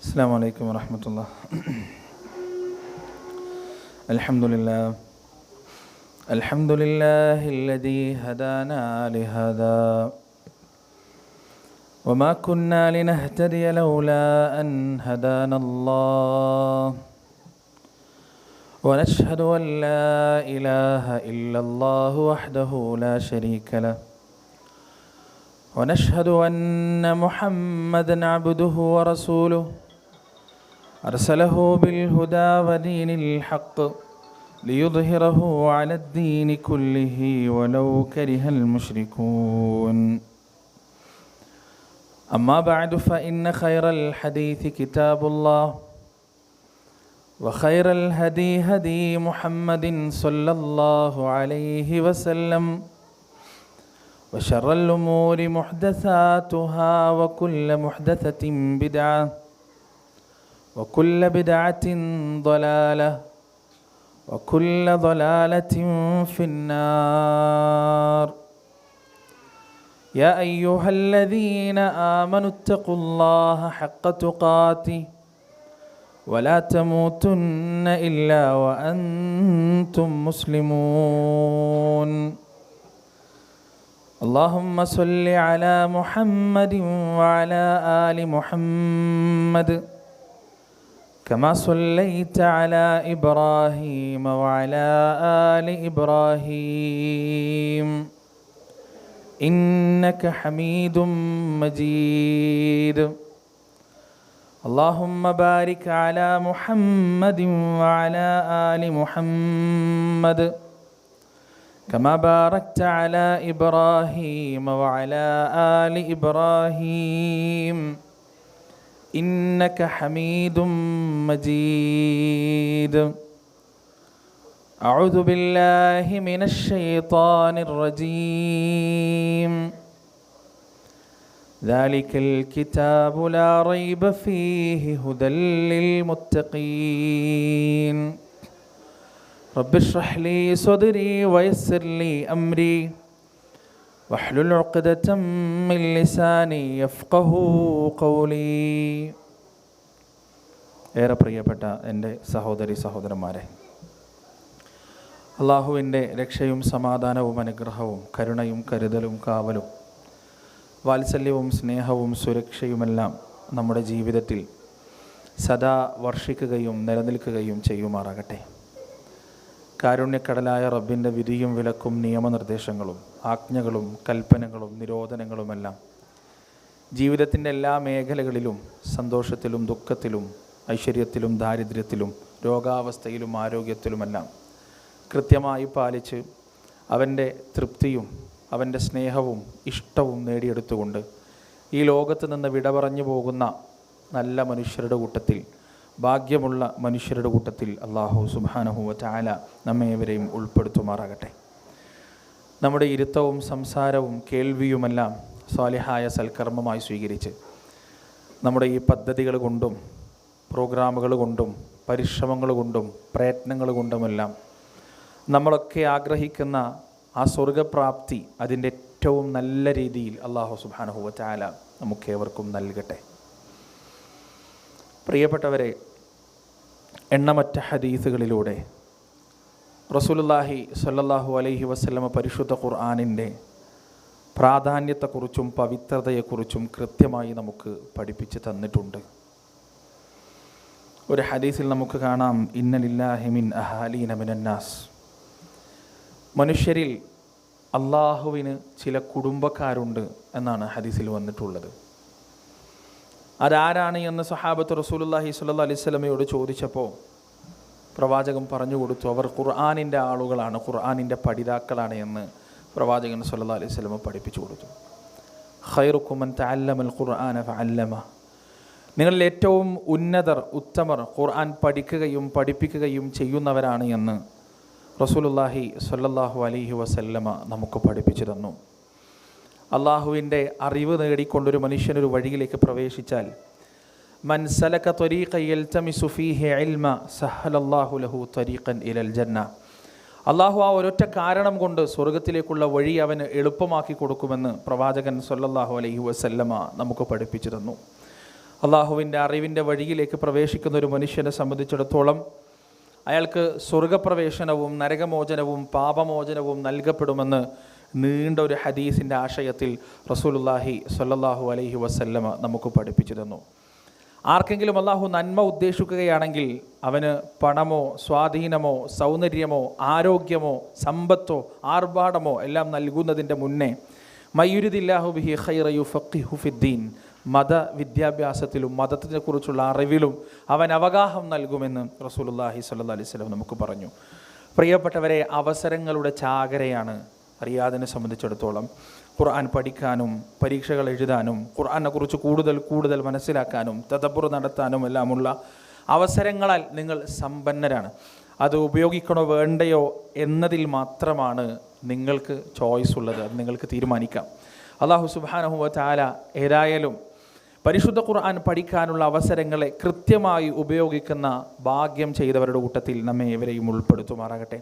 السلام عليكم ورحمة الله. الحمد لله الذي هدانا لهذا وما كنا لنهتدي لولا أن هدانا الله ونشهد أن لا إله إلا الله وحده لا شريك له ونشهد أن محمدًا عبده ورسوله أرسله بالهدى ودين الحق ليظهره على الدين كله ولو كره المشركون. أما بعد فإن خير الحديث كتاب الله وخير الهدي هدي محمد صلى الله عليه وسلم وشر الأمور محدثاتها وكل محدثة بدعة وكل بدعة ضلالة وكل ضلالة في النار. يا أيها الذين آمنوا اتقوا الله حق تقاته ولا تموتن إلا وأنتم مسلمون. اللهم صل على محمد وعلى آل محمد كما صليت على إبراهيم وعلى آل إبراهيم إنك حميد مجيد. اللهم بارك على محمد وعلى آل محمد كما باركت على إبراهيم وعلى آل إبراهيم إنك حميد مجيد. أعوذ بالله من الشيطان الرجيم. ذلك الكتاب لا ريب فيه هدى للمتقين. رب اشرح لي صدري ويسر لي أمري واحلل عقدة من لساني يفقهوا قولي. ഏറെ പ്രിയപ്പെട്ട എൻ്റെ സഹോദരന്മാരെ, അള്ളാഹുവിൻ്റെ രക്ഷയും സമാധാനവും അനുഗ്രഹവും കരുണയും കരുതലും കാവലും വാത്സല്യവും സ്നേഹവും സുരക്ഷയുമെല്ലാം നമ്മുടെ ജീവിതത്തിൽ സദാ വർഷിക്കുകയും നിലനിൽക്കുകയും ചെയ്യുമാറാകട്ടെ. കാരുണ്യക്കടലായ റബ്ബിൻ്റെ വിധിയും വിലക്കും നിയമനിർദ്ദേശങ്ങളും ആജ്ഞകളും കൽപ്പനകളും നിരോധനങ്ങളുമെല്ലാം ജീവിതത്തിൻ്റെ എല്ലാ മേഖലകളിലും സന്തോഷത്തിലും ദുഃഖത്തിലും ഐശ്വര്യത്തിലും ദാരിദ്ര്യത്തിലും രോഗാവസ്ഥയിലും ആരോഗ്യത്തിലുമെല്ലാം കൃത്യമായി പാലിച്ച് അവൻ്റെ തൃപ്തിയും അവൻ്റെ സ്നേഹവും ഇഷ്ടവും നേടിയെടുത്തുകൊണ്ട് ഈ ലോകത്ത് നിന്ന് വിട പറഞ്ഞു പോകുന്ന നല്ല മനുഷ്യരുടെ കൂട്ടത്തിൽ, ഭാഗ്യമുള്ള മനുഷ്യരുടെ കൂട്ടത്തിൽ അല്ലാഹു സുബ്ഹാനഹു വ തആല നമ്മേവരെയും ഉൾപ്പെടുത്തുമാറാകട്ടെ. നമ്മുടെ ഇരുത്തവും സംസാരവും കേൾവിയുമെല്ലാം സ്വാലിഹായ സൽക്കർമ്മമായി സ്വീകരിച്ച് നമ്മുടെ ഈ പദ്ധതികൾ കൊണ്ടും പ്രോഗ്രാമുകൾ കൊണ്ടും പരിശ്രമങ്ങൾ കൊണ്ടും പ്രയത്നങ്ങൾ കൊണ്ടുമെല്ലാം നമ്മളൊക്കെ ആഗ്രഹിക്കുന്ന ആ സ്വർഗപ്രാപ്തി അതിൻ്റെ ഏറ്റവും നല്ല രീതിയിൽ അല്ലാഹു സുബ്ഹാനഹു വ തആല നമുക്കേവർക്കും നൽകട്ടെ. പ്രിയപ്പെട്ടവരെ, എണ്ണമറ്റ ഹദീസുകളിലൂടെ റസൂലുള്ളാഹി സ്വല്ലല്ലാഹു അലൈഹി വസല്ലമ പരിശുദ്ധ ഖുർആനിൻ്റെ പ്രാധാന്യത്തെക്കുറിച്ചും പവിത്രതയെക്കുറിച്ചും കൃത്യമായി നമുക്ക് പഠിപ്പിച്ച് തന്നിട്ടുണ്ട്. ഒരു ഹദീസിൽ നമുക്ക് കാണാം, ഇന്ന ലില്ലാഹി മിൻ അഹാലീന മിനന്നാസ്. മനുഷ്യരിൽ അള്ളാഹുവിന് ചില കുടുംബക്കാരുണ്ട് എന്നാണ് ഹദീസിൽ വന്നിട്ടുള്ളത്. അതാരാണ് എന്ന് സഹാബത്ത് റസൂലുള്ളാഹി സ്വല്ലല്ലാഹു അലൈഹി വസല്ലമയോട് ചോദിച്ചപ്പോൾ പ്രവാചകൻ പറഞ്ഞു കൊടുത്തു, അവർ ഖുർആനിൻ്റെ ആളുകളാണ്, ഖുർആനിൻ്റെ പഠിതാക്കളാണ് എന്ന് പ്രവാചകൻ സ്വല്ലല്ലാഹു അലൈഹി വസല്ലമ പഠിപ്പിച്ചു കൊടുത്തു. ഖൈറുക്കും മൻ തഅല്ലമൽ ഖുർആന ഫഅല്ലമ. നിങ്ങളിൽ ഏറ്റവും ഉന്നതർ, ഉത്തമർ ഖുർആൻ പഠിക്കുകയും പഠിപ്പിക്കുകയും ചെയ്യുന്നവരാണ് എന്ന് റസൂലുള്ളാഹി സ്വല്ലല്ലാഹു അലൈഹി വസല്ലമ നമുക്ക് പഠിപ്പിച്ചു തന്നു. അള്ളാഹുവിൻ്റെ അറിവ് നേടിക്കൊണ്ടൊരു മനുഷ്യനൊരു വഴിയിലേക്ക് പ്രവേശിച്ചാൽ, മൻ സലക ത്വരീഖൻ യൽതമിസു ഫീഹി ഇൽമ സഹലല്ലാഹു ലഹു ത്വരീഖൻ ഇലൽ ജന്ന. അള്ളാഹു ആ ഒരൊറ്റ കാരണം കൊണ്ട് സ്വർഗത്തിലേക്കുള്ള വഴി അവന് എളുപ്പമാക്കി കൊടുക്കുമെന്ന് പ്രവാചകൻ സ്വല്ലല്ലാഹു അലൈഹി വസല്ലമ നമുക്ക് പഠിപ്പിച്ചു തന്നു. അള്ളാഹുവിൻ്റെ അറിവിൻ്റെ വഴിയിലേക്ക് പ്രവേശിക്കുന്ന ഒരു മനുഷ്യനെ സംബന്ധിച്ചിടത്തോളം അയാൾക്ക് സ്വർഗപ്രവേശനവും നരകമോചനവും പാപമോചനവും നൽകപ്പെടുമെന്ന് നീണ്ട ഒരു ഹദീസിൻ്റെ ആശയത്തിൽ റസൂലുള്ളാഹി സ്വല്ലല്ലാഹു അലൈഹി വസല്ലമ നമുക്ക് പഠിപ്പിച്ചു തന്നു. ആർക്കെങ്കിലും അള്ളാഹു നന്മ ഉദ്ദേശിക്കുകയാണെങ്കിൽ അവന് പണമോ സ്വാധീനമോ സൗന്ദര്യമോ ആരോഗ്യമോ സമ്പത്തോ ആർഭാടമോ എല്ലാം നൽകുന്നതിൻ്റെ മുന്നേ മയ്യുരിദില്ലാഹു ബിഹി ഖൈറ യുഫഖിഹു ഫിദ്ദീൻ, മത വിദ്യാഭ്യാസത്തിലും മതത്തിനെക്കുറിച്ചുള്ള അറിവിലും അവൻ അവഗാഹം നൽകുമെന്ന് റസൂലുള്ളാഹി സ്വല്ലല്ലാഹി അലൈഹി വസല്ലം നമുക്ക് പറഞ്ഞു. പ്രിയപ്പെട്ടവരെ, അവസരങ്ങളുടെ ചാകരയാണ് റിയാദിനെ സംബന്ധിച്ചിടത്തോളം. ഖുർആൻ പഠിക്കാനും പരീക്ഷകൾ എഴുതാനും ഖുർആനെ കുറിച്ച് കൂടുതൽ മനസ്സിലാക്കാനും തദബ്ബുർ നടത്താനും എല്ലാമുള്ള അവസരങ്ങളാൽ നിങ്ങൾ സമ്പന്നരാണ്. അത് ഉപയോഗിക്കണോ വേണ്ടയോ എന്നതിൽ മാത്രമാണ് നിങ്ങൾക്ക് ചോയ്സ് ഉള്ളത്. അത് നിങ്ങൾക്ക് തീരുമാനിക്കാം. അല്ലാഹു സുബ്ഹാനഹു വ തആല ഏതായാലും പരിശുദ്ധ ഖുർആൻ പഠിക്കാനുള്ള അവസരങ്ങളെ കൃത്യമായി ഉപയോഗിക്കുന്ന ഭാഗ്യം ചെയ്തവരുടെ കൂട്ടത്തിൽ നമ്മെ ഏവരെയും ഉൾപ്പെടുത്തുമാറാകട്ടെ.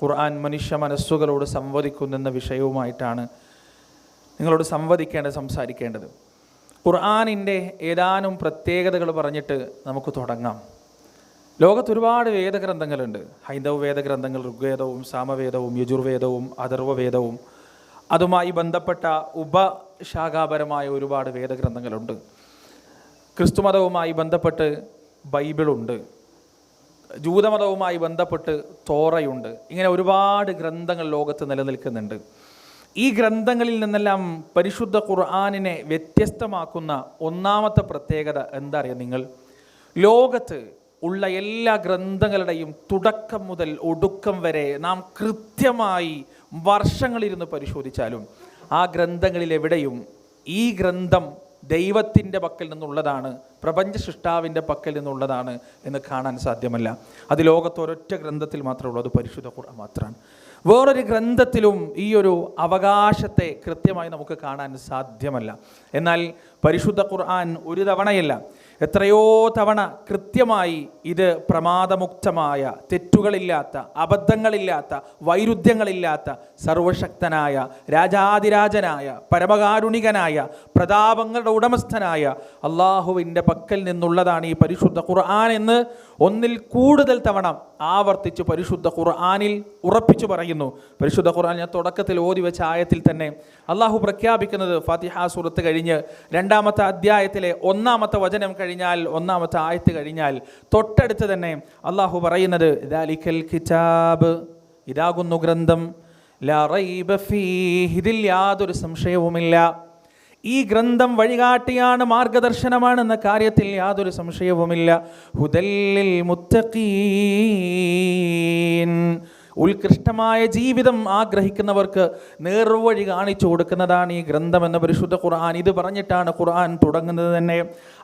ഖുർആൻ മനുഷ്യ മനസ്സുകളോട് സംവദിക്കുന്നെന്ന വിഷയവുമായിട്ടാണ് നിങ്ങളോട് സംസാരിക്കേണ്ടത്. ഖുർആനിൻ്റെ ഏതാനും പ്രത്യേകതകൾ പറഞ്ഞിട്ട് നമുക്ക് തുടങ്ങാം. ലോകത്ത് ഒരുപാട് വേദഗ്രന്ഥങ്ങളുണ്ട്. ഹൈന്ദവ വേദഗ്രന്ഥങ്ങൾ, ഋഗ്വേദവും സാമവേദവും യജുർവേദവും അഥർവവേദവും അതുമായി ബന്ധപ്പെട്ട ഉപശാഖാപരമായ ഒരുപാട് വേദഗ്രന്ഥങ്ങളുണ്ട്. ക്രിസ്തുമതവുമായി ബന്ധപ്പെട്ട് ബൈബിളുണ്ട്. ജൂതമതവുമായി ബന്ധപ്പെട്ട് തോറയുണ്ട്. ഇങ്ങനെ ഒരുപാട് ഗ്രന്ഥങ്ങൾ ലോകത്ത് നിലനിൽക്കുന്നുണ്ട്. ഈ ഗ്രന്ഥങ്ങളിൽ നിന്നെല്ലാം പരിശുദ്ധ ഖുർആനിനെ വ്യത്യസ്തമാക്കുന്ന ഒന്നാമത്തെ പ്രത്യേകത എന്താ അറിയാം നിങ്ങൾ? ലോകത്ത് ഉള്ള എല്ലാ ഗ്രന്ഥങ്ങളുടെയും തുടക്കം മുതൽ ഒടുക്കം വരെ നാം കൃത്യമായി വർഷങ്ങളിരുന്ന് പരിശോധിച്ചാലും ആ ഗ്രന്ഥങ്ങളിൽ എവിടെയും ഈ ഗ്രന്ഥം ദൈവത്തിൻ്റെ പക്കൽ നിന്നുള്ളതാണ്, പ്രപഞ്ച സൃഷ്ടാവിൻ്റെ പക്കൽ നിന്നുള്ളതാണ് എന്ന് കാണാൻ സാധ്യമല്ല. അത് ലോകത്ത് ഒരൊറ്റ ഗ്രന്ഥത്തിൽ മാത്രമേ ഉള്ളൂ, അത് പരിശുദ്ധ ഖുർആൻ മാത്രമാണ്. വേറൊരു ഗ്രന്ഥത്തിലും ഈ ഒരു അവകാശത്തെ കൃത്യമായി നമുക്ക് കാണാൻ സാധ്യമല്ല. എന്നാൽ പരിശുദ്ധ ഖുർആൻ ഒരു തവണയല്ല, എത്രയോ തവണ കൃത്യമായി ഇത് പ്രമാദമുക്തമായ, തെറ്റുകളില്ലാത്ത, അബദ്ധങ്ങളില്ലാത്ത, വൈരുദ്ധ്യങ്ങളില്ലാത്ത, സർവശക്തനായ, രാജാതിരാജനായ, പരമകാരുണികനായ, പ്രതാപങ്ങളുടെ ഉടമസ്ഥനായ അള്ളാഹുവിൻ്റെ പക്കൽ നിന്നുള്ളതാണ് ഈ പരിശുദ്ധ ഖുർആൻ എന്ന് ഒന്നിൽ കൂടുതൽ തവണ ആവർത്തിച്ച് പരിശുദ്ധ ഖുർആനിൽ ഉറപ്പിച്ചു പറയുന്നു. പരിശുദ്ധ ഖുർആൻ ഞാൻ തുടക്കത്തിൽ ഓതി വെച്ച ആയത്തിൽ തന്നെ അള്ളാഹു പ്രഖ്യാപിക്കുന്നത്, ഫാത്തിഹ സൂറത്ത് കഴിഞ്ഞ് 2-ാമത്തെ അധ്യായത്തിലെ 1-ാമത്തെ വചനം കഴിഞ്ഞാൽ, 1-ാമത്തെ ആയത്ത് കഴിഞ്ഞാൽ തൊട്ടടുത്ത് തന്നെ അള്ളാഹു പറയുന്നത്, ദാലിക്കൽ കിതാബ്, ഇതാകുന്നു ഗ്രന്ഥം, ലാ റൈബ ഫീഹി, ഇതിൽ യാതൊരു സംശയവുമില്ല. ഈ ഗ്രന്ഥം വഴികാട്ടിയാണ്, മാർഗദർശനമാണെന്ന കാര്യത്തിൽ യാതൊരു സംശയവുമില്ല. ഹുദല്ലിൽ മുത്തഖീൻ, ഉത്കൃഷ്ടമായ ജീവിതം ആഗ്രഹിക്കുന്നവർക്ക് നേർവഴി കാണിച്ചു കൊടുക്കുന്നതാണ് ഈ ഗ്രന്ഥമെന്ന പരിശുദ്ധ ഖുർആൻ. ഇത് പറഞ്ഞിട്ടാണ് ഖുർആൻ തുടങ്ങുന്നത് തന്നെ.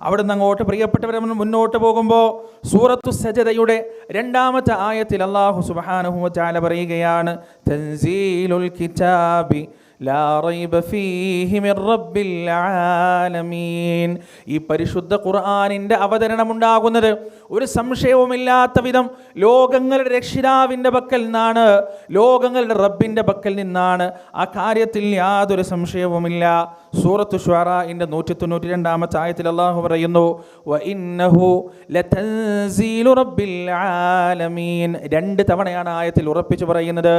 അവിടെ നിന്ന് അങ്ങോട്ട് പ്രിയപ്പെട്ടവരെ മുന്നോട്ട് പോകുമ്പോൾ സൂറത്തു സജദയുടെ 2-ാമത്തെ ആയത്തിൽ അല്ലാഹു സുബ്ഹാനഹു വ തആല പറയുകയാണ്, തൻസീലുൽ കിതാബി ലാ റൈബ ഫീഹി മിർ റബ്ബിൽ ആലമീൻ. ഈ പരിശുദ്ധ ഖുർആനിൻ്റെ അവതരണമുണ്ടാകുന്നത് ഒരു സംശയവുമില്ലാത്ത വിധം ലോകങ്ങളുടെ രക്ഷിതാവിൻ്റെ പക്കൽ നിന്നാണ്, ലോകങ്ങളുടെ റബ്ബിൻ്റെ പക്കൽ നിന്നാണ്. ആ കാര്യത്തിൽ യാതൊരു സംശയവുമില്ല. സൂറത്തു ശുഅറാഇന്റെ 192-ാമത്തെ ആയത്തിൽ അല്ലാഹു പറയുന്നു, വ ഇന്നഹു ലതൻസീലു റബ്ബിൽ ആലമീൻ. 2 തവണയാണ് ആയത്തിൽ ഉറപ്പിച്ചു പറയുന്നത്.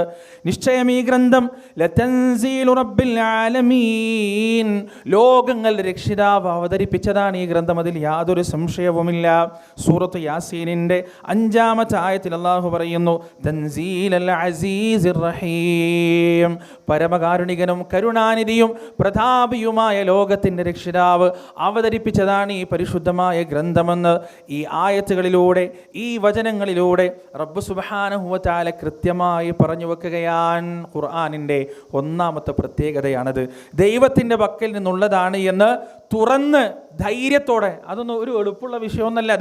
നിശ്ചയം ഈ ഗ്രന്ഥം ലതൻസീലു റബ്ബിൽ ആലമീൻ, ലോകങ്ങളുടെ രക്ഷിതാവ് അവതരിപ്പിച്ചതാണ് ഈ ഗ്രന്ഥം, അതിൽ യാതൊരു സംശയവുമില്ല. സൂറത്ത് യാസീനിന്റെ 5-ാമത്തെ ആയത്തിൽ അല്ലാഹു പറയുന്നു, തൻസീലൽ അസീസിർ റഹീം, പരമകാരുണികനും കരുണാനിധിയും പ്രതാപിയുമായ ലോകത്തിൻ്റെ രക്ഷിതാവ് അവതരിപ്പിച്ചതാണ് ഈ പരിശുദ്ധമായ ഗ്രന്ഥമെന്ന് ഈ ആയത്തുകളിലൂടെ, ഈ വചനങ്ങളിലൂടെ റബ്ബ് സുബ്ഹാനഹു വ തആല കൃത്യമായി പറഞ്ഞു വെക്കുകയാണ്. ഖുർആനിൻ്റെ 1-ാമത്തെ പ്രത്യേകതയാണത്. ദൈവത്തിൻ്റെ പക്കൽ നിന്നുള്ളതാണ് എന്ന് തുറന്ന് ധൈര്യത്തോടെ, അതൊന്നും ഒരു എളുപ്പമുള്ള വിഷയമൊന്നല്ല.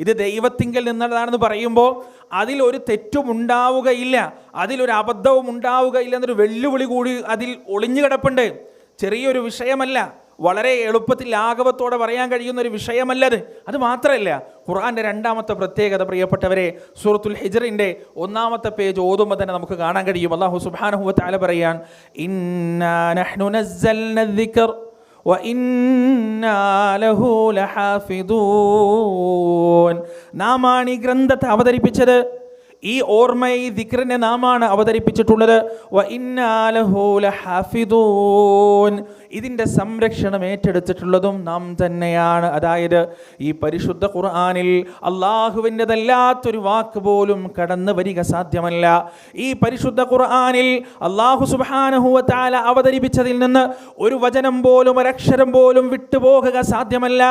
ഇത് ദൈവത്തിങ്കൽ നിന്നുള്ളതാണെന്ന് പറയുമ്പോൾ അതിലൊരു തെറ്റും ഉണ്ടാവുകയില്ല, അതിലൊരു അബദ്ധവും ഉണ്ടാവുകയില്ല എന്നൊരു വെല്ലുവിളി കൂടി അതിൽ ഒളിഞ്ഞു കിടപ്പുണ്ട്. ചെറിയൊരു വിഷയമല്ല, വളരെ എളുപ്പത്തിൽ ലാഘവത്തോടെ പറയാൻ കഴിയുന്ന ഒരു വിഷയമല്ലത്. അത് മാത്രമല്ല, ഖുർആൻ്റെ 2-ാമത്തെ പ്രത്യേകത പ്രിയപ്പെട്ടവരെ, സൂറത്തുൽ ഹിജ്റിന്റെ 1-ാമത്തെ പേജ് ഓതുമ്പോൾ തന്നെ നമുക്ക് കാണാൻ കഴിയും. അല്ലാഹു സുബ്ഹാനഹു വ തആല പറയാൻ, ഇന്നാ നഹ്നു നസ്സൽന ദിക്ർ വഇന്നാ ലഹു ലഹാഫിദൂൻ. നാമാണ് ഈ ഗ്രന്ഥത്തെ അവതരിപ്പിച്ചത്, ഈ ഓർമ്മയെ, ഈ ദിക്റിനെ നാമാണ് അവതരിപ്പിച്ചിട്ടുള്ളത്. വഇന്നാ ലഹു ലഹാഫിദൂൻ. ഇതിൻ്റെ സംരക്ഷണം ഏറ്റെടുത്തിട്ടുള്ളതും നാം തന്നെയാണ്. അതായത് ഈ പരിശുദ്ധ ഖുർആനിൽ അള്ളാഹുവിൻ്റെതല്ലാത്തൊരു വാക്ക് പോലും കടന്നു വരിക സാധ്യമല്ല. ഈ പരിശുദ്ധ ഖുർആനിൽ അള്ളാഹു സുബ്ഹാനഹു വ തആല അവതരിപ്പിച്ചതിൽ നിന്ന് ഒരു വചനം പോലും, ഒരക്ഷരം പോലും വിട്ടുപോകുക സാധ്യമല്ല.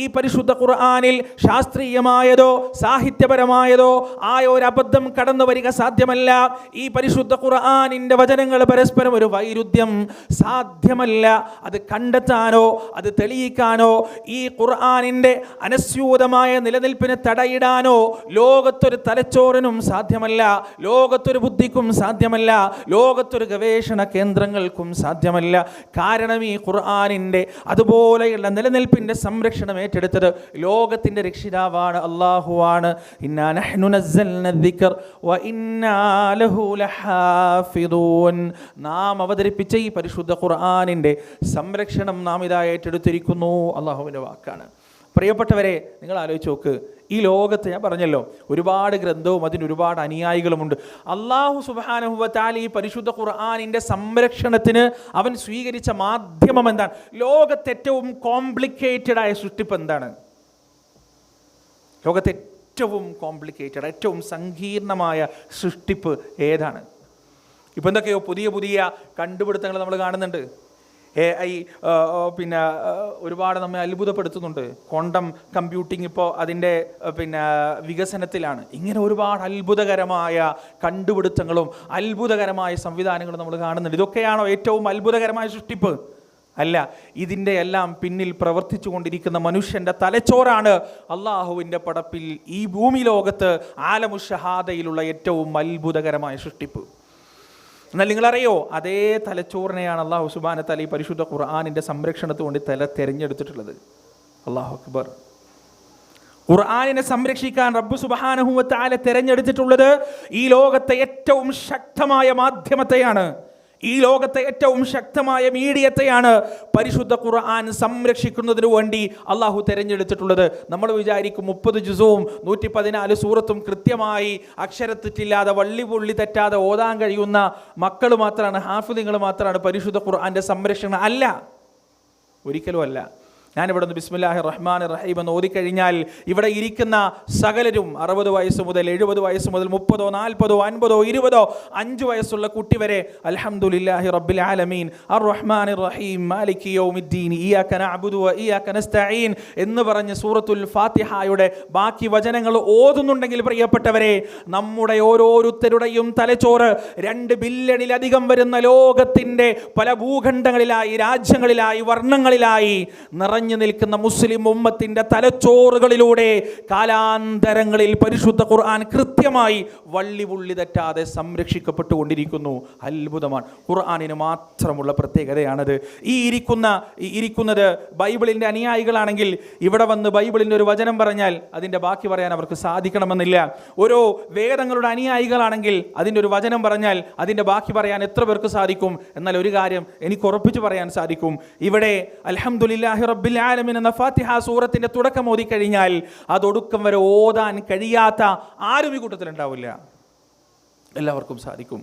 ഈ പരിശുദ്ധ ഖുർആനിൽ ശാസ്ത്രീയമായതോ സാഹിത്യപരമായതോ ആയ ഒരു അബദ്ധം കടന്നു വരിക സാധ്യമല്ല. ഈ പരിശുദ്ധ ഖുർആനിൻ്റെ വചനങ്ങൾ പരസ്പരം ഒരു വൈരുദ്ധ്യം സാധ്യമല്ല. അത് കണ്ടെത്താനോ അത് തെളിയിക്കാനോ ഈ ഖുർആനിൻ്റെ അനസ്യൂതമായ നിലനിൽപ്പിന് തടയിടാനോ ലോകത്തൊരു തലച്ചോറിനും സാധ്യമല്ല, ലോകത്തൊരു ബുദ്ധിക്കും സാധ്യമല്ല, ലോകത്തൊരു ഗവേഷണ കേന്ദ്രങ്ങൾക്കും സാധ്യമല്ല. കാരണം ഈ ഖുർആനിൻ്റെ അതുപോലെയുള്ള നിലനിൽപ്പിൻ്റെ സംരക്ഷണം ഏറ്റെടുത്തത് ലോകത്തിൻ്റെ രക്ഷിതാവാണ്, അല്ലാഹുവാണ്. ഇന്നാ നഹ്നു നസ്സൽന ദിക്ർ വ ഇന്നാ ലഹു ലഹാഫിദൂൻ. നാം അവതരിപ്പിച്ച ഈ പരിശുദ്ധ ഖുർആനിൻ്റെ സംരക്ഷണം നാം ഇതാ ഏറ്റെടുത്തിരിക്കുന്നു. അള്ളാഹുവിൻ്റെ വാക്കാണ്. പ്രിയപ്പെട്ടവരെ, നിങ്ങൾ ആലോചിച്ച് നോക്ക്, ഈ ലോകത്ത് ഞാൻ പറഞ്ഞല്ലോ ഒരുപാട് ഗ്രന്ഥവും അതിന് ഒരുപാട് അനുയായികളുമുണ്ട്. അള്ളാഹു സുബ്ഹാനഹു വ തആല ഈ പരിശുദ്ധ ഖുർആനിൻ്റെ സംരക്ഷണത്തിന് അവൻ സ്വീകരിച്ച മാധ്യമം എന്താണ്? ലോകത്തെ ഏറ്റവും കോംപ്ലിക്കേറ്റഡ് ആയ സൃഷ്ടിപ്പ് എന്താണ്? ലോകത്തെ ഏറ്റവും കോംപ്ലിക്കേറ്റഡ്, ഏറ്റവും സങ്കീർണമായ സൃഷ്ടിപ്പ് ഏതാണ്? ഇപ്പം എന്തൊക്കെയോ പുതിയ പുതിയ കണ്ടുപിടുത്തങ്ങൾ നമ്മൾ കാണുന്നുണ്ട്. AI പിന്നെ ഒരുപാട് നമ്മെ അത്ഭുതപ്പെടുത്തുന്നുണ്ട്. ക്വാണ്ടം കമ്പ്യൂട്ടിംഗ് ഇപ്പോൾ അതിൻ്റെ വികസനത്തിലാണ്. ഇങ്ങനെ ഒരുപാട് അത്ഭുതകരമായ കണ്ടുപിടുത്തങ്ങളും അത്ഭുതകരമായ സംവിധാനങ്ങളും നമ്മൾ കാണുന്നുണ്ട്. ഇതൊക്കെയാണോ ഏറ്റവും അത്ഭുതകരമായ സൃഷ്ടിപ്പ്? അല്ല. ഇതിൻ്റെ എല്ലാം പിന്നിൽ പ്രവർത്തിച്ചു കൊണ്ടിരിക്കുന്ന മനുഷ്യൻ്റെ തലച്ചോറാണ് അള്ളാഹുവിൻ്റെ പടപ്പിൽ ഈ ഭൂമി ലോകത്ത് ആലമു ഷഹാദയിലുള്ള ഏറ്റവും അത്ഭുതകരമായ സൃഷ്ടിപ്പ്. എന്നാൽ നിങ്ങളറിയോ, അതേ തലച്ചോറിനെയാണ് അള്ളാഹു സുബ്ഹാനഹു വ തആല ഈ പരിശുദ്ധ ഖുർആനിൻ്റെ സംരക്ഷണത്തിന് വേണ്ടി തിരഞ്ഞെടുത്തിട്ടുള്ളത്. അല്ലാഹു അക്ബർ. ഖുർആനിനെ സംരക്ഷിക്കാൻ റബ്ബ് സുബ്ഹാനഹു വ തആല തിരഞ്ഞെടുത്തിട്ടുള്ളത് ഈ ലോകത്തെ ഏറ്റവും ശക്തമായ മാധ്യമത്തെയാണ്, ഈ ലോകത്തെ ഏറ്റവും ശക്തമായ മീഡിയത്തെയാണ് പരിശുദ്ധ ഖുർആൻ സംരക്ഷിക്കുന്നതിന് വേണ്ടി അള്ളാഹു തിരഞ്ഞെടുത്തിട്ടുള്ളത്. നമ്മൾ വിചാരിക്കും 30 ജുസുവും 114 സൂറത്തും കൃത്യമായി അക്ഷരത്തെറ്റില്ലാതെ വള്ളി പുള്ളി തെറ്റാതെ ഓതാൻ കഴിയുന്ന മക്കൾ മാത്രമാണ്, ഹാഫിളുകൾ മാത്രമാണ് പരിശുദ്ധ ഖുർആന്റെ സംരക്ഷണം. അല്ല, ഒരിക്കലും അല്ല. ഞാനിവിടെ നിന്ന് ബിസ്മില്ലാഹിർ റഹ്മാനിർ റഹീം എന്ന് ഓതിക്കഴിഞ്ഞാൽ ഇവിടെ ഇരിക്കുന്ന സകലരും 60 വയസ്സ് മുതൽ 70 വയസ്സ് മുതൽ 30, 40, 50, 20, 5 വയസ്സുള്ള കുട്ടി വരെ അൽഹംദുലില്ലാഹി റബ്ബിൽ ആലമീൻ അർ റഹ്മാനിർ റഹീം മാലികി യൗമിദ്ദീൻ ഇയ്യാക നഅ്ബുദു വ ഇയ്യാക നസ്തഈൻ എന്ന് പറഞ്ഞ് സൂറത്തുൽ ഫാത്തിഹയുടെ ബാക്കി വചനങ്ങൾ ഓതുന്നുണ്ടെങ്കിൽ പ്രിയപ്പെട്ടവരെ, നമ്മുടെ ഓരോരുത്തരുടെയും തലച്ചോറ് 2 ബില്യണിലധികം വരുന്ന ലോകത്തിൻ്റെ പല ഭൂഖണ്ഡങ്ങളിലായി, രാജ്യങ്ങളിലായി, വർണ്ണങ്ങളിലായി നിറഞ്ഞു നിൽക്കുന്ന മുസ്ലിം ഉമ്മത്തിന്റെ തലച്ചോറുകളിലൂടെ കാലാന്തരങ്ങളിൽ പരിശുദ്ധ ഖുർആൻ കൃത്യമായി വള്ളി പുള്ളി തെറ്റാതെ സംരക്ഷിക്കപ്പെട്ടുകൊണ്ടിരിക്കുന്നു. അത്ഭുതമാണ്. ഖുർആനിന് മാത്രമുള്ള പ്രത്യേകതയാണത്. ഈ ഇരിക്കുന്നത് ബൈബിളിൻ്റെ അനുയായികളാണെങ്കിൽ ഇവിടെ വന്ന് ബൈബിളിൻ്റെ ഒരു വചനം പറഞ്ഞാൽ അതിൻ്റെ ബാക്കി പറയാൻ അവർക്ക് സാധിക്കണമെന്നില്ല. ഓരോ വേദങ്ങളുടെ അനുയായികളാണെങ്കിൽ അതിൻ്റെ ഒരു വചനം പറഞ്ഞാൽ അതിൻ്റെ ബാക്കി പറയാൻ എത്ര പേർക്ക് സാധിക്കും? എന്നാൽ ഒരു കാര്യം എനിക്ക് ഉറപ്പിച്ച് പറയാൻ സാധിക്കും, ഇവിടെ അൽഹംദുലില്ലാഹി റബ്ബിൽ ആലമീൻ എന്ന ഫാത്തിഹ സൂറത്തിന്റെ തുടക്കം ഓതി കഴിഞ്ഞാൽ അതൊടുക്കം വരെ ഓതാൻ കഴിയാത്ത ആരും ഈ കൂട്ടത്തിലുണ്ടാവില്ല. എല്ലാവർക്കും സാധിക്കും.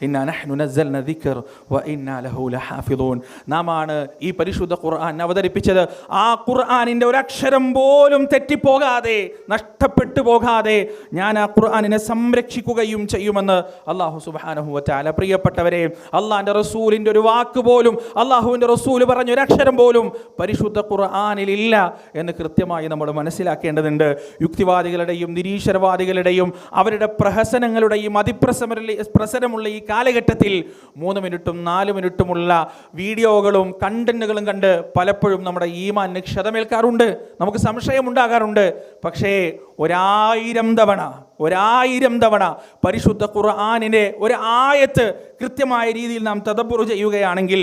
ഇന്നാ നഹ്നു നസ്സൽന ദിക്ർ വ ഇന്നാ ലഹു ലഹാഫിദൂൻ. നാമാണ് ഈ പരിശുദ്ധ ഖുർആൻ അവതരിപ്പിച്ചത്. ആ ഖുർആനിൻ്റെ ഒരക്ഷരം പോലും തെറ്റിപ്പോകാതെ, നഷ്ടപ്പെട്ടു പോകാതെ ഞാൻ ആ ഖുർആനിനെ സംരക്ഷിക്കുകയും ചെയ്യുമെന്ന് അല്ലാഹു സുബ്ഹാനഹു വ തആല. പ്രിയപ്പെട്ടവരെ, അള്ളാഹിൻ്റെ റസൂലിൻ്റെ ഒരു വാക്ക് പോലും, അള്ളാഹുവിൻ്റെ റസൂൽ പറഞ്ഞ ഒരക്ഷരം പോലും പരിശുദ്ധ ഖുർആനിലില്ല എന്ന് കൃത്യമായി നമ്മൾ മനസ്സിലാക്കേണ്ടതുണ്ട്. യുക്തിവാദികളുടെയും നിരീശ്വരവാദികളുടെയും അവരുടെ പ്രഹസനങ്ങളുടെയും അതിപ്രസരമുള്ള ഈ കാലഘട്ടത്തിൽ 3 മിനിറ്റും 4 മിനിറ്റുമുള്ള വീഡിയോകളും കണ്ടന്റുകളും കണ്ട് പലപ്പോഴും നമ്മുടെ ഈമാനിന് ക്ഷതമേൽക്കാറുണ്ട്, നമുക്ക് സംശയമുണ്ടാകാറുണ്ട്. പക്ഷേ 1000 തവണ പരിശുദ്ധ ഖുർആനിനെ ഒരു ആയത്ത് കൃത്യമായ രീതിയിൽ നാം തദബ്ബുർ ചെയ്യുകയാണെങ്കിൽ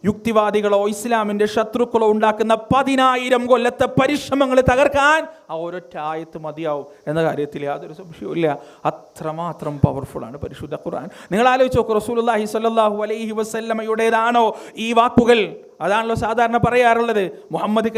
യുക്തിവാദികളോ ഇസ്ലാമിൻ്റെ ശത്രുക്കളോ ഉണ്ടാക്കുന്ന 10,000 കൊല്ലത്തെ പരിശ്രമങ്ങൾ തകർക്കാൻ ആ ഒരൊറ്റ ആയത്ത് മതിയാവും എന്ന കാര്യത്തിൽ യാതൊരു സംശയവുമില്ല. അത്രമാത്രം പവർഫുള്ളാണ് പരിശുദ്ധ ഖുർആൻ. നിങ്ങൾ ആലോചിച്ച് നോക്കൂ, റസൂലുള്ളാഹി സ്വല്ലല്ലാഹു അലൈഹി വസല്ലമയുടേതാണോ ഈ വാക്കുകൾ? അതാണല്ലോ സാധാരണ പറയാറുള്ളത്. മുഹമ്മദ്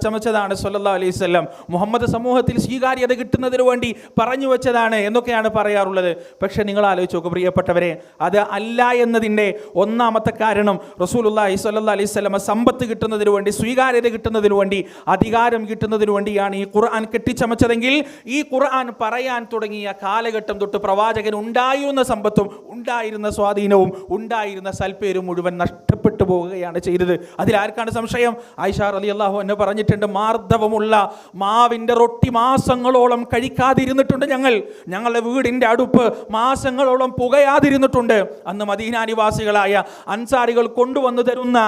ചമച്ചതാണ് സല്ലല്ലാഹു അലൈഹി വസല്ലം, മുഹമ്മദ് സമൂഹത്തിൽ സ്വീകാര്യത കിട്ടുന്നതിന് വേണ്ടി പറഞ്ഞു വെച്ചതാണ് എന്നൊക്കെയാണ് പറയാറുള്ളത്. പക്ഷെ നിങ്ങൾ ആലോചിച്ച് നോക്കുക പ്രിയപ്പെട്ടവരെ, അത് അല്ല എന്നതിൻ്റെ ഒന്നാമത്തെ കാരണം റസൂലുള്ളാഹി സ്വല്ലല്ലാഹു അലൈഹി വസല്ലം സമ്പത്ത് കിട്ടുന്നതിന് വേണ്ടി, സ്വീകാര്യത കിട്ടുന്നതിന് വേണ്ടി, അധികാരം കിട്ടുന്നതിന് വേണ്ടിയാണ് ഈ ഖുർആൻ കെട്ടിച്ചമച്ചതെങ്കിൽ ഈ ഖുർആൻ പറയാൻ തുടങ്ങിയ കാലഘട്ടം തൊട്ട് പ്രവാചകൻ ഉണ്ടായിരുന്ന സമ്പത്തും ഉണ്ടായിരുന്ന സ്വാധീനവും ഉണ്ടായിരുന്ന സൽപ്പേരും മുഴുവൻ നഷ്ടപ്പെട്ടു പോവുകയാണ് ചെയ്തത്. അതിലാർക്കാണ് സംശയം? ആയിഷ റളിയല്ലാഹു അൻഹ പറഞ്ഞിട്ടുണ്ട്, മാർദ്ദവമുള്ള മാവിൻ്റെ റൊട്ടി മാസങ്ങളോളം കഴിക്കാതിരുന്നിട്ടുണ്ട് ഞങ്ങളുടെ വീടിൻ്റെ അടുപ്പ് മാസങ്ങളോളം പുകയാതിരുന്നിട്ടുണ്ട്. അന്ന് മദീന നിവാസികളായ അൻസാരികൾ കൊണ്ടുവന്നു തരുന്ന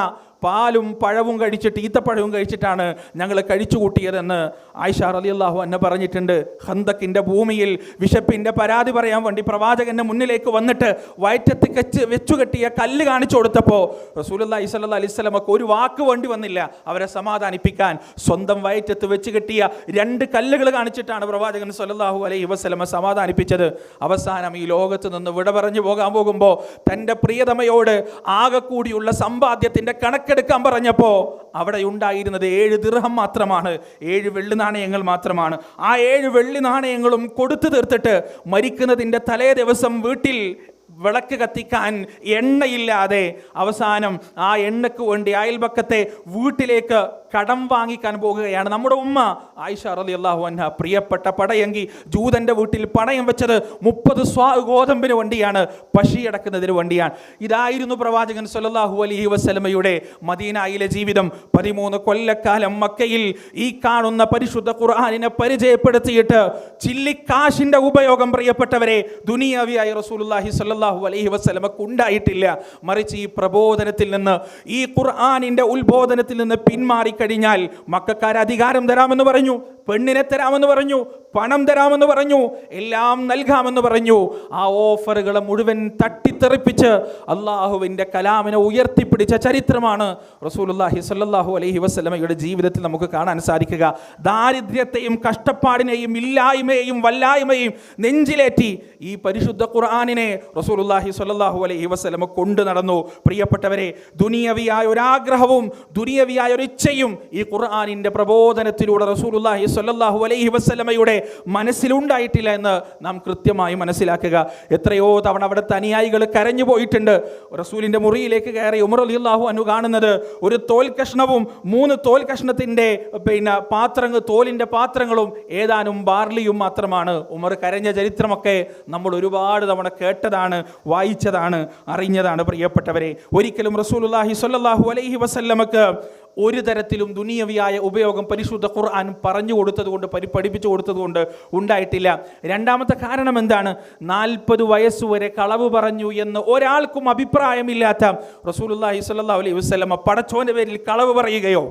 പാലും പഴവും കഴിച്ചിട്ട്, ഈത്തപ്പഴവും കഴിച്ചിട്ടാണ് ഞങ്ങൾ കഴിച്ചു കൂട്ടിയതെന്ന് ആയിഷ റളിയല്ലാഹു അൻഹ പറഞ്ഞിട്ടുണ്ട്. ഖന്തക്കിൻ്റെ ഭൂമിയിൽ വിശപ്പിൻ്റെ പരാതി പറയാൻ വേണ്ടി പ്രവാചകൻ്റെ മുന്നിലേക്ക് വന്നിട്ട് വയറ്റത്ത് വെച്ചു കെട്ടിയ കല്ല് കാണിച്ചു കൊടുത്തപ്പോൾ റസൂലുള്ളാഹി സ്വല്ലല്ലാഹു അലൈഹി വസല്ലമക്ക് ഒരു വാക്ക് വേണ്ടി വന്നില്ല അവരെ സമാധാനിപ്പിക്കാൻ. സ്വന്തം വയറ്റത്ത് വെച്ച് കെട്ടിയ 2 കല്ലുകൾ കാണിച്ചിട്ടാണ് പ്രവാചകൻ സ്വല്ലല്ലാഹു അലൈഹി വസല്ലമ സമാധാനിപ്പിച്ചത്. അവസാനം ഈ ലോകത്ത് നിന്ന് വിട പറഞ്ഞു പോകാൻ പോകുമ്പോൾ തൻ്റെ പ്രിയതമയോട് ആകെ കൂടിയുള്ള സമ്പാദ്യത്തിൻ്റെ കണക്കെടുക്കാൻ പറഞ്ഞപ്പോൾ അവിടെ ഉണ്ടായിരുന്നത് 7 ദിർഹം മാത്രമാണ്, 7 വെള്ളി നാണയങ്ങൾ മാത്രമാണ്. ആ 7 വെള്ളി നാണയങ്ങളും കൊടുത്തു തീർത്തിട്ട് മരിക്കുന്നതിൻ്റെ തലേ ദിവസം വീട്ടിൽ വിളക്ക് കത്തിക്കാൻ എണ്ണയില്ലാതെ അവസാനം ആ എണ്ണയ്ക്ക് വേണ്ടി അയൽപക്കത്തെ വീട്ടിലേക്ക് കടം വാങ്ങിക്കാൻ പോകുകയാണ് നമ്മുടെ ഉമ്മ ആയിഷ റളിയല്ലാഹു അൻഹ. പ്രിയപ്പെട്ട പടയങ്കി ജൂതൻ്റെ വീട്ടിൽ പണയം വെച്ചത് 30 ഗോതമ്പിന് വേണ്ടിയാണ്, പശിയടക്കുന്നതിന് വേണ്ടിയാണ്. ഇതായിരുന്നു പ്രവാചകൻ സ്വല്ലല്ലാഹു അലൈഹി വസല്ലമയുടെ മദീനയിലെ ജീവിതം. 13 കൊല്ലക്കാലം മക്കയിൽ ഈ കാണുന്ന പരിശുദ്ധ ഖുർആനിനെ പരിചയപ്പെടുത്തിയിട്ട് ചില്ലിക്കാശിൻ്റെ ഉപയോഗം പ്രിയപ്പെട്ടവരെ ദുനിയാവിയായി റസൂലുള്ളാഹി സ്വല്ലല്ലാഹു അലൈഹി വസല്ലമക്ക് ഉണ്ടായിട്ടില്ല. മറിച്ച് ഈ പ്രബോധനത്തിൽ നിന്ന്, ഈ ഖുർആനിൻ്റെ ഉത്ബോധനത്തിൽ നിന്ന് പിന്മാറി കഴിഞ്ഞാൽ മക്കക്കാർ അധികാരം തരാമെന്ന് പറഞ്ഞു, പെണ്ണിനെ തരാമെന്ന് പറഞ്ഞു, പണം തരാമെന്ന് പറഞ്ഞു, എല്ലാം നൽകാമെന്ന് പറഞ്ഞു. ആ ഓഫറുകളെ മുഴുവൻ തട്ടിത്തെറിപ്പിച്ച് അള്ളാഹുവിൻ്റെ കലാമിനെ ഉയർത്തിപ്പിടിച്ച ചരിത്രമാണ് റസൂലുള്ളാഹി സ്വല്ലല്ലാഹു അലൈഹി വസല്ലമയുടെ ജീവിതത്തിൽ നമുക്ക് കാണാൻ സാധിക്കുക. ദാരിദ്ര്യത്തെയും കഷ്ടപ്പാടിനെയും ഇല്ലായ്മയെയും വല്ലായ്മയും നെഞ്ചിലേറ്റി ഈ പരിശുദ്ധ ഖുർആനിനെ റസൂലുള്ളാഹി സ്വല്ലല്ലാഹു അലൈഹി വസല്ലമ കൊണ്ടു നടന്നു. പ്രിയപ്പെട്ടവരെ, ദുനിയവിയായ ഒരാഗ്രഹവും ദുനിയവിയായ ഒരു ഇച്ഛയും ഈ ഖുർആനിൻ്റെ പ്രബോധനത്തിലൂടെ റസൂലുള്ളാഹി സ്വല്ലല്ലാഹു അലൈഹി വസല്ലമയുടെ മനസ്സിലുണ്ടായിട്ടില്ല എന്ന് നാം കൃത്യമായി മനസ്സിലാക്കുക. എത്രയോ തവണ അവിടുത്തെ അനുയായികൾ കരഞ്ഞു പോയിട്ടുണ്ട്. റസൂലിൻ്റെ മുറിയിലേക്ക് കയറി ഉമർ റളിയല്ലാഹു അൻഹു കാണുന്നത് ഒരു തോൽ കഷ്ണവും 3 തോൽ കഷ്ണത്തിൻ്റെ തോലിൻ്റെ പാത്രങ്ങളും ഏതാനും ബാർലിയും മാത്രമാണ്. ഉമർ കരഞ്ഞ ചരിത്രമൊക്കെ നമ്മൾ ഒരുപാട് തവണ കേട്ടതാണ്, വായിച്ചതാണ്, അറിഞ്ഞതാണ്. പ്രിയപ്പെട്ടവരെ, ഒരിക്കലും റസൂലുള്ളാഹി സ്വല്ലല്ലാഹു അലൈഹി വസല്ലമക്ക് ഒരു തരത്തിലും ദുനിയവിയായ ഉപയോഗം പരിശുദ്ധ ഖുർആൻ പറഞ്ഞു കൊടുത്തതുകൊണ്ട്, പഠിപ്പിച്ചു കൊടുത്തതുകൊണ്ട് ഉണ്ടായിട്ടില്ല. രണ്ടാമത്തെ കാരണം എന്താണ്? 40 വയസ്സുവരെ കളവ് പറഞ്ഞു എന്ന് ഒരാൾക്കും അഭിപ്രായമില്ലാത്ത റസൂലുള്ളാഹി സ്വല്ലല്ലാഹു അലൈഹി വസല്ലമ പടച്ചോന്റെ പേരിൽ കളവ് പറയുകയോ?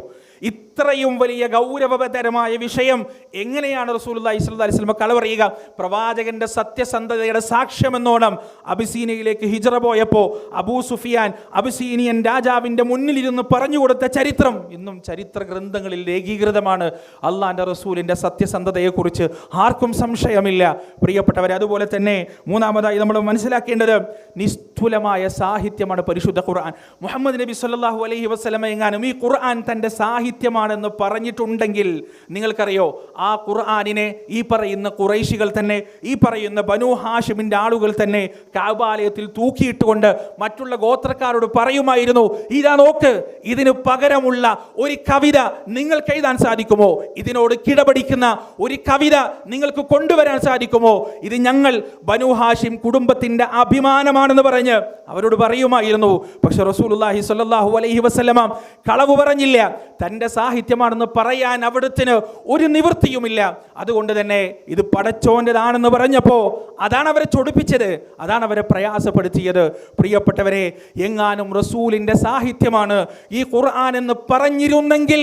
ഇത്രയും വലിയ ഗൗരവതരമായ വിഷയം എങ്ങനെയാണ് റസൂലുള്ളാഹി സ്വല്ലല്ലാഹു അലൈഹി വസല്ലം കളവ് പറയുക? പ്രവാചകന്റെ സത്യസന്ധതയുടെ സാക്ഷ്യമെന്നോണം അബിസീനയിലേക്ക് ഹിജ്റ പോയപ്പോൾ അബൂ സുഫിയാൻ അബിസീനിയൻ രാജാവിൻ്റെ മുന്നിലിരുന്ന് പറഞ്ഞു കൊടുത്ത ചരിത്രം ഇന്നും ചരിത്ര ഗ്രന്ഥങ്ങളിൽ ഏകീകൃതമാണ്. അള്ളാന്റെ റസൂലിൻ്റെ സത്യസന്ധതയെക്കുറിച്ച് ആർക്കും സംശയമില്ല. പ്രിയപ്പെട്ടവരെ, അതുപോലെ തന്നെ മൂന്നാമതായി നമ്മൾ മനസ്സിലാക്കേണ്ടത് നിസ്തുലമായ സാഹിത്യമാണ് പരിശുദ്ധ ഖുർആൻ. മുഹമ്മദ് നബി സ്വല്ലല്ലാഹു അലൈഹി വസല്ലം എങ്ങാനും ഈ ഖുർആൻ തൻ്റെ സാഹിത്യമാണെന്ന് പറഞ്ഞിട്ടുണ്ടെങ്കിൽ നിങ്ങൾക്കറിയോ, ആ ഖുർആനിനെ ഈ പറയുന്ന ഖുറൈശികൾ തന്നെ, ഈ പറയുന്ന ബനൂ ഹാഷിമിൻ്റെ ആളുകൾ തന്നെ കഅബാലയത്തിൽ തൂക്കിയിട്ടുകൊണ്ട് മറ്റുള്ള ഗോത്രക്കാരോട് പറയുമായിരുന്നു, ഇതാ നോക്ക്, ഇതിന് പകരമുള്ള ഒരു കവിത നിങ്ങൾക്ക് എഴുതാൻ സാധിക്കുമോ? ഇതിനോട് കിടപിടിക്കുന്ന ഒരു കവിത നിങ്ങൾക്ക് കൊണ്ടുവരാൻ സാധിക്കുമോ? ഇത് ഞങ്ങൾ ബനൂ ഹാഷിം കുടുംബത്തിൻ്റെ അഭിമാനമാണെന്ന് പറഞ്ഞ് അവരോട് പറയുമായിരുന്നു. പക്ഷെ റസൂലുള്ളാഹി സ്വല്ലല്ലാഹു അലൈഹി വസല്ലമ കളവ് പറഞ്ഞില്ല. തൻ്റെ സാഹിത്യമാണെന്ന് പറയാൻ അവിടുത്തിന് ഒരു നിവൃത്തിയുമില്ല. അതുകൊണ്ട് തന്നെ ഇത് പടച്ചോൻ്റെതാണെന്ന് പറഞ്ഞപ്പോൾ അതാണ് അവരെ ചൊടിപ്പിച്ചത്, അതാണ് അവരെ പ്രയാസപ്പെടുത്തിയത്. പ്രിയപ്പെട്ടവരെ, എങ്ങാനും റസൂലിൻ്റെ സാഹിത്യമാണ് ഈ ഖുർആൻ എന്ന് പറഞ്ഞിരുന്നെങ്കിൽ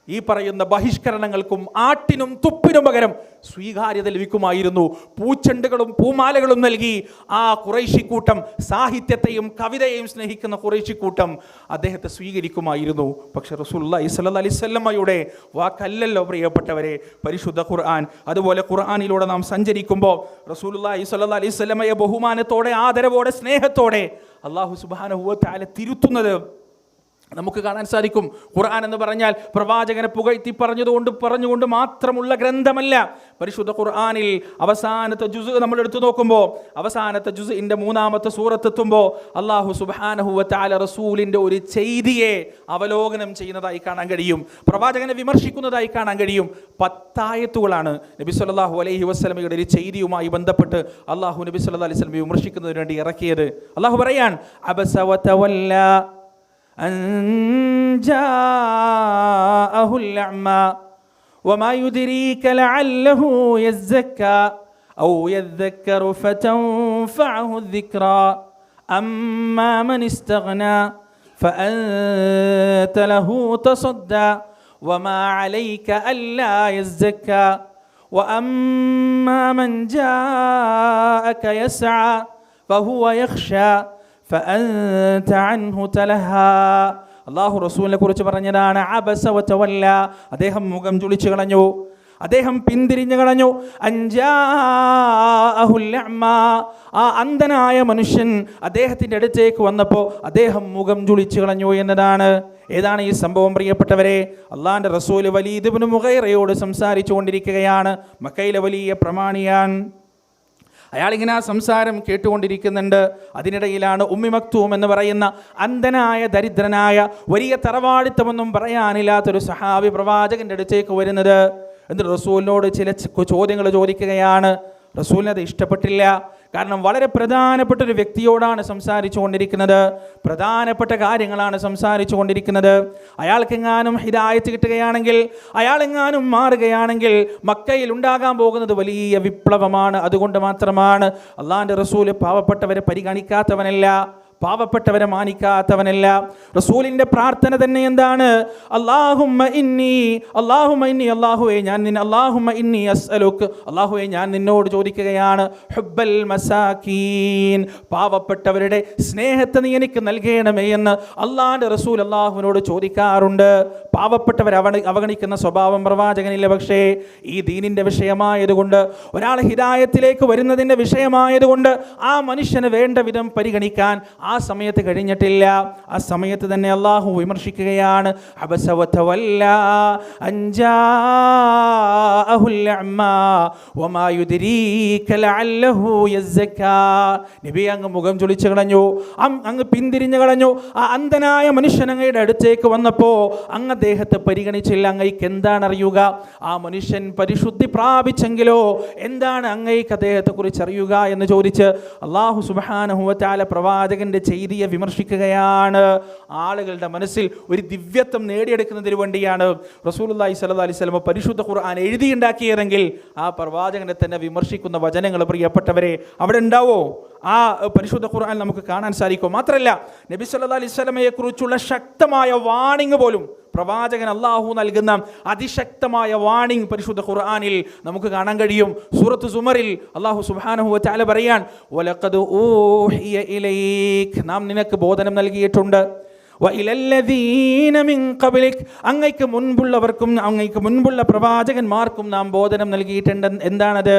ഈ പറയുന്ന ബഹിഷ്കരണങ്ങൾക്കും ആട്ടിനും തുപ്പിനും പകരം സ്വീകാര്യത ലഭിക്കുമായിരുന്നു. പൂച്ചെണ്ടുകളും പൂമാലകളും നൽകി ആ ഖുറൈശിക്കൂട്ടം, സാഹിത്യത്തെയും കവിതയെയും സ്നേഹിക്കുന്ന ഖുറൈശിക്കൂട്ടം അദ്ദേഹത്തെ സ്വീകരിക്കുമായിരുന്നു. പക്ഷെ റസൂലുള്ളാഹി സ്വല്ലല്ലാഹു അലൈഹി വസല്ലമയുടെ വാക്കല്ലല്ലോ പ്രിയപ്പെട്ടവരെ പരിശുദ്ധ ഖുർആൻ. അതുപോലെ ഖുർആനിലൂടെ നാം സഞ്ചരിക്കുമ്പോൾ റസൂലുള്ളാഹി സ്വല്ലല്ലാഹു അലൈഹി വസല്ലമയെ ബഹുമാനത്തോടെ, ആദരവോടെ, സ്നേഹത്തോടെ അല്ലാഹു സുബ്ഹാനഹു വ തആല തിരുത്തുന്നത് നമുക്ക് കാണാൻ സാധിക്കും. ഖുർആൻ എന്ന് പറഞ്ഞാൽ പ്രവാചകനെ പുകഴ്ത്തി പറഞ്ഞുകൊണ്ട് മാത്രമുള്ള ഗ്രന്ഥമല്ല. പരിശുദ്ധ ഖുർആനിൽ അവസാനത്തെ ജുസ് നമ്മൾ എടുത്തു നോക്കുമ്പോൾ, അവസാനത്തെ ജുസിന്റെ 3-ാമത്തെ സൂറത്ത് എത്തുമ്പോൾ അല്ലാഹു സുബ്ഹാനഹു വ തആല റസൂലിന്റെ ഒരു ചെയ്തിയെ അവലോകനം ചെയ്യുന്നതായി കാണാൻ കഴിയും, പ്രവാചകനെ വിമർശിക്കുന്നതായി കാണാൻ കഴിയും. 10 ആയത്തുകളാണ് നബി സല്ലല്ലാഹു അലൈഹി വസല്ലമയുടെ ഒരു ചെയ്തിയുമായി ബന്ധപ്പെട്ട് അല്ലാഹു നബി സല്ലല്ലാഹു അലൈഹി വസല്ലമയെ വിമർശിക്കുന്നതിന് വേണ്ടി ഇറക്കിയത്. അല്ലാഹു പറയാൻ, അബസ വ തവല്ല أن جاءه الأعمى وما يدريك لعله يزكى أو يذكر فتنفعه الذكرى أما من استغنى فأنت له تصدى وما عليك ألا يزكى وأما من جاءك يسعى فهو يخشى فأنت عنه تلهى. അല്ലാഹു റസൂലിനെ കുറിച്ച് പറഞ്ഞതാണ് അബസ വ തവല്ല, അദ്ദേഹം മുഖം ചുളിച്ചു കളഞ്ഞു, അദ്ദേഹം പിന്തിരിഞ്ഞു കളഞ്ഞു. അൻജാഅഹുൽ അഅ്മ, ആ അന്ധനായ മനുഷ്യൻ അദ്ദേഹത്തിൻ്റെ അടുത്തേക്ക് വന്നപ്പോൾ അദ്ദേഹം മുഖം ചുളിച്ചു കളഞ്ഞു എന്നതാണ്. ഏതാണ് ഈ സംഭവം പ്രിയപ്പെട്ടവരെ? അള്ളാഹിൻ്റെ റസൂൽ വലീദ് ഇബ്നു മുഗൈറയോട് സംസാരിച്ചു കൊണ്ടിരിക്കുകയാണ്. മക്കയിലെ വലിയ പ്രമാണിയാണ്. അയാളിങ്ങനെ ആ സംസാരം കേട്ടുകൊണ്ടിരിക്കുന്നുണ്ട്. അതിനിടയിലാണ് ഉമ്മി മക്തൂം എന്ന് പറയുന്ന അന്ധനായ ദരിദ്രനായ വലിയ തറവാടിത്തമൊന്നും പറയാനില്ലാത്തൊരു സഹാബി പ്രവാചകൻ്റെ അടുത്തേക്ക് വരുന്നത്. എന്നിട്ട് റസൂലിനോട് ചില ചോദ്യങ്ങൾ ചോദിക്കുകയാണ്. റസൂലിനത് ഇഷ്ടപ്പെട്ടില്ല. കാരണം വളരെ പ്രധാനപ്പെട്ട ഒരു വ്യക്തിയോടാണ് സംസാരിച്ചു കൊണ്ടിരിക്കുന്നത്, പ്രധാനപ്പെട്ട കാര്യങ്ങളാണ് സംസാരിച്ചു കൊണ്ടിരിക്കുന്നത്. അയാൾക്കെങ്ങാനും ഹിദായത്ത് കിട്ടുകയാണെങ്കിൽ, അയാളെങ്ങാനും മാറുകയാണെങ്കിൽ മക്കയിൽ ഉണ്ടാകാൻ പോകുന്നത് വലിയ വിപ്ലവമാണ്. അതുകൊണ്ട് മാത്രമാണ് അള്ളാഹിൻ്റെ റസൂൽ പാവപ്പെട്ടവരെ പരിഗണിക്കാത്തവനല്ല, പാവപ്പെട്ടവരെ മാനിക്കാത്തവനല്ല. റസൂലിന്റെ പ്രാർത്ഥന തന്നെ എന്താണ്? അല്ലാഹുവേ ഞാൻ നിന്നോട് ചോദിക്കുകയാണ്, ഹുബ്ബൽ മസാകീൻ, പാവപ്പെട്ടവരുടെ സ്നേഹത്തെ നീ എനിക്ക് നൽകണമേ എന്ന് അള്ളാഹിന്റെ റസൂൽ അള്ളാഹുവിനോട് ചോദിക്കാറുണ്ട്. പാവപ്പെട്ടവരെ അവഗണിക്കുന്ന സ്വഭാവം പ്രവാചകനില്ല. പക്ഷേ ഈ ദീനിന്റെ വിഷയമായതുകൊണ്ട്, ഒരാൾ ഹിദായത്തിലേക്ക് വരുന്നതിന്റെ വിഷയമായതുകൊണ്ട് ആ മനുഷ്യന് വേണ്ട വിധം പരിഗണിക്കാൻ ആ സമയത്ത് കഴിഞ്ഞിട്ടില്ല. ആ സമയത്ത് തന്നെ അല്ലാഹു വിമർശിക്കുകയാണ്. അബസ വ തവല്ല അൻ ജാഅഹുൽ അഅ്മാ വമാ യുദ്രീക ലഅല്ലഹു യസ്സക്കാ. നബി അങ്ങ് മുഖം ചുളിച്ചു കളഞ്ഞു, അങ്ങ് പിന്തിരിഞ്ഞു കളഞ്ഞു. ആ അന്ധനായ മനുഷ്യൻ അങ്ങയുടെ അടുത്തേക്ക് വന്നപ്പോൾ അങ്ങ് അദ്ദേഹത്തെ പരിഗണിച്ചില്ല. അങ്ങയ്ക്ക് എന്താണ് അറിയുക? ആ മനുഷ്യൻ പരിശുദ്ധി പ്രാപിച്ചെങ്കിലോ എന്താണ് അങ്ങയ്ക്ക് അദ്ദേഹത്തെ കുറിച്ച് അറിയുക എന്ന് ചോദിച്ച് അല്ലാഹു സുബ്ഹാനഹു വ തആല പ്രവാചകന്റെ ചെയ്തിയെ വിമർശിക്കുകയാണ്. ആളുകളുടെ മനസ്സിൽ ഒരു ദിവ്യത്വം നേടിയെടുക്കുന്നതിന് വേണ്ടിയാണ് റസൂലുള്ളാഹി സ്വല്ലല്ലാഹി അലൈഹി വസല്ലം പരിശുദ്ധ ഖുർആൻ എഴുതിയുണ്ടാക്കിയതെങ്കിൽ ആ പ്രവാചകനെ തന്നെ വിമർശിക്കുന്ന വചനങ്ങൾ പ്രിയപ്പെട്ടവരെ അവിടെ ഉണ്ടാവോ? ആ പരിശുദ്ധ ഖുർആൻ നമുക്ക് കാണാൻ സാധിക്കും. മാത്രമല്ല നബി സല്ലല്ലാഹി അലൈഹി വസല്ലമയെ കുറിച്ചുള്ള ശക്തമായ വാണിംഗ് പോലും പ്രവാചകൻ അല്ലാഹു നൽകുന്ന അതിശക്തമായ വാണിംഗ് പരിശുദ്ധ ഖുർആനിൽ നമുക്ക് കാണാൻ കഴിയും. സൂറത്ത് സുമറിൽ അല്ലാഹു സുബ്ഹാനഹു വ തആല പറയാൻ, വലഖദ് ഊഹിയ ഇലൈക്, നാം നിനക്ക് ബോധനം നൽകിയിട്ടുണ്ട്, വഇലല്ലദീന മിൻ ഖബ്ലിക്, അങ്ങയ്ക്ക് മുൻപുള്ളവർക്കും അങ്ങയ്ക്ക് മുൻപുള്ള പ്രവാചകന്മാർക്കും നാം ബോധനം നൽകിയിട്ടുണ്ട്. എന്താണത്?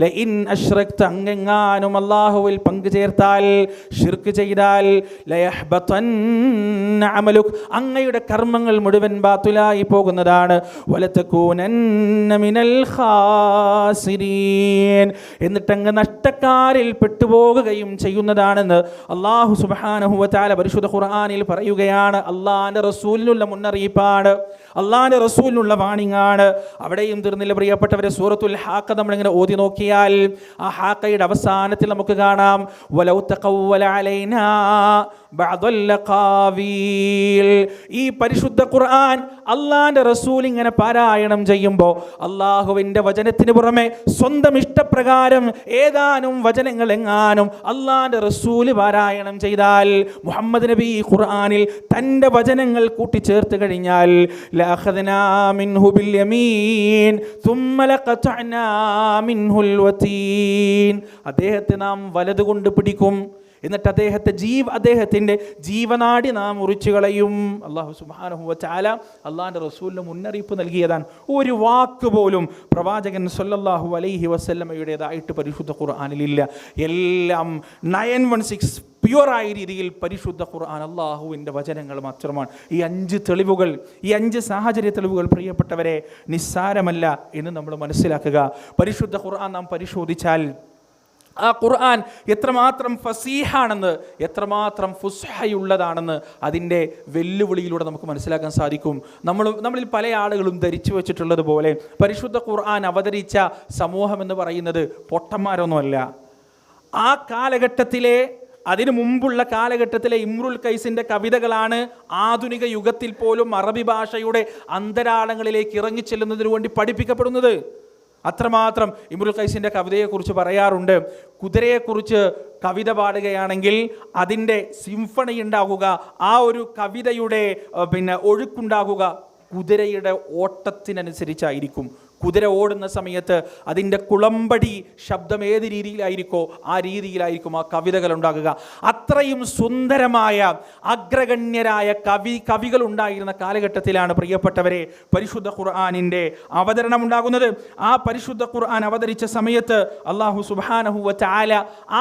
ലഇൻ അശ്റക്ത, അങ്ങെങ്ങാനും അല്ലാഹുവിൽ പങ്കു ചേർത്താൽ, ശിർക്ക് ചെയ്താൽ, ലയഹ്ബതന്ന അമലുക്, അങ്ങയുടെ കർമ്മങ്ങൾ മുഴുവൻ ബാത്തുലായി പോകുന്നതാണ്. വലതകൂനന്ന മിനൽ ഖാസിരീൻ, എന്നിട്ടങ്ങ് നഷ്ടക്കാരിൽ പെട്ടുപോകുകയും ചെയ്യുന്നതാണെന്ന് അല്ലാഹു സുബ്ഹാനഹു വ തആല പരിശുദ്ധ ഖുർആനിൽ പറയുക. അള്ളാന്റെ റസൂലിനുള്ള മുന്നറിയിപ്പാണ്, അള്ളാന്റെ റസൂലിനുള്ള വാണിംഗാണ്. അവിടെയും തീർന്നില്ല പ്രിയപ്പെട്ടവരെ. സൂറത്തുൽ ഹാഖ നമ്മളിങ്ങനെ ഓതി നോക്കിയാൽ ആ ഹാഖയുടെ അവസാനത്തിൽ നമുക്ക് കാണാം, വലൗ തഖവ്വല അലൈനാ ബഅദൽ ഖാവീൽ. ഈ പരിശുദ്ധ ഖുർആൻ അള്ളാന്റെ റസൂൽ ഇങ്ങനെ പാരായണം ചെയ്യുമ്പോൾ അള്ളാഹുവിന്റെ വചനത്തിന് പുറമെ സ്വന്തം ഇഷ്ടപ്രകാരം ഏതാനും വചനങ്ങൾ എങ്ങാനും അള്ളാന്റെ റസൂല് പാരായണം ചെയ്താൽ, മുഹമ്മദ് നബി ഖുർആനിൽ തൻ്റെ വചനങ്ങൾ കൂട്ടിച്ചേർത്ത് കഴിഞ്ഞാൽ, ലഅഖദ്നാ മിൻഹു ബിൽ യമീൻ തുമ്മ ലഖതഅനാ മിൻഹുൽ വതീൻ, അദ്ദേഹത്തെ നാം വലതുകൊണ്ട് പിടിക്കും, എന്നിട്ട് അദ്ദേഹത്തിൻ്റെ ജീവനാടി നാം മുറിച്ചു കളയും. അല്ലാഹു സുബ്ഹാനഹു വ തആല അള്ളാഹിൻ്റെ റസൂലിന് മുന്നറിയിപ്പ് നൽകിയതാണ്. ഒരു വാക്ക് പോലും പ്രവാചകൻ സ്വല്ലല്ലാഹു അലൈഹി വസല്ലമയുടേതായിട്ട് പരിശുദ്ധ ഖുർആനിലില്ല. എല്ലാം 916 പ്യുവറായ രീതിയിൽ പരിശുദ്ധ ഖുർആൻ അള്ളാഹുവിൻ്റെ വചനങ്ങൾ മാത്രമാണ്. ഈ 5 തെളിവുകൾ, ഈ 5 സാഹചര്യ തെളിവുകൾ പ്രിയപ്പെട്ടവരെ നിസ്സാരമല്ല എന്ന് നമ്മൾ മനസ്സിലാക്കുക. പരിശുദ്ധ ഖുർആൻ നാം പരിശോധിച്ചാൽ ആ ഖുർആൻ എത്രമാത്രം ഫസീഹാണെന്ന്, എത്രമാത്രം ഫുസ്ഹയുള്ളതാണെന്ന് അതിൻ്റെ വെല്ലുവിളിയിലൂടെ നമുക്ക് മനസ്സിലാക്കാൻ സാധിക്കും. നമ്മളിൽ പല ആളുകളും ധരിച്ചു വെച്ചിട്ടുള്ളത് പോലെ പരിശുദ്ധ ഖുർആൻ അവതരിച്ച സമൂഹം എന്ന് പറയുന്നത് പൊട്ടന്മാരൊന്നുമല്ല. ആ കാലഘട്ടത്തിലെ, അതിനു മുമ്പുള്ള കാലഘട്ടത്തിലെ ഇമ്രുൽ ഖൈസിൻ്റെ കവിതകളാണ് ആധുനിക യുഗത്തിൽ പോലും അറബി ഭാഷയുടെ അന്തരാളങ്ങളിലേക്ക് ഇറങ്ങിച്ചെല്ലുന്നതിന് വേണ്ടി പഠിപ്പിക്കപ്പെടുന്നത്. അത്രമാത്രം ഇമ്രുൽ ഖൈസിൻ്റെ കവിതയെക്കുറിച്ച് പറയാറുണ്ട്. കുതിരയെക്കുറിച്ച് കവിത പാടുകയാണെങ്കിൽ അതിൻ്റെ സിംഫണി ഉണ്ടാകുക, ആ ഒരു കവിതയുടെ ഒഴുക്കുണ്ടാകുക കുതിരയുടെ ഓട്ടത്തിനനുസരിച്ചായിരിക്കും. കുതിര ഓടുന്ന സമയത്ത് അതിൻ്റെ കുളമ്പടി ശബ്ദം ഏത് രീതിയിലായിരിക്കോ ആ രീതിയിലായിരിക്കും ആ കവിതകൾ ഉണ്ടാകുക. അത്രയും സുന്ദരമായ അഗ്രഗണ്യരായ കവികൾ ഉണ്ടായിരുന്ന കാലഘട്ടത്തിലാണ് പ്രിയപ്പെട്ടവരെ പരിശുദ്ധ ഖുർആനിൻ്റെ അവതരണം ഉണ്ടാകുന്നത്. ആ പരിശുദ്ധ ഖുർആൻ അവതരിച്ച സമയത്ത് അല്ലാഹു സുബ്ഹാനഹു വ തആല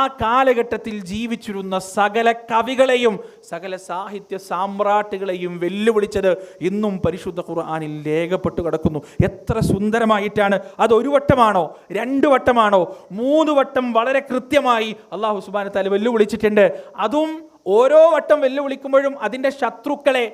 ആ കാലഘട്ടത്തിൽ ജീവിച്ചിരുന്ന സകല കവികളെയും സകല സാഹിത്യ സാമ്രാട്ടുകളെയും വെല്ലുവിളിച്ചത് ഇന്നും പരിശുദ്ധ ഖുർആനിൽ രേഖപ്പെട്ടു കിടക്കുന്നു. എത്ര സുന്ദരമായിട്ടാണ് അത്! 1 വട്ടമാണോ, 2 വട്ടമാണോ, 3 വട്ടം വളരെ കൃത്യമായി അല്ലാഹു സുബ്ഹാനഹു വ തആല വെല്ലുവിളിച്ചിട്ടുണ്ട്. അതും ഓരോ വട്ടം വെല്ലുവിളിക്കുമ്പോഴും അതിൻ്റെ ശത്രുക്കളെ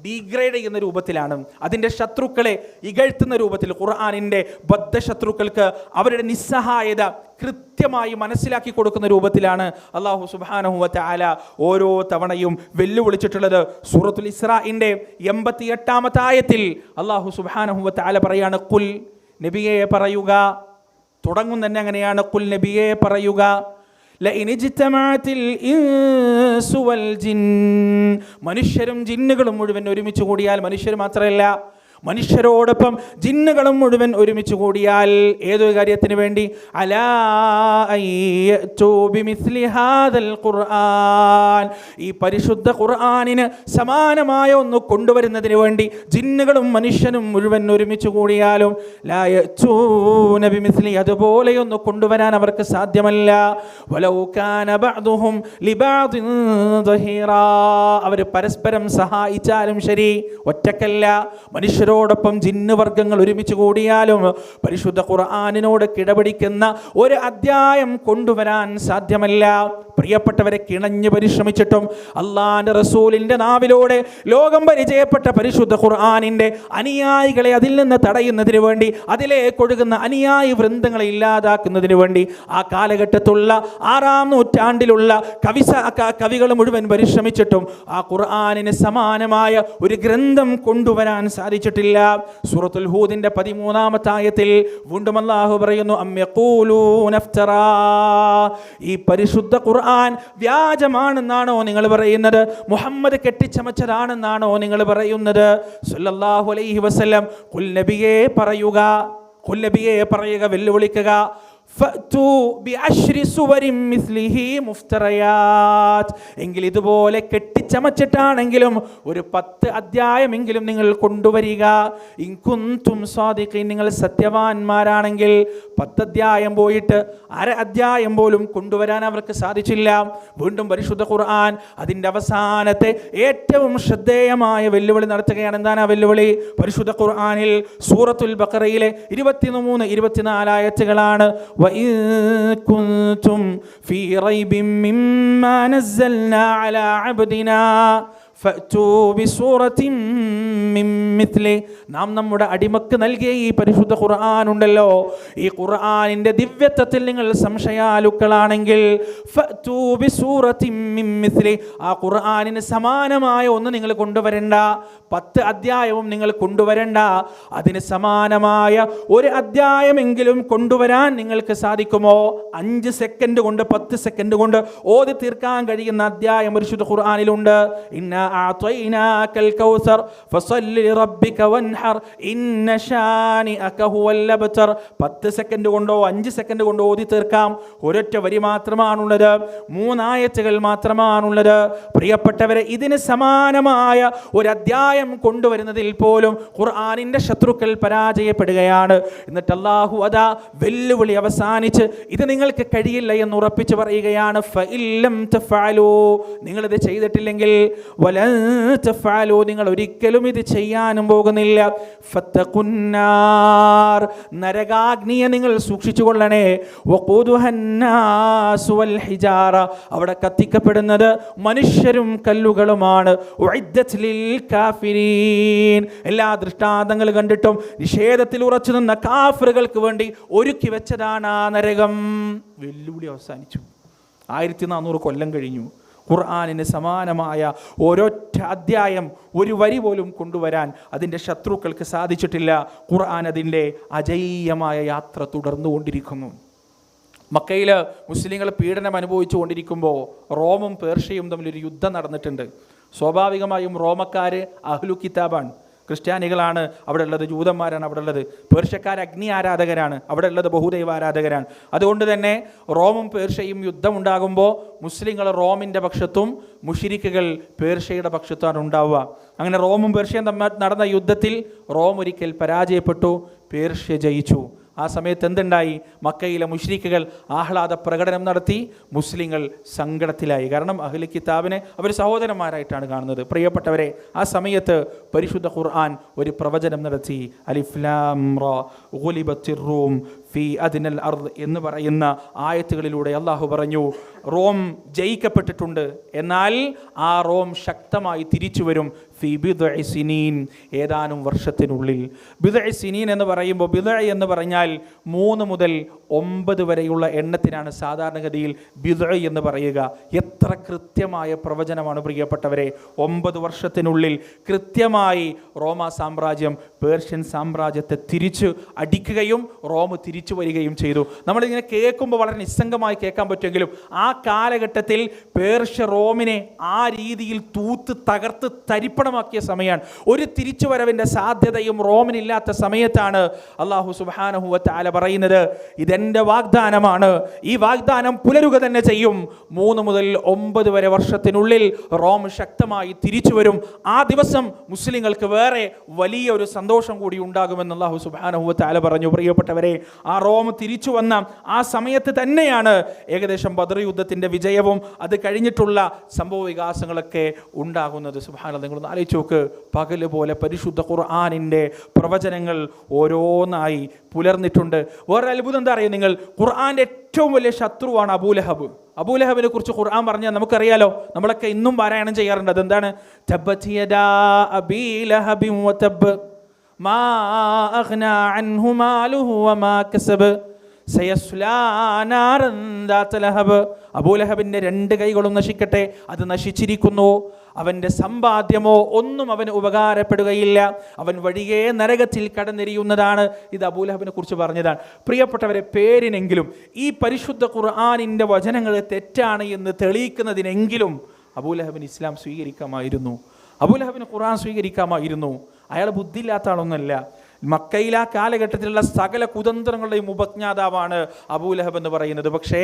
ഡീഗ്രേഡ് ചെയ്യുന്ന രൂപത്തിലാണ്, അതിൻ്റെ ശത്രുക്കളെ ഇകഴ്ത്തുന്ന രൂപത്തിൽ. ഖുർആനിൻ്റെ ബദ്ധശത്രുക്കൾക്ക് അവരുടെ നിസ്സഹായത കൃത്യമായി മനസ്സിലാക്കി കൊടുക്കുന്ന രൂപത്തിലാണ് അല്ലാഹു സുബ്ഹാനഹു വ തആല ഓരോ തവണയും വെല്ലുവിളിച്ചിട്ടുള്ളത്. സൂറത്തുൽ ഇസ്രാഇൻ്റെ 88-ാമത്തെ ആയത്തിൽ അല്ലാഹു സുബ്ഹാനഹു വ തആല പറയാണ്, ഖുൽ, നബിയെ പറയുക. തുടങ്ങും തന്നെ അങ്ങനെയാണ്, ഖുൽ, നബിയെ പറയുക, മനുഷ്യരും ജിന്നുകളും മുഴുവൻ ഒരുമിച്ച് കൂടിയാൽ, മനുഷ്യർ മാത്രമല്ല മനുഷ്യരോടൊപ്പം ജിന്നുകളും മുഴുവൻ ഒരുമിച്ച് കൂടിയാൽ ഏതൊരു കാര്യത്തിന് വേണ്ടി, അലാ ബിമിസ്ലി ഹാദൽ ഖുർആൻ, ഈ പരിശുദ്ധ ഖുർആനിന് സമാനമായ ഒന്ന് കൊണ്ടുവരുന്നതിന് വേണ്ടി ജിന്നുകളും മനുഷ്യനും മുഴുവൻ ഒരുമിച്ച് കൂടിയാലും ലാ യഅ്തൂന ബിമിസ്ലി, അതുപോലെയൊന്ന് കൊണ്ടുവരാൻ അവർക്ക് സാധ്യമല്ല. വലൗ കാന ബഅ്ദുഹും ലിബഅദിൻ ദഹീറാ, അവർ പരസ്പരം സഹായിച്ചാലും ശരി, ഒറ്റക്കല്ല, മനുഷ്യരോടൊപ്പം ജിന്ന് വർഗങ്ങൾ ഒരുമിച്ച് കൂടിയാലും പരിശുദ്ധ ഖുർആനിനോട് കിടപിടിക്കുന്ന ഒരു അധ്യായം കൊണ്ടുവരാൻ സാധ്യമല്ല. പ്രിയപ്പെട്ടവരെ, കിണഞ്ഞ് പരിശ്രമിച്ചിട്ടും അള്ളാന്റെ റസൂലിന്റെ നാവിലൂടെ ലോകം പരിചയപ്പെട്ട പരിശുദ്ധ ഖുർആനിന്റെ അനുയായികളെ അതിൽ നിന്ന് തടയുന്നതിന് വേണ്ടി, അതിലേക്ക് ഒഴുകുന്ന അനുയായി വൃന്ദങ്ങളെ ഇല്ലാതാക്കുന്നതിന് വേണ്ടി ആ കാലഘട്ടത്തുള്ള 6-ാം നൂറ്റാണ്ടിലുള്ള കവികൾ മുഴുവൻ പരിശ്രമിച്ചിട്ടും ആ ഖുർആനിന് സമാനമായ ഒരു ഗ്രന്ഥം കൊണ്ടുവരാൻ സാധിച്ചിട്ടില്ല. സൂറത്തുൽ ഹൂദിന്റെ 13-ാമത്തെ ആയത്തിൽ വീണ്ടും അല്ലാഹു പറയുന്നു, അം യഖൂലൂന ഇഫ്തറാ, ഈ പരിശുദ്ധ ഖുർആൻ വ്യാജമാണെന്നാണോ നിങ്ങൾ പറയുന്നത്? മുഹമ്മദ് കെട്ടിച്ചമച്ചതാണെന്നാണോ നിങ്ങൾ പറയുന്നത്? സല്ലല്ലാഹു അലൈഹി വസല്ലം, ഖുൽ, നബിയെ പറയുക, ഖുൽ, നബിയെ പറയുക, വെല്ലുവിളിക്കുക, ഫഅ്തു ബിഅശ്രി സുവരിൻ മിസ്ലിഹി മുഫ്തറയാത്ത്, എങ്കിൽ ഇതുപോലെ കെട്ടിച്ചമച്ചിട്ടാണെങ്കിലും ഒരു 10 അധ്യായമെങ്കിലും നിങ്ങൾ കൊണ്ടുവരിക. ഇൻ കുൻതും സാദിഖീൻ, നിങ്ങൾ സത്യവാന്മാരാണെങ്കിൽ 10 അധ്യായം പോയിട്ട് 1/2 അധ്യായം പോലും കൊണ്ടുവരാൻ അവർക്ക് സാധിച്ചില്ല. വീണ്ടും പരിശുദ്ധ ഖുർആൻ അതിൻ്റെ അവസാനത്തെ ഏറ്റവും ശ്രദ്ധേയമായ വെല്ലുവിളി നടത്തുകയാണ്. എന്താണ് ആ വെല്ലുവിളി? പരിശുദ്ധ ഖുർആനിൽ സൂറത്തുൽ ബഖറയിലെ 23-24 ആയത്തുകളാണ്. وَإِن كُنتُمْ فِي رَيْبٍ مِّمَّا نَزَّلْنَا عَلَى عَبْدِنَا فَأْتُوا بِسُورَةٍ مِّن مِّثْلِهِ, നാം നമ്മുടെ അടിമക്ക് നൽകിയ ഈ പരിശുദ്ധ ഖുർആൻ ഉണ്ടല്ലോ, ഈ ഖുർആനിന്റെ ദിവ്യത്വത്തിൽ നിങ്ങൾ സംശയാലുക്കളാണെങ്കിൽ ഫഅ്തു ബിസൂറത്തിൻ മിൻ മിസ്ലിഹി, ആ ഖുർആനിന് സമാനമായ ഒന്ന് നിങ്ങൾ കൊണ്ടുവരണ്ട. 10 അധ്യായവും നിങ്ങൾ കൊണ്ടുവരണ്ട. അതിന് സമാനമായ ഒരു അധ്യായമെങ്കിലും കൊണ്ടുവരാൻ നിങ്ങൾക്ക് സാധിക്കുമോ? 5 സെക്കൻഡ് കൊണ്ട് 10 സെക്കൻഡ് കൊണ്ട് ഓതി തീർക്കാൻ കഴിയുന്ന അധ്യായം പരിശുദ്ധ ഖുർആനിലുണ്ട്. ഇന്നാ അഅ്തൈനാകൽ കൗസർ ഫസല്ലി ലിറബ്ബിക വൻഹർ ഇന്ന ശാനിഅക ഹുവൽ അബ്തർ. 10 സെക്കൻഡ് കൊണ്ടോ 5 സെക്കൻഡ് കൊണ്ടോ ഓതി തീർക്കാം. ഒരൊറ്റ വരി മാത്രമാണുള്ളത്, 3 ആയത്തുകൾ മാത്രമാണുള്ളത്. പ്രിയപ്പെട്ടവരെ, ഇതിന് സമാനമായ ഒരു അധ്യായം കൊണ്ടുവരുന്നതിൽ പോലും ഖുർആനിന്റെ ശത്രുക്കൾ പരാജയപ്പെടുകയാണ്. എന്നിട്ട് അല്ലാഹു അതാ വെല്ലുവിളി അവസാനിച്ച് ഇത് നിങ്ങൾക്ക് കഴിയില്ല എന്ന് ഉറപ്പിച്ച് പറയുകയാണ്. ഫഇല്ലം തഫഅലൂ, നിങ്ങളിത് ചെയ്തിട്ടില്ലെങ്കിൽ വലൻ തഫഅലൂ, നിങ്ങൾ ഒരിക്കലും ഇത് ചെയ്യാനും പോകുന്നില്ല. ഫത്തഖുന്നാർ, നരകാഗ്നിയെ നിങ്ങൾ സൂക്ഷിച്ചു കൊള്ളണേ. വഖൂദുഹന്നാസു വൽ ഹിജാറ, അവിടെ കത്തിക്കപ്പെടുന്നത് മനുഷ്യരും കല്ലുകളുമാണ്. ഉഇദ്ദത് ലിൽ കാഫിരീൻ, എല്ലാ ദൃഷ്ടാന്തങ്ങൾ കണ്ടിട്ടും നിഷേധത്തിൽ ഉറച്ചു നിന്ന കാഫിറുകൾക്ക് വേണ്ടി ഒരുക്കി വെച്ചതാണ് ആ നരകം. വെല്ലുവിളി അവസാനിച്ചു. 1400 കൊല്ലം കഴിഞ്ഞു. ഖുർആനിന് സമാനമായ ഒരൊറ്റ അധ്യായം, ഒരു വരി പോലും കൊണ്ടുവരാൻ അതിൻ്റെ ശത്രുക്കൾക്ക് സാധിച്ചിട്ടില്ല. ഖുർആൻ അതിൻ്റെ അജയ്യമായ യാത്ര തുടർന്നുകൊണ്ടിരിക്കുന്നു. മക്കയിൽ മുസ്ലിങ്ങൾ പീഡനം അനുഭവിച്ചു കൊണ്ടിരിക്കുമ്പോൾ റോമും പേർഷ്യയും തമ്മിലൊരു യുദ്ധം നടന്നിട്ടുണ്ട്. സ്വാഭാവികമായും റോമക്കാർ അഹ്ലു കിതാബാണ്, ക്രിസ്ത്യാനികളാണ് അവിടെ ഉള്ളത്, ജൂതന്മാരാണ് അവിടെ ഉള്ളത്. പേർഷ്യക്കാർ അഗ്നി ആരാധകരാണ്, അവിടെ ഉള്ളത് ബഹുദൈവ ആരാധകരാണ്. അതുകൊണ്ട് തന്നെ റോമും പേർഷ്യയും യുദ്ധമുണ്ടാകുമ്പോൾ മുസ്ലിങ്ങൾ റോമിൻ്റെ പക്ഷത്തും മുശ്രിക്കുകൾ പേർഷ്യയുടെ പക്ഷത്താണ് ഉണ്ടാവുക. അങ്ങനെ റോമും പേർഷ്യയും തമ്മിൽ നടന്ന യുദ്ധത്തിൽ റോം ഒരിക്കൽ പരാജയപ്പെട്ടു, പേർഷ്യ ജയിച്ചു. ആ സമയത്ത് എന്തുണ്ടായി? മക്കയിലെ മുശ്രിക്കുകൾ ആഹ്ലാദ പ്രകടനം നടത്തി, മുസ്ലിങ്ങൾ സങ്കടത്തിലായി. കാരണം അഹ്ലു കിതാബിനെ അവർ സഹോദരന്മാരായിട്ടാണ് കാണുന്നത്. പ്രിയപ്പെട്ടവരെ, ആ സമയത്ത് പരിശുദ്ധ ഖുർആൻ ഒരു പ്രവചനം നടത്തി. അലിഫ് ലാം റാ ഗുലിബത്തിർ റൂം ഫി അദ്നൽ അർദ് എന്ന് പറയുന്ന ആയത്തുകളിലൂടെ അള്ളാഹു പറഞ്ഞു, റോം ജയിക്കപ്പെട്ടിട്ടുണ്ട്, എന്നാൽ ആ റോം ശക്തമായി തിരിച്ചു വരും. ഫി ബിദ്ഇ സിനീൻ, ഏതാനും വർഷത്തിനുള്ളിൽ. ബിദ്ഇ സിനീൻ എന്ന് പറയുമ്പോൾ, ബിദ്ഇ എന്ന് പറഞ്ഞാൽ 3 മുതൽ 9 വരെയുള്ള എണ്ണത്തിനാണ് സാധാരണഗതിയിൽ ബിദ്ഇ എന്ന് പറയുക. എത്ര കൃത്യമായ പ്രവചനമാണ് പ്രിയപ്പെട്ടവരെ! 9 വർഷത്തിനുള്ളിൽ കൃത്യമായി റോമാ സാമ്രാജ്യം പേർഷ്യൻ സാമ്രാജ്യത്തെ തിരിച്ചു അടിക്കുകയും റോം തിരിച്ചു വരികയും ചെയ്തു. നമ്മളിങ്ങനെ കേൾക്കുമ്പോൾ വളരെ നിസ്സംഗമായി കേൾക്കാൻ പറ്റുമെങ്കിലും ആ കാലഘട്ടത്തിൽ പേർഷ്യ റോമിനെ ആ രീതിയിൽ തൂത്ത് തകർത്ത് തരിപ്പണമാക്കിയ സമയമാണ്. ഒരു തിരിച്ചുവരവിൻ്റെ സാധ്യതയും റോമിനില്ലാത്ത സമയത്താണ് അല്ലാഹു സുബ്ഹാനഹു വ തആല പറയുന്നത്, ഇതെൻ്റെ വാഗ്ദാനമാണ്, ഈ വാഗ്ദാനം പുലരുക തന്നെ ചെയ്യും. 3 മുതൽ 9 വരെ വർഷത്തിനുള്ളിൽ റോം ശക്തമായി തിരിച്ചു വരും. ആ ദിവസം മുസ്ലിങ്ങൾക്ക് വേറെ വലിയൊരു സന്തോഷം കൂടി ഉണ്ടാകുമെന്ന് അല്ലാഹു സുബ്ഹാനഹു വ തആല പറഞ്ഞു. പ്രിയപ്പെട്ടവരെ, ആ റോം തിരിച്ചു വന്ന ആ സമയത്ത് തന്നെയാണ് ഏകദേശം ബദർ യുദ്ധത്തിൻ്റെ വിജയവും അത് കഴിഞ്ഞിട്ടുള്ള സംഭവ വികാസങ്ങളൊക്കെ ഉണ്ടാകുന്നത്. സുബ്ഹാനല്ലാഹ്, നിങ്ങളൊന്ന് ആലോചിച്ച് നോക്ക്. പകല് പോലെ പരിശുദ്ധ ഖുർആനിൻ്റെ പ്രവചനങ്ങൾ ഓരോന്നായി പുലർന്നിട്ടുണ്ട്. വേറെ അത്ഭുതം എന്താ അറിയുക നിങ്ങൾ? ഖുർആന്റെ ഏറ്റവും വലിയ ശത്രുവാണ് അബൂലഹബ്. അബൂലഹബിനെ കുറിച്ച് ഖുർആൻ പറഞ്ഞാൽ നമുക്കറിയാലോ, നമ്മളൊക്കെ ഇന്നും പാരായണം ചെയ്യാറുണ്ട്. അതെന്താണ്? തബ്ബത് യദാ അബീ ലഹബിൻ വതബ് മാ അഗ്നാ അൻഹു മാലുഹു വമാ കസബ് സയസ്ലാ നാറൻ ദാത ലഹബ്. അബൂലഹബിൻ്റെ 2 കൈകളും നശിക്കട്ടെ, അത് നശിച്ചിരിക്കുന്നു. അവൻ്റെ സമ്പാദ്യമോ ഒന്നും അവന് ഉപകാരപ്പെടുകയില്ല, അവൻ വഴിയേ നരകത്തിൽ കടന്നെരിയുന്നതാണ്. ഇത് അബൂലഹബിനെ കുറിച്ച് പറഞ്ഞതാണ്. പ്രിയപ്പെട്ടവരെ, പേരിനെങ്കിലും ഈ പരിശുദ്ധ ഖുർആനിൻ്റെ വചനങ്ങൾ തെറ്റാണ് എന്ന് തെളിയിക്കുന്നതിനെങ്കിലും അബൂലഹബിന് ഇസ്ലാം സ്വീകരിക്കാമായിരുന്നു, അബൂലഹബിന് ഖുർആൻ സ്വീകരിക്കാമായിരുന്നു. അയാൾ ബുദ്ധിയില്ലാത്ത ആളൊന്നുമല്ല. മക്കയിൽ ആ കാലഘട്ടത്തിലുള്ള സകല കുതന്ത്രങ്ങളുടെയും ഉപജ്ഞാതാവാണ് അബൂലഹബ് എന്ന് പറയുന്നത്. പക്ഷേ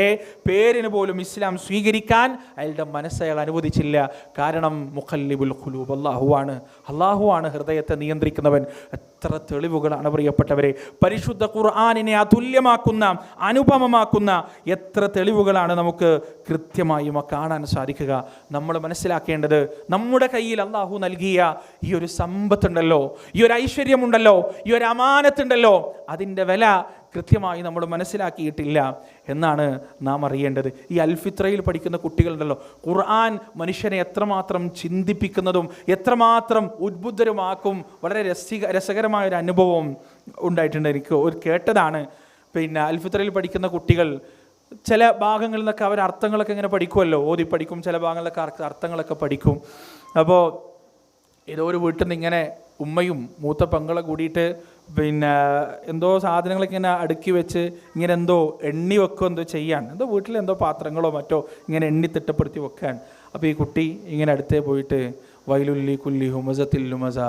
പേരിന് പോലും ഇസ്ലാം സ്വീകരിക്കാൻ അയാളുടെ മനസ്സ് അയാൾ അനുവദിച്ചില്ല. കാരണം മുഖല്ലിബുൽ ഖുലൂബ് അള്ളാഹുവാണ് ഹൃദയത്തെ നിയന്ത്രിക്കുന്നവൻ. എത്ര തെളിവുകളാണ് പ്രിയപ്പെട്ടവരെ! പരിശുദ്ധ ഖുർആനിനെ അതുല്യമാക്കുന്ന, അനുപമമാക്കുന്ന എത്ര തെളിവുകളാണ് നമുക്ക് കൃത്യമായി കാണാൻ സാധിക്കുക. നമ്മൾ മനസ്സിലാക്കേണ്ടത്, നമ്മുടെ കയ്യിൽ അള്ളാഹു നൽകിയ ഈ ഒരു സമ്പത്തുണ്ടല്ലോ, ഈ ഒരു ഐശ്വര്യമുണ്ടല്ലോ, ഈ ഒരു അമാനത്തുണ്ടല്ലോ, അതിൻ്റെ വില കൃത്യമായി നമ്മൾ മനസ്സിലാക്കിയിട്ടില്ല എന്നാണ് നാം അറിയേണ്ടത്. ഈ അൽഫിത്രയിൽ പഠിക്കുന്ന കുട്ടികളുണ്ടല്ലോ, ഖുർആൻ മനുഷ്യനെ എത്രമാത്രം ചിന്തിപ്പിക്കുന്നതും എത്രമാത്രം ഉദ്ബുദ്ധരുമാക്കും. വളരെ രസകരമായൊരു അനുഭവം ഉണ്ടായിട്ടുണ്ട് എനിക്ക്. ഒരു കേട്ടതാണ്. പിന്നെ അൽഫിത്രയിൽ പഠിക്കുന്ന കുട്ടികൾ ചില ഭാഗങ്ങളിൽ നിന്നൊക്കെ അവർ അർത്ഥങ്ങളൊക്കെ ഇങ്ങനെ പഠിക്കുമല്ലോ, ഓതി പഠിക്കും, ചില ഭാഗങ്ങളിലൊക്കെ അർത്ഥങ്ങളൊക്കെ പഠിക്കും. അപ്പോൾ ഏതോ ഒരു വീട്ടിൽ നിന്ന് ഇങ്ങനെ ഉമ്മയും മൂത്ത പെങ്ങളെ കൂടിയിട്ട് പിന്നെ എന്തോ സാധനങ്ങളൊക്കെ ഇങ്ങനെ അടുക്കി വെച്ച് ഇങ്ങനെ എന്തോ എണ്ണി വെക്കുക എന്തോ ചെയ്യാൻ, എന്തോ വീട്ടിൽ എന്തോ പാത്രങ്ങളോ മറ്റോ ഇങ്ങനെ എണ്ണി തിട്ടപ്പെടുത്തി വെക്കാൻ. അപ്പോൾ ഈ കുട്ടി ഇങ്ങനെ അടുത്തേ പോയിട്ട് വൈലുല്ലി കുല്ലി ഹുമസത്തിൽ ലുമസ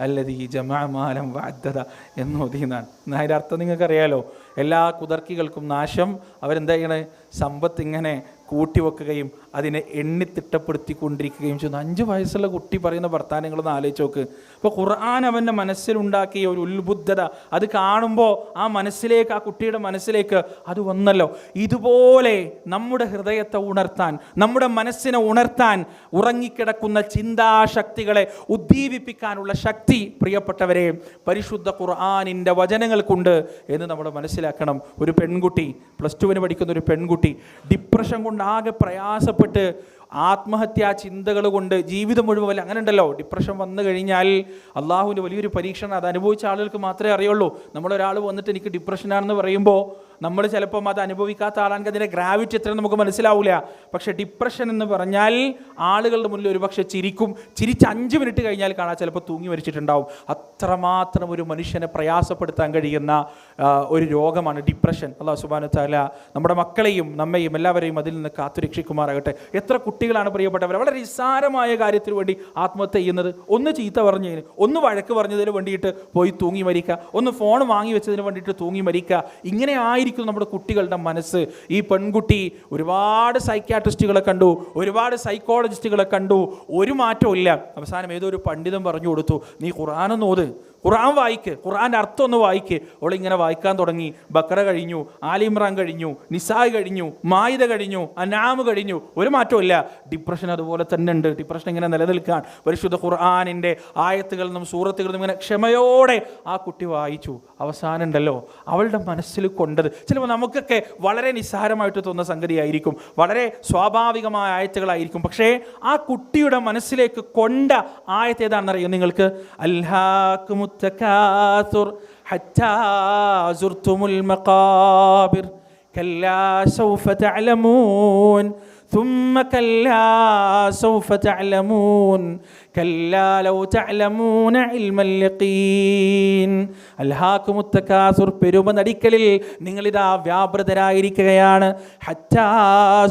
അല്ലദീ ജമഅ മാലൻ വഅദ്ദദ എന്ന് ഓതിയെന്നാണ്. അതിൻ്റെ അർത്ഥം നിങ്ങൾക്കറിയാലോ, എല്ലാ കുതർക്കികൾക്കും നാശം. അവരെന്താ ചെയ്യണേ? സമ്പത്ത് ഇങ്ങനെ കൂട്ടിവെക്കുകയും അതിനെ എണ്ണിത്തിട്ടപ്പെടുത്തിക്കൊണ്ടിരിക്കുകയും ചെയ്യുന്നു. 5 വയസ്സുള്ള കുട്ടി പറയുന്ന വർത്താനങ്ങളൊന്ന് ആലോചിച്ച് നോക്ക്. അപ്പോൾ ഖുർആൻ അവൻ്റെ മനസ്സിലുണ്ടാക്കിയ ഒരു ഉത്ബുദ്ധത, അത് കാണുമ്പോൾ ആ മനസ്സിലേക്ക്, ആ കുട്ടിയുടെ മനസ്സിലേക്ക് അത് വന്നല്ലോ. ഇതുപോലെ നമ്മുടെ ഹൃദയത്തെ ഉണർത്താൻ, നമ്മുടെ മനസ്സിനെ ഉണർത്താൻ, ഉറങ്ങിക്കിടക്കുന്ന ചിന്താശക്തികളെ ഉദ്ദീപിപ്പിക്കാനുള്ള ശക്തി പ്രിയപ്പെട്ടവരെ പരിശുദ്ധ ഖുർആനിൻ്റെ വചനങ്ങൾക്കുണ്ട് എന്ന് നമ്മൾ മനസ്സിലാക്കണം. ഒരു പെൺകുട്ടി, +2 പഠിക്കുന്ന ഒരു പെൺകുട്ടി ഡിപ്രഷൻ കൊണ്ട് ആകെ പ്രയാസപ്പെട്ട് ആത്മഹത്യാ ചിന്തകൾ കൊണ്ട് ജീവിതം മുഴുവൻ, അങ്ങനെ ഉണ്ടല്ലോ. ഡിപ്രഷൻ വന്നു കഴിഞ്ഞാൽ അള്ളാഹുവിൻ്റെ വലിയൊരു പരീക്ഷണം. അത് അനുഭവിച്ച ആളുകൾക്ക് മാത്രമേ അറിയുള്ളൂ. നമ്മളൊരാൾ വന്നിട്ട് എനിക്ക് ഡിപ്രഷനാണെന്ന് പറയുമ്പോൾ നമ്മൾ ചിലപ്പം അത് അനുഭവിക്കാത്ത ആളാണെങ്കിൽ അതിൻ്റെ ഗ്രാവിറ്റി എത്ര നമുക്ക് മനസ്സിലാവില്ല. പക്ഷേ ഡിപ്രഷൻ എന്ന് പറഞ്ഞാൽ ആളുകളുടെ മുന്നിൽ ഒരുപക്ഷെ ചിരിച്ച് 5 മിനിറ്റ് കഴിഞ്ഞാൽ കാണാൻ ചിലപ്പോൾ തൂങ്ങി മരിച്ചിട്ടുണ്ടാവും. അത്രമാത്രം ഒരു മനുഷ്യനെ പ്രയാസപ്പെടുത്താൻ കഴിയുന്ന ഒരു രോഗമാണ് ഡിപ്രഷൻ. അല്ലാഹു സുബ്ഹാനഹു വ തആല നമ്മുടെ മക്കളെയും നമ്മയും എല്ലാവരെയും അതിൽ നിന്ന് കാത്തുരക്ഷിക്കുമാറാകട്ടെ. എത്ര കുട്ടികളാണ് പ്രിയപ്പെട്ടവർ വളരെ നിസ്സാരമായ കാര്യത്തിന് വേണ്ടി ആത്മഹത്യ ചെയ്യുന്നത്. ഒന്ന് ചീത്ത പറഞ്ഞതിന്, ഒന്ന് വഴക്ക് പറഞ്ഞതിന് വേണ്ടിയിട്ട് പോയി തൂങ്ങി മരിക്കുക, ഒന്ന് ഫോൺ വാങ്ങി വെച്ചതിന് വേണ്ടിയിട്ട് തൂങ്ങി മരിക്കുക. ഇങ്ങനെ ആയിരിക്കും നമ്മുടെ കുട്ടികളുടെ മനസ്സ്. ഈ പെൺകുട്ടി ഒരുപാട് സൈക്യാട്രിസ്റ്റുകളെ കണ്ടു, ഒരുപാട് സൈക്കോളജിസ്റ്റുകളെ കണ്ടു, ഒരു മാറ്റവും ഇല്ല. അവസാനം ഏതോ ഒരു പണ്ഡിതൻ പറഞ്ഞു കൊടുത്തു, നീ ഖുർആനൊന്ന് ഓത്, ഖുർആൻ വായിക്ക്, ഖുർആൻ്റെ അർത്ഥം ഒന്ന് വായിക്ക്. അവളിങ്ങനെ വായിക്കാൻ തുടങ്ങി. ബക്കറ കഴിഞ്ഞു, ആലി ഇമ്രാൻ കഴിഞ്ഞു, നിസായ് കഴിഞ്ഞു, മായിദ കഴിഞ്ഞു, അൻആം കഴിഞ്ഞു, ഒരു മാറ്റവും ഇല്ല. ഡിപ്രഷൻ അതുപോലെ തന്നെ ഉണ്ട്. ഡിപ്രഷൻ ഇങ്ങനെ നിലനിൽക്കാൻ പരിശുദ്ധ ഖുർആനിൻ്റെ ആയത്തുകളിൽ നിന്നും സൂറത്തുകളിൽ നിന്നും ഇങ്ങനെ ക്ഷമയോടെ ആ കുട്ടി വായിച്ചു. അവസാനം ഉണ്ടല്ലോ അവളുടെ മനസ്സിൽ കൊണ്ടത് ചിലപ്പോൾ നമുക്കൊക്കെ വളരെ നിസ്സാരമായിട്ട് തോന്നുന്ന സംഗതിയായിരിക്കും, വളരെ സ്വാഭാവികമായ ആയത്തുകളായിരിക്കും. പക്ഷേ ആ കുട്ടിയുടെ മനസ്സിലേക്ക് കൊണ്ട ആയത്ത് ഏതാണെന്നറിയോ നിങ്ങൾക്ക്? അൽഹാകുമു التكاثر حتى زرتم المقابر كلا سوف تعلمون ثم كلا سوف تعلمون كلا لو تعلمون علم اليقين ألهاكم التكاثر പെരുമ നടിക്കലിൽ നിങ്ങളിതാ വ്യാപൃതരായിരിക്കുകയാണ്. ഹത്താ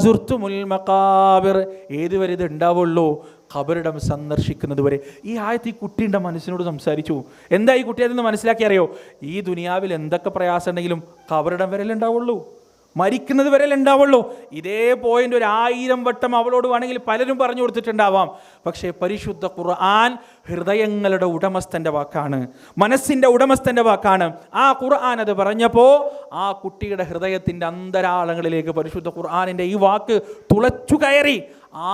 സുർത്തുമുൽ മഖാബിർ ഏതുവരെ ഇത് ഉണ്ടാവുള്ളൂ? ഖബറിടം സന്ദർശിക്കുന്നത് വരെ. ഈ ആയത്ത് ഈ കുട്ടിയുടെ മനസ്സിനോട് സംസാരിച്ചു. എന്താ ഈ കുട്ടി അതെന്ന് മനസ്സിലാക്കി അറിയോ? ഈ ദുനിയാവിൽ എന്തൊക്കെ പ്രയാസം ഉണ്ടെങ്കിലും ഖബറിടം വരെ ഉണ്ടാവുള്ളൂ, മരിക്കുന്നത് വരെ ഉണ്ടാവുള്ളൂ. ഇതേ പോയിന്റ് 1000 വട്ടം അവളോട് വേണമെങ്കിൽ പലരും പറഞ്ഞു കൊടുത്തിട്ടുണ്ടാവാം. പക്ഷേ പരിശുദ്ധ ഖുർആൻ ഹൃദയങ്ങളുടെ ഉടമസ്ഥൻ്റെ വാക്കാണ്, മനസ്സിൻ്റെ ഉടമസ്ഥൻ്റെ വാക്കാണ്. ആ ഖുർആൻ അത് പറഞ്ഞപ്പോൾ ആ കുട്ടിയുടെ ഹൃദയത്തിൻ്റെ അന്തരാളങ്ങളിലേക്ക് പരിശുദ്ധ ഖുർആനിൻ്റെ ഈ വാക്ക് തുളച്ചു കയറി.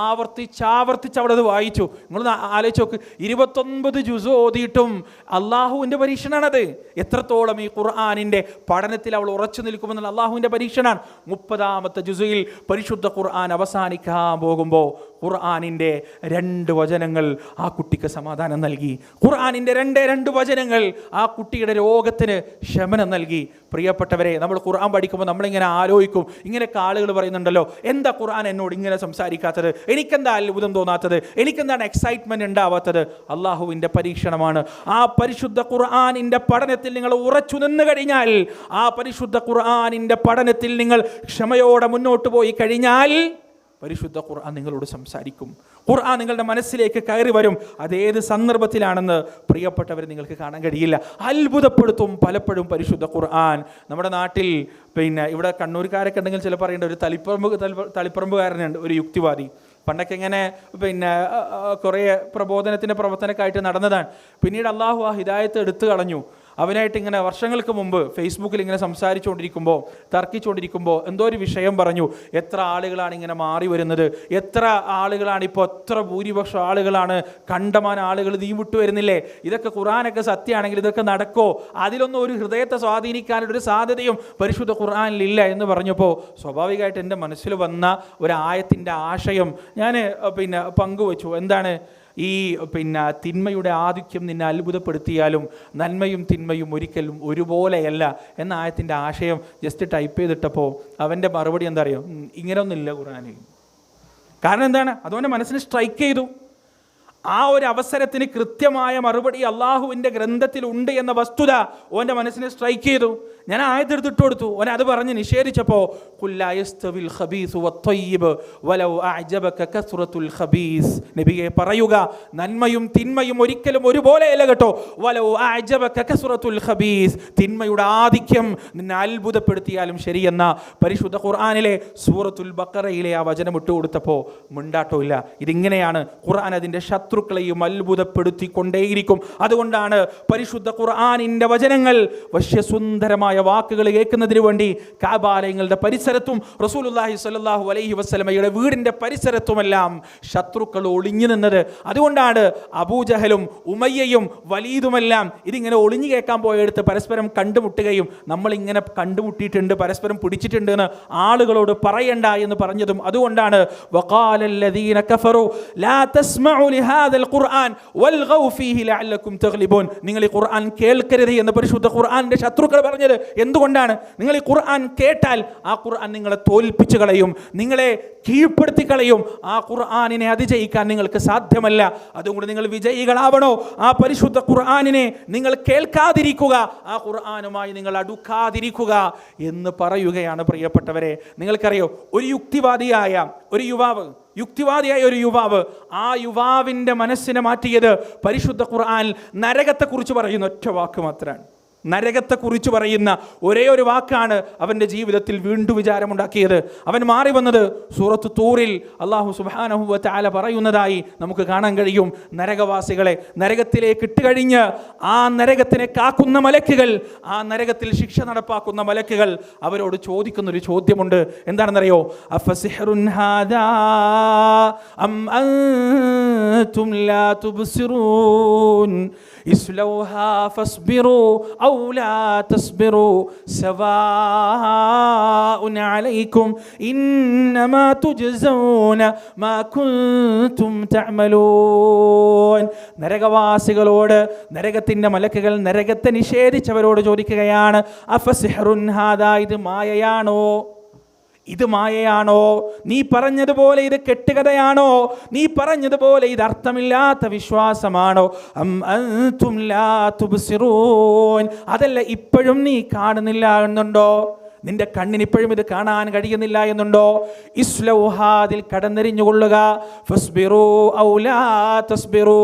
ആവർത്തിച്ചാവർത്തിച്ച് അവളത് വായിച്ചു. നിങ്ങൾ ആലോചിച്ച് നോക്ക്, 29 ജുസ് ഓതിയിട്ടും അള്ളാഹുവിൻ്റെ പരീക്ഷണാണത്. എത്രത്തോളം ഈ ഖുർആനിൻ്റെ പഠനത്തിൽ അവൾ ഉറച്ചു നിൽക്കുമെന്നുള്ള അള്ളാഹുവിൻ്റെ പരീക്ഷണാണ്. 30ാമത്തെ ജുസുയിൽ പരിശുദ്ധ ഖുർആൻ അവസാനിക്കാൻ പോകുമ്പോൾ ഖുർആനിൻ്റെ 2 വചനങ്ങൾ ആ കുട്ടിക്ക് സമാധാനം നൽകി. ഖുർആനിൻ്റെ 2 വചനങ്ങൾ ആ കുട്ടിയുടെ രോഗത്തിന് ശമനം നൽകി. പ്രിയപ്പെട്ടവരെ, നമ്മൾ ഖുർആൻ പഠിക്കുമ്പോൾ നമ്മളിങ്ങനെ ആലോചിക്കും, ഇങ്ങനെയൊക്കെ ആളുകൾ പറയുന്നുണ്ടല്ലോ, എന്താ ഖുർആൻ എന്നോട് ഇങ്ങനെ സംസാരിക്കാത്തത്, എനിക്കെന്താ അത്ഭുതം തോന്നാത്തത്, എനിക്കെന്താണ് എക്സൈറ്റ്മെന്റ് ഉണ്ടാവാത്തത്? അള്ളാഹുവിൻ്റെ പരീക്ഷണമാണ്. ആ പരിശുദ്ധ ഖുർആനിൻ്റെ പഠനത്തിൽ നിങ്ങൾ ഉറച്ചു നിന്ന് കഴിഞ്ഞാൽ, ആ പരിശുദ്ധ ഖുർആനിൻ്റെ പഠനത്തിൽ നിങ്ങൾ ക്ഷമയോടെ മുന്നോട്ട് പോയി കഴിഞ്ഞാൽ പരിശുദ്ധ ഖുർആൻ നിങ്ങളോട് സംസാരിക്കും. ഖുർആൻ നിങ്ങളുടെ മനസ്സിലേക്ക് കയറി വരും. അതേത് സന്ദർഭത്തിലാണെന്ന് പ്രിയപ്പെട്ടവർ നിങ്ങൾക്ക് കാണാൻ കഴിയില്ല. അത്ഭുതപ്പെടുത്തും പലപ്പോഴും പരിശുദ്ധ ഖുർആൻ. നമ്മുടെ നാട്ടിൽ ഇവിടെ കണ്ണൂർക്കാരൊക്കെ ഉണ്ടെങ്കിൽ ചില പറയേണ്ട ഒരു തളിപ്പറമ്പുകാരനുണ്ട്, ഒരു യുക്തിവാദി. പണ്ടൊക്കെ ഇങ്ങനെ കുറേ പ്രബോധനത്തിൻ്റെ പ്രവർത്തനമൊക്കെ നടന്നതാണ്. പിന്നീട് അള്ളാഹു ആ ഹിദായത്ത് എടുത്തു കളഞ്ഞു. അവനായിട്ട് ഇങ്ങനെ വർഷങ്ങൾക്ക് മുമ്പ് ഫേസ്ബുക്കിൽ ഇങ്ങനെ സംസാരിച്ചുകൊണ്ടിരിക്കുമ്പോൾ, തർക്കിച്ചുകൊണ്ടിരിക്കുമ്പോൾ എന്തോ ഒരു വിഷയം പറഞ്ഞു. എത്ര ആളുകളാണ് ഇങ്ങനെ മാറി വരുന്നത്, എത്ര ആളുകളാണ് ഇപ്പോൾ, എത്ര ഭൂരിപക്ഷം ആളുകളാണ്, കണ്ടമാന ആളുകൾ നീ വിട്ടു വരുന്നില്ലേ, ഇതൊക്കെ ഖുർആനൊക്കെ സത്യമാണെങ്കിൽ ഇതൊക്കെ നടക്കോ, അതിലൊന്നും ഒരു ഹൃദയത്തെ സ്വാധീനിക്കാനൊരു സാധ്യതയും പരിശുദ്ധ ഖുർആനിലില്ല എന്ന് പറഞ്ഞപ്പോൾ സ്വാഭാവികമായിട്ട് എൻ്റെ മനസ്സിൽ വന്ന ഒരു ആയത്തിൻ്റെ ആശയം ഞാൻ പങ്കുവച്ചു. എന്താണ്? ഈ തിന്മയുടെ ആധിക്യം നിന്നെ അത്ഭുതപ്പെടുത്തിയാലും നന്മയും തിന്മയും ഒരിക്കലും ഒരുപോലെയല്ല എന്ന ആയത്തിൻ്റെ ആശയം ജസ്റ്റ് ടൈപ്പ് ചെയ്തിട്ടപ്പോൾ അവൻ്റെ മറുപടി എന്താ അറിയോ? ഇങ്ങനെയൊന്നുമില്ല ഖുർആനിൽ. കാരണം എന്താണ്? അതുകൊണ്ട് മനസ്സിന് സ്ട്രൈക്ക് ചെയ്തു. ആ ഒരു അവസരത്തിന് കൃത്യമായ മറുപടി അള്ളാഹുവിൻ്റെ ഗ്രന്ഥത്തിൽ ഉണ്ട് എന്ന വസ്തുത ഓൻ്റെ മനസ്സിനെ സ്ട്രൈക്ക് ചെയ്തു. ഞാൻ ആയത്തെടുത്തിട്ട് കൊടുത്തു. ഓൻ അത് പറഞ്ഞ് നിഷേധിച്ചപ്പോൾ നബിയെ പറയുക, നന്മയും തിന്മയും ഒരിക്കലും ഒരുപോലെയല്ല കേട്ടോ. തിന്മയുടെ ആധിക്യം നിന്നെ അത്ഭുതപ്പെടുത്തിയാലും ശരിയെന്ന പരിശുദ്ധ ഖുർആനിലെ സൂറത്തുൽ ബഖറയിലെ ആ വചനം ഇട്ടുകൊടുത്തപ്പോൾ മിണ്ടാട്ടോ ഇല്ല. ഇതിങ്ങനെയാണ് ഖുർആൻ അതിൻ്റെ ശത്രുക്കളെയും അത്ഭുതപ്പെടുത്തിക്കൊണ്ടേയിരിക്കും. അതുകൊണ്ടാണ് പരിശുദ്ധ ഖുർആനിൻ്റെ വചനങ്ങൾ വശ്യസുന്ദരമായ വാക്കുകൾ കേൾക്കുന്നതിന് വേണ്ടി കഅബാലയങ്ങളുടെ പരിസരത്തും റസൂലുള്ളാഹി സ്വല്ലല്ലാഹു അലൈഹി വസല്ലമയുടെ വീടിൻ്റെ പരിസരത്തുമെല്ലാം ശത്രുക്കൾ ഒളിഞ്ഞു നിന്നത്. അതുകൊണ്ടാണ് അബൂജഹലും ഉമയ്യയും വലീദുമെല്ലാം ഇതിങ്ങനെ ഒളിഞ്ഞു കേൾക്കാൻ പോയെടുത്ത് പരസ്പരം കണ്ടുമുട്ടുകയും നമ്മളിങ്ങനെ കണ്ടുമുട്ടിയിട്ടുണ്ട്, പരസ്പരം പിടിച്ചിട്ടുണ്ട് എന്ന് ആളുകളോട് പറയണ്ട എന്ന് പറഞ്ഞതും അതുകൊണ്ടാണ്. വഖാലല്ലദീന കഫറു ലാ തസ്മഉ ലിഹാദൽ ഖുർആൻ വൽഗൗ ഫീഹി ലഅല്ലകും തഗ്ലിബൂൻ. നിങ്ങൾ ഈ ഖുർആൻ കേൾക്കരുത് എന്ന് പരിശുദ്ധ ഖുർആന്റെ ശത്രുക്കൾ പറഞ്ഞത് എന്തുകൊണ്ടാണ്? നിങ്ങൾ ഈ ഖുർആൻ കേട്ടാൽ ആ ഖുർആൻ നിങ്ങളെ തോൽപ്പിച്ചു കളയും, നിങ്ങളെ കീഴ്പ്പെടുത്തി കളയും. ആ ഖുർആനിനെ അതിജയിക്കാൻ നിങ്ങൾക്ക് സാധ്യമല്ല. അതുകൊണ്ട് നിങ്ങൾ വിജയികളാവണോ, ആ പരിശുദ്ധ ഖുർആനിനെ നിങ്ങൾ കേൾക്കാതിരിക്കുക, ആ ഖുർആനുമായി നിങ്ങൾ അടുക്കാതിരിക്കുക എന്ന് പറയുകയാണ്. പ്രിയപ്പെട്ടവരെ, നിങ്ങൾക്കറിയോ, ഒരു യുക്തിവാദിയായ ഒരു യുവാവ് ആ യുവാവിൻ്റെ മനസ്സിനെ മാറ്റിയത് പരിശുദ്ധ ഖുർആൻ നരകത്തെക്കുറിച്ച് പറയുന്ന ഒറ്റ വാക്ക് മാത്രമാണ്. നരകത്തെക്കുറിച്ച് പറയുന്ന ഒരേ ഒരു വാക്കാണ് അവൻ്റെ ജീവിതത്തിൽ വീണ്ടും വിചാരമുണ്ടാക്കിയത്. അവൻ മാറി വന്നത് സൂറത്ത് തൂറിൽ അല്ലാഹു സുബ്ഹാനഹു വ തആല പറയുന്നതായി നമുക്ക് കാണാൻ കഴിയും. നരകവാസികളെ നരകത്തിലേക്ക് ഇട്ടുകഴിഞ്ഞ് ആ നരകത്തിനെ കാക്കുന്ന മലക്കുകൾ, ആ നരകത്തിൽ ശിക്ഷ നടപ്പാക്കുന്ന മലക്കുകൾ അവരോട് ചോദിക്കുന്നൊരു ചോദ്യമുണ്ട്. എന്താണെന്നറിയോ? അഫസിഹ്റുൻ ഹാദാ അം അൻതും ലാ തുബ്സിറൂൻ ഇസ്ലൗഹാ ഫസ്ബിറൂ ഔ ലാ തസ്ബിറൂ സവാഉൻ അലൈക്കും ഇന്നമാ തുജ്സൗന മാ കുൻതും തഅമലൂൻ. നരകവാസികളോട് നരകത്തിൻ്റെ മലക്കുകൾ നരകത്തെ നിഷേധിച്ചവരോട് ചോദിക്കുകയാണ്, അഫസിഹ്റുൻ ഹാദാ, ഇത് മായയാണോ? നീ പറഞ്ഞതുപോലെ ഇത് കെട്ടുകഥയാണോ? നീ പറഞ്ഞതുപോലെ ഇത് അർത്ഥമില്ലാത്ത വിശ്വാസമാണോ? അം അൻതും ലാ തുബ്സിറൂൻ, അതല്ല ഇപ്പോഴും നീ കാണുന്നില്ല എന്നുണ്ടോ? നിന്റെ കണ്ണിന് ഇപ്പോഴും ഇത് കാണാൻ കഴിയുന്നില്ല എന്നുണ്ടോ? ഇസ്ലൗഹാദിൽ കടന്നെറിഞ്ഞുകൊള്ളുക. ഫസ്ബിറൂ ഔ ലാ തസ്ബിറൂ,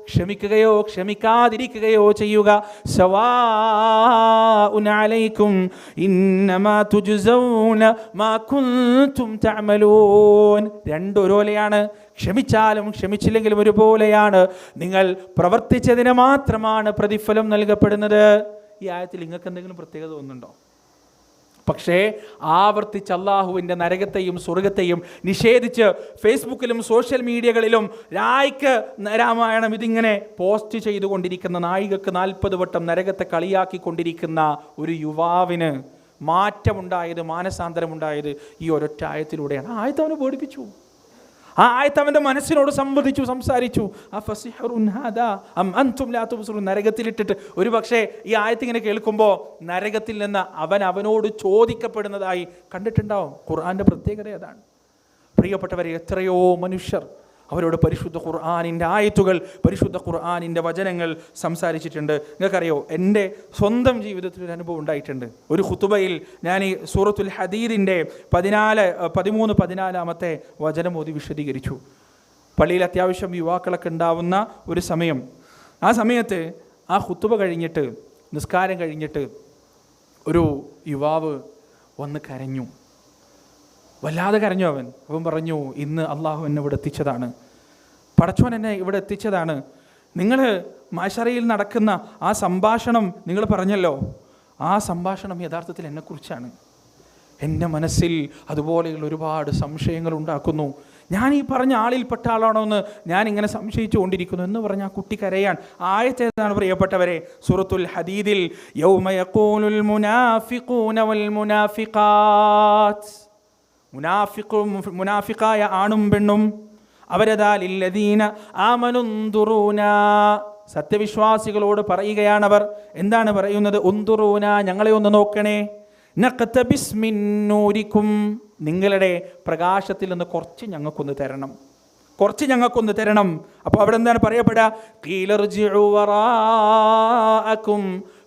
ക്ഷമിക്കുകയോ ക്ഷമിക്കാതിരിക്കുകയോ ചെയ്യുക. സവാഉൻ അലൈക്കും ഇന്നമാ തുജ്സൗന മാ കുൻതും തഅമലൂൻ. രണ്ടും ഒരുപോലെയാണ്. ക്ഷമിച്ചാലും ക്ഷമിച്ചില്ലെങ്കിലും ഒരുപോലെയാണ്. നിങ്ങൾ പ്രവർത്തിച്ചതിന് മാത്രമാണ് പ്രതിഫലം നൽകപ്പെടുന്നത്. ഈ ആയത്തിൽ നിങ്ങൾക്ക് എന്തെങ്കിലും പ്രത്യേകത തോന്നുന്നുണ്ടോ? പക്ഷേ ആവർത്തിച്ച് അള്ളാഹുവിൻ്റെ നരകത്തെയും സ്വർഗത്തെയും നിഷേധിച്ച് ഫേസ്ബുക്കിലും സോഷ്യൽ മീഡിയകളിലും രാമായണം ഇതിങ്ങനെ പോസ്റ്റ് ചെയ്തുകൊണ്ടിരിക്കുന്ന, നായികക്ക് 40 വട്ടം നരകത്തെ കളിയാക്കിക്കൊണ്ടിരിക്കുന്ന ഒരു യുവാവിന് മാറ്റമുണ്ടായത്, മാനസാന്തരമുണ്ടായത് ഈ ഒരൊറ്റ ആയത്തിലൂടെയാണ്. ആയത്ത് അവനെ പേടിപ്പിച്ചു. ആ ആയത്ത് അവൻ്റെ മനസ്സിനോട് സംസാരിച്ചു. നരകത്തിലിട്ടിട്ട് ഒരു പക്ഷേ ഈ ആയത്ത് ഇങ്ങനെ കേൾക്കുമ്പോൾ നരകത്തിൽ നിന്ന് അവനോട് ചോദിക്കപ്പെടുന്നതായി കണ്ടിട്ടുണ്ടാവും. ഖുർആൻ്റെ പ്രത്യേകത അതാണ്. പ്രിയപ്പെട്ടവരെ, എത്രയോ മനുഷ്യർ അവരോട് പരിശുദ്ധ ഖുർആനിൻ്റെ ആയത്തുകൾ, പരിശുദ്ധ ഖുർആനിൻ്റെ വചനങ്ങൾ സംസാരിച്ചിട്ടുണ്ട്. നിങ്ങൾക്കറിയോ, എൻ്റെ സ്വന്തം ജീവിതത്തിൽ ഒരു അനുഭവം ഉണ്ടായിട്ടുണ്ട്. ഒരു ഖുതുബയിൽ ഞാൻ ഈ സൂറത്തുൽ ഹദീദിൻ്റെ 13-14 വചനം ഓതി വിശദീകരിച്ചു. പള്ളിയിൽ അത്യാവശ്യം യുവാക്കളൊക്കെ ഉണ്ടാവുന്ന ഒരു സമയം. ആ സമയത്ത് ആ ഖുതുബ കഴിഞ്ഞിട്ട്, നിസ്കാരം കഴിഞ്ഞിട്ട് ഒരു യുവാവ് വന്ന് കരഞ്ഞു. വല്ലാതെ കരഞ്ഞു. അവൻ പറഞ്ഞു, ഇന്ന് അള്ളാഹു എന്നെ ഇവിടെ എത്തിച്ചതാണ്, പടച്ചോൻ എന്നെ ഇവിടെ എത്തിച്ചതാണ്. നിങ്ങൾ മാശറയിൽ നടക്കുന്ന ആ സംഭാഷണം നിങ്ങൾ പറഞ്ഞല്ലോ, ആ സംഭാഷണം യഥാർത്ഥത്തിൽ എന്നെക്കുറിച്ചാണ്. എൻ്റെ മനസ്സിൽ അതുപോലെയുള്ള ഒരുപാട് സംശയങ്ങൾ ഉണ്ടാക്കുന്നു. ഞാൻ ഈ പറഞ്ഞ ആളിൽപ്പെട്ട ആളാണോ എന്ന് ഞാനിങ്ങനെ സംശയിച്ചു കൊണ്ടിരിക്കുന്നു എന്ന് പറഞ്ഞ ആ കുട്ടി കരയാൻ. ആയത്തേതാണ് പ്രിയപ്പെട്ടവരെ? സൂറത്തുൽ ഹദീദിൽ യൗമ യഖൂലുൽ മുനാഫിഖൂന വൽ മുനാഫിഖാത്ത്, മുനാഫിഖായ ആണും പെണ്ണും അവരദാ ലില്ലദീന ആമനുൻദുറൂന, സത്യവിശ്വാസികളോട് പറയുകയാണവർ. എന്താണ് പറയുന്നത്? ഉൻദുറൂന, ഞങ്ങളെ ഒന്ന് നോക്കണേ. നഖ്തബിസ് മിൻ നൂരിക്കും, നിങ്ങളുടെ പ്രകാശത്തിൽ നിന്ന് കുറച്ച് ഞങ്ങൾക്കൊന്ന് തരണം. അപ്പോൾ അവിടെ എന്താണ് പറയപ്പെടുക? ഖീലർജിഉ വറാഅകും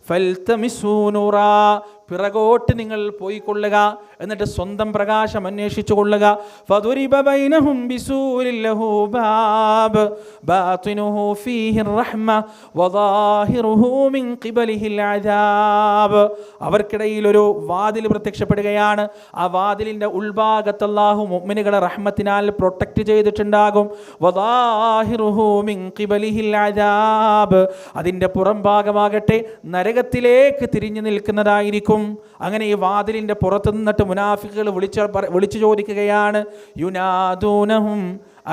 ഫൽതമിസൂ നൂറാ, പിറകോട്ട് നിങ്ങൾ പോയിക്കൊള്ളുക, എന്നിട്ട് സ്വന്തം പ്രകാശം അന്വേഷിച്ചു കൊള്ളുക. ഫദുരിബ ബൈനഹും ബിസൂരിൻ ലഹു ബാബ് ബാതിനുഹു ഫീഹി റഹ്മ വദാഹിറുഹു മിൻ ഖിബലിഹിൽ അദാബ്. അവർക്കിടയിൽ ഒരു വാതിൽ പ്രത്യക്ഷപ്പെടുകയാണ്. ആ വാതിലിൻ്റെ ഉൾഭാഗത്ത് അല്ലാഹു മുഅ്മിനുകളെ റഹ്മത്തിനാൽ പ്രൊട്ടക്റ്റ് ചെയ്തിട്ടുണ്ടാകും. വദാഹിറുഹു മിൻ ഖിബലിഹിൽ അദാബ്, അതിൻ്റെ പുറംഭാഗമാകട്ടെ നരകത്തിലേക്ക് തിരിഞ്ഞു നിൽക്കുന്നതായിരിക്കും. അങ്ങനെ ഈ വാതിലിൻ്റെ പുറത്ത് നിന്നിട്ട് മുനാഫിക്കുകൾ വിളിച്ചു ചോദിക്കുകയാണ്, യുനാദൂനഹും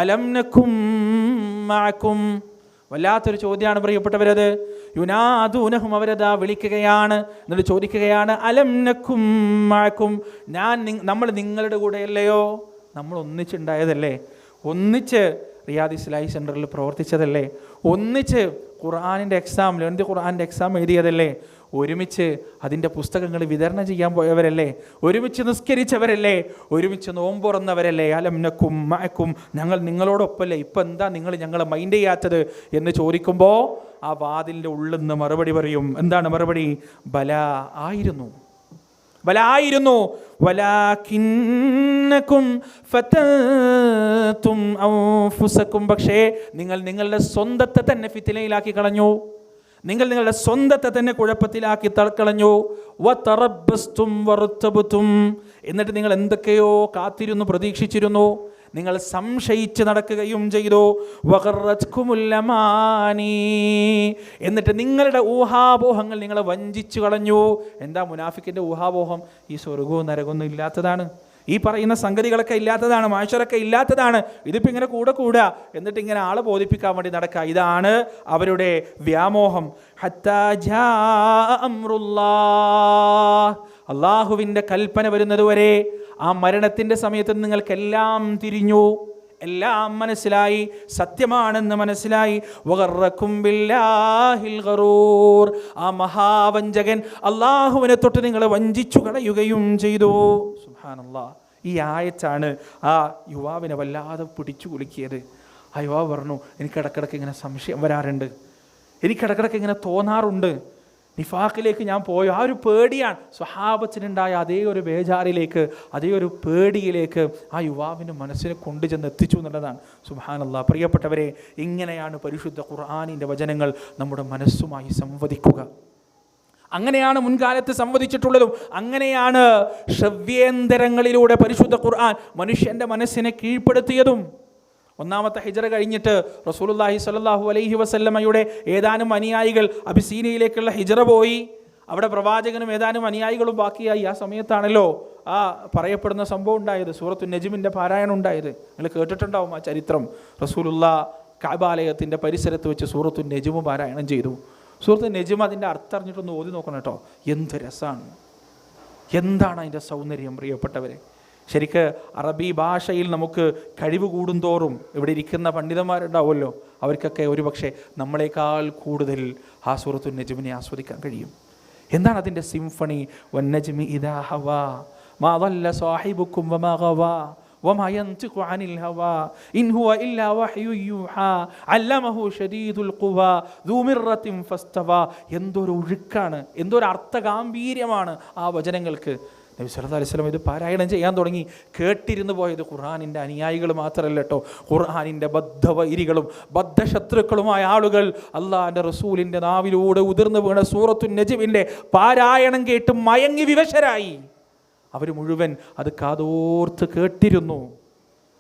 അലം നകും മഅകും. വല്ലാത്തൊരു ചോദ്യമാണ് പ്രിയപ്പെട്ടവരത്. യുനാദൂനഹും, അവരതാ വിളിക്കുകയാണ്, എന്നിട്ട് ചോദിക്കുകയാണ്, അലം നകും മഅകും, നമ്മൾ നിങ്ങളുടെ കൂടെയല്ലയോ? നമ്മൾ ഒന്നിച്ചുണ്ടായതല്ലേ, ഒന്നിച്ച് റിയാദ് ഇസ്ലാഹി സെൻറ്ററിൽ പ്രവർത്തിച്ചതല്ലേ, ഒന്നിച്ച് ഖുർആനിൻ്റെ എക്സാം, ലെവൻത്ത് ഖുർആനിൻ്റെ എക്സാം എഴുതിയതല്ലേ, ഒരുമിച്ച് അതിൻ്റെ പുസ്തകങ്ങൾ വിതരണം ചെയ്യാൻ പോയവരല്ലേ, ഒരുമിച്ച് നിസ്കരിച്ചവരല്ലേ, ഒരുമിച്ച് നോമ്പുറന്നവരല്ലേ. അലം നകും മഅകും, ഞങ്ങൾ നിങ്ങളോടൊപ്പമല്ലേ, ഇപ്പം എന്താ നിങ്ങൾ ഞങ്ങളെ മൈൻഡ് ചെയ്യാത്തത് എന്ന് ചോദിക്കുമ്പോൾ ആ വാതിലിൻ്റെ ഉള്ളിൽ നിന്ന് മറുപടി പറയും. എന്താണ് മറുപടി? ബല, ആയിരുന്നു, ബലായിരുന്നു. വലാകിന്നകും ഫതൻതും അൻഫുസകും, പക്ഷേ നിങ്ങൾ നിങ്ങളുടെ സ്വന്തത്തെ തന്നെ ഫിത്നയിലാക്കി കളഞ്ഞു, നിങ്ങൾ നിങ്ങളുടെ സ്വന്തത്തെ തന്നെ കുഴപ്പത്തിലാക്കി കളഞ്ഞു. വതറബ്ബസ്തും വറതബതും, എന്നിട്ട് നിങ്ങൾ എന്തൊക്കെയോ കാത്തിരുന്നു, പ്രതീക്ഷിച്ചിരുന്നു, നിങ്ങൾ സംശയിച്ച് നടക്കുകയും ചെയ്തു. വഗറത്കുമുൽ അമാനി, എന്നിട്ട് നിങ്ങളുടെ ഊഹാപോഹങ്ങൾ നിങ്ങളെ വഞ്ചിച്ചു കളഞ്ഞു. എന്താ മുനാഫിക്കിൻ്റെ ഊഹാപോഹം? ഈ സ്വർഗവും നരകമൊന്നും ഇല്ലാത്തതാണ്, ഈ പറയുന്ന സംഗതികളൊക്കെ ഇല്ലാത്തതാണ്, മാഷറൊക്കെ ഇല്ലാത്തതാണ്. ഇതിപ്പോൾ ഇങ്ങനെ കൂടുക, എന്നിട്ട് ഇങ്ങനെ ആളെ ബോധിപ്പിക്കാൻ വേണ്ടി നടക്കുക. ഇതാണ് അവരുടെ വ്യാമോഹം. ഹത്താ ജാ അംറുല്ലാഹ്, അള്ളാഹുവിൻ്റെ കൽപ്പന വരുന്നതുവരെ, ആ മരണത്തിൻ്റെ സമയത്ത് നിങ്ങൾക്കെല്ലാം തിരിഞ്ഞു, എല്ലാം മനസ്സിലായി, സത്യമാണെന്ന് മനസ്സിലായി. വഗറക്കും ബില്ലാഹിൽ ഗറൂർ, ആ മഹാവഞ്ചകൻ അള്ളാഹുവിനെ തൊട്ട് നിങ്ങളെ വഞ്ചിച്ചു കളയുകയും ചെയ്തു. സുബ്ഹാനല്ലാഹ്. ഈ ആയത്താണ് ആ യുവാവിനെ വല്ലാതെ പിടിച്ചു കുലുക്കിയത്. ആ യുവാവ് പറഞ്ഞു, എനിക്കിടക്കിടക്ക് ഇങ്ങനെ സംശയം വരാറുണ്ട്, എനിക്കിടക്കിടക്ക് ഇങ്ങനെ തോന്നാറുണ്ട്, നിഫാഖിലേക്ക് ഞാൻ പോയോ? ആ ഒരു പേടിയാണ് സ്വഹാബത്തിനുണ്ടായ അതേ ഒരു ബേജാറിലേക്ക്, അതേ ഒരു പേടിയിലേക്ക് ആ യുവാവിൻ്റെ മനസ്സിനെ കൊണ്ടുചെന്ന് എത്തിച്ചു എന്നുള്ളതാണ്. സുബ്ഹാനല്ലാഹ്. പ്രിയപ്പെട്ടവരെ, ഇങ്ങനെയാണ് പരിശുദ്ധ ഖുർആനിൻ്റെ വചനങ്ങൾ നമ്മുടെ മനസ്സുമായി സംവദിക്കുക. അങ്ങനെയാണ് മുൻകാലത്ത് സംവദിച്ചിട്ടുള്ളതും, അങ്ങനെയാണ് ശ്രവ്യേന്തരങ്ങളിലൂടെ പരിശുദ്ധ ഖുർആൻ മനുഷ്യൻ്റെ മനസ്സിനെ കീഴ്പ്പെടുത്തിയതും. ഒന്നാമത്തെ ഹിജ്റ കഴിഞ്ഞിട്ട് റസൂലുള്ളാഹി സ്വല്ലല്ലാഹു അലൈഹി വസല്ലമയുടെ ഏതാനും അനുയായികൾ അബിസീനിയയിലേക്കുള്ള ഹിജ്റ പോയി. അവിടെ പ്രവാചകനും ഏതാനും അനുയായികളും ബാക്കിയായി. ആ സമയത്താണല്ലോ ആ പറയപ്പെടുന്ന സംഭവം ഉണ്ടായത്, സൂറത്തു നജ്മിൻ്റെ പാരായണം ഉണ്ടായത്. നിങ്ങൾ കേട്ടിട്ടുണ്ടാവും ആ ചരിത്രം. റസൂലുള്ളാഹ് കഅബാലയത്തിൻ്റെ പരിസരത്ത് വെച്ച് സൂറത്തു നജ്മ് പാരായണം ചെയ്തു. സൂറത്തു നജ്മ് അതിൻ്റെ അർത്ഥം അറിഞ്ഞിട്ടൊന്ന് ഓതി നോക്കണം കേട്ടോ. എന്ത് രസമാണ്, എന്താണ് അതിൻ്റെ സൗന്ദര്യം പ്രിയപ്പെട്ടവരെ. ശരിക്ക് അറബി ഭാഷയിൽ നമുക്ക് കഴിവ് കൂടുന്തോറും ഇവിടെ ഇരിക്കുന്ന പണ്ഡിതന്മാരുണ്ടാവുമല്ലോ, അവർക്കൊക്കെ ഒരുപക്ഷെ നമ്മളെക്കാൾ കൂടുതൽ ആ സൂറത്തു നജ്മിനെ ആസ്വദിക്കാൻ കഴിയും. എന്താണ് അതിൻ്റെ സിംഫണി? വന്നജ്മി ഇദാ ഹവാ മാ ളല്ല സാഹിബുക്കും വമാ ഗവാ വമാ യൻതിഖു അനിൽ ഹവാ ഇൻ ഹുവ ഇല്ലാ വഹ്യു യൂഹാ അല്ലമഹു ശദീദുൽ ഖുവാ ദൂ മിർറത്തിൻ ഫസ്തവാ. എന്തൊരു ഒഴുക്കാണ്, എന്തൊരു അർത്ഥഗാംഭീര്യമാണ് ആ വചനങ്ങൾക്ക്. നബി സല്ലല്ലാഹു അലൈഹി വസല്ലം ഇത് പാരായണം ചെയ്യാൻ തുടങ്ങി. കേട്ടിരുന്നു പോയത് ഖുർആനിൻ്റെ അനുയായികൾ മാത്രമല്ല കേട്ടോ, ഖുർആനിൻ്റെ ബദ്ധവൈരികളും ബദ്ധശത്രുക്കളുമായ ആളുകൾ അള്ളാഹിൻ്റെ റസൂലിൻ്റെ നാവിലൂടെ ഉതിർന്നു വീണ സൂറത്തു നജ്മിൻ്റെ പാരായണം കേട്ട് മയങ്ങി വിവശരായി. അവർ മുഴുവൻ അത് കാതോർത്ത് കേട്ടിരുന്നു.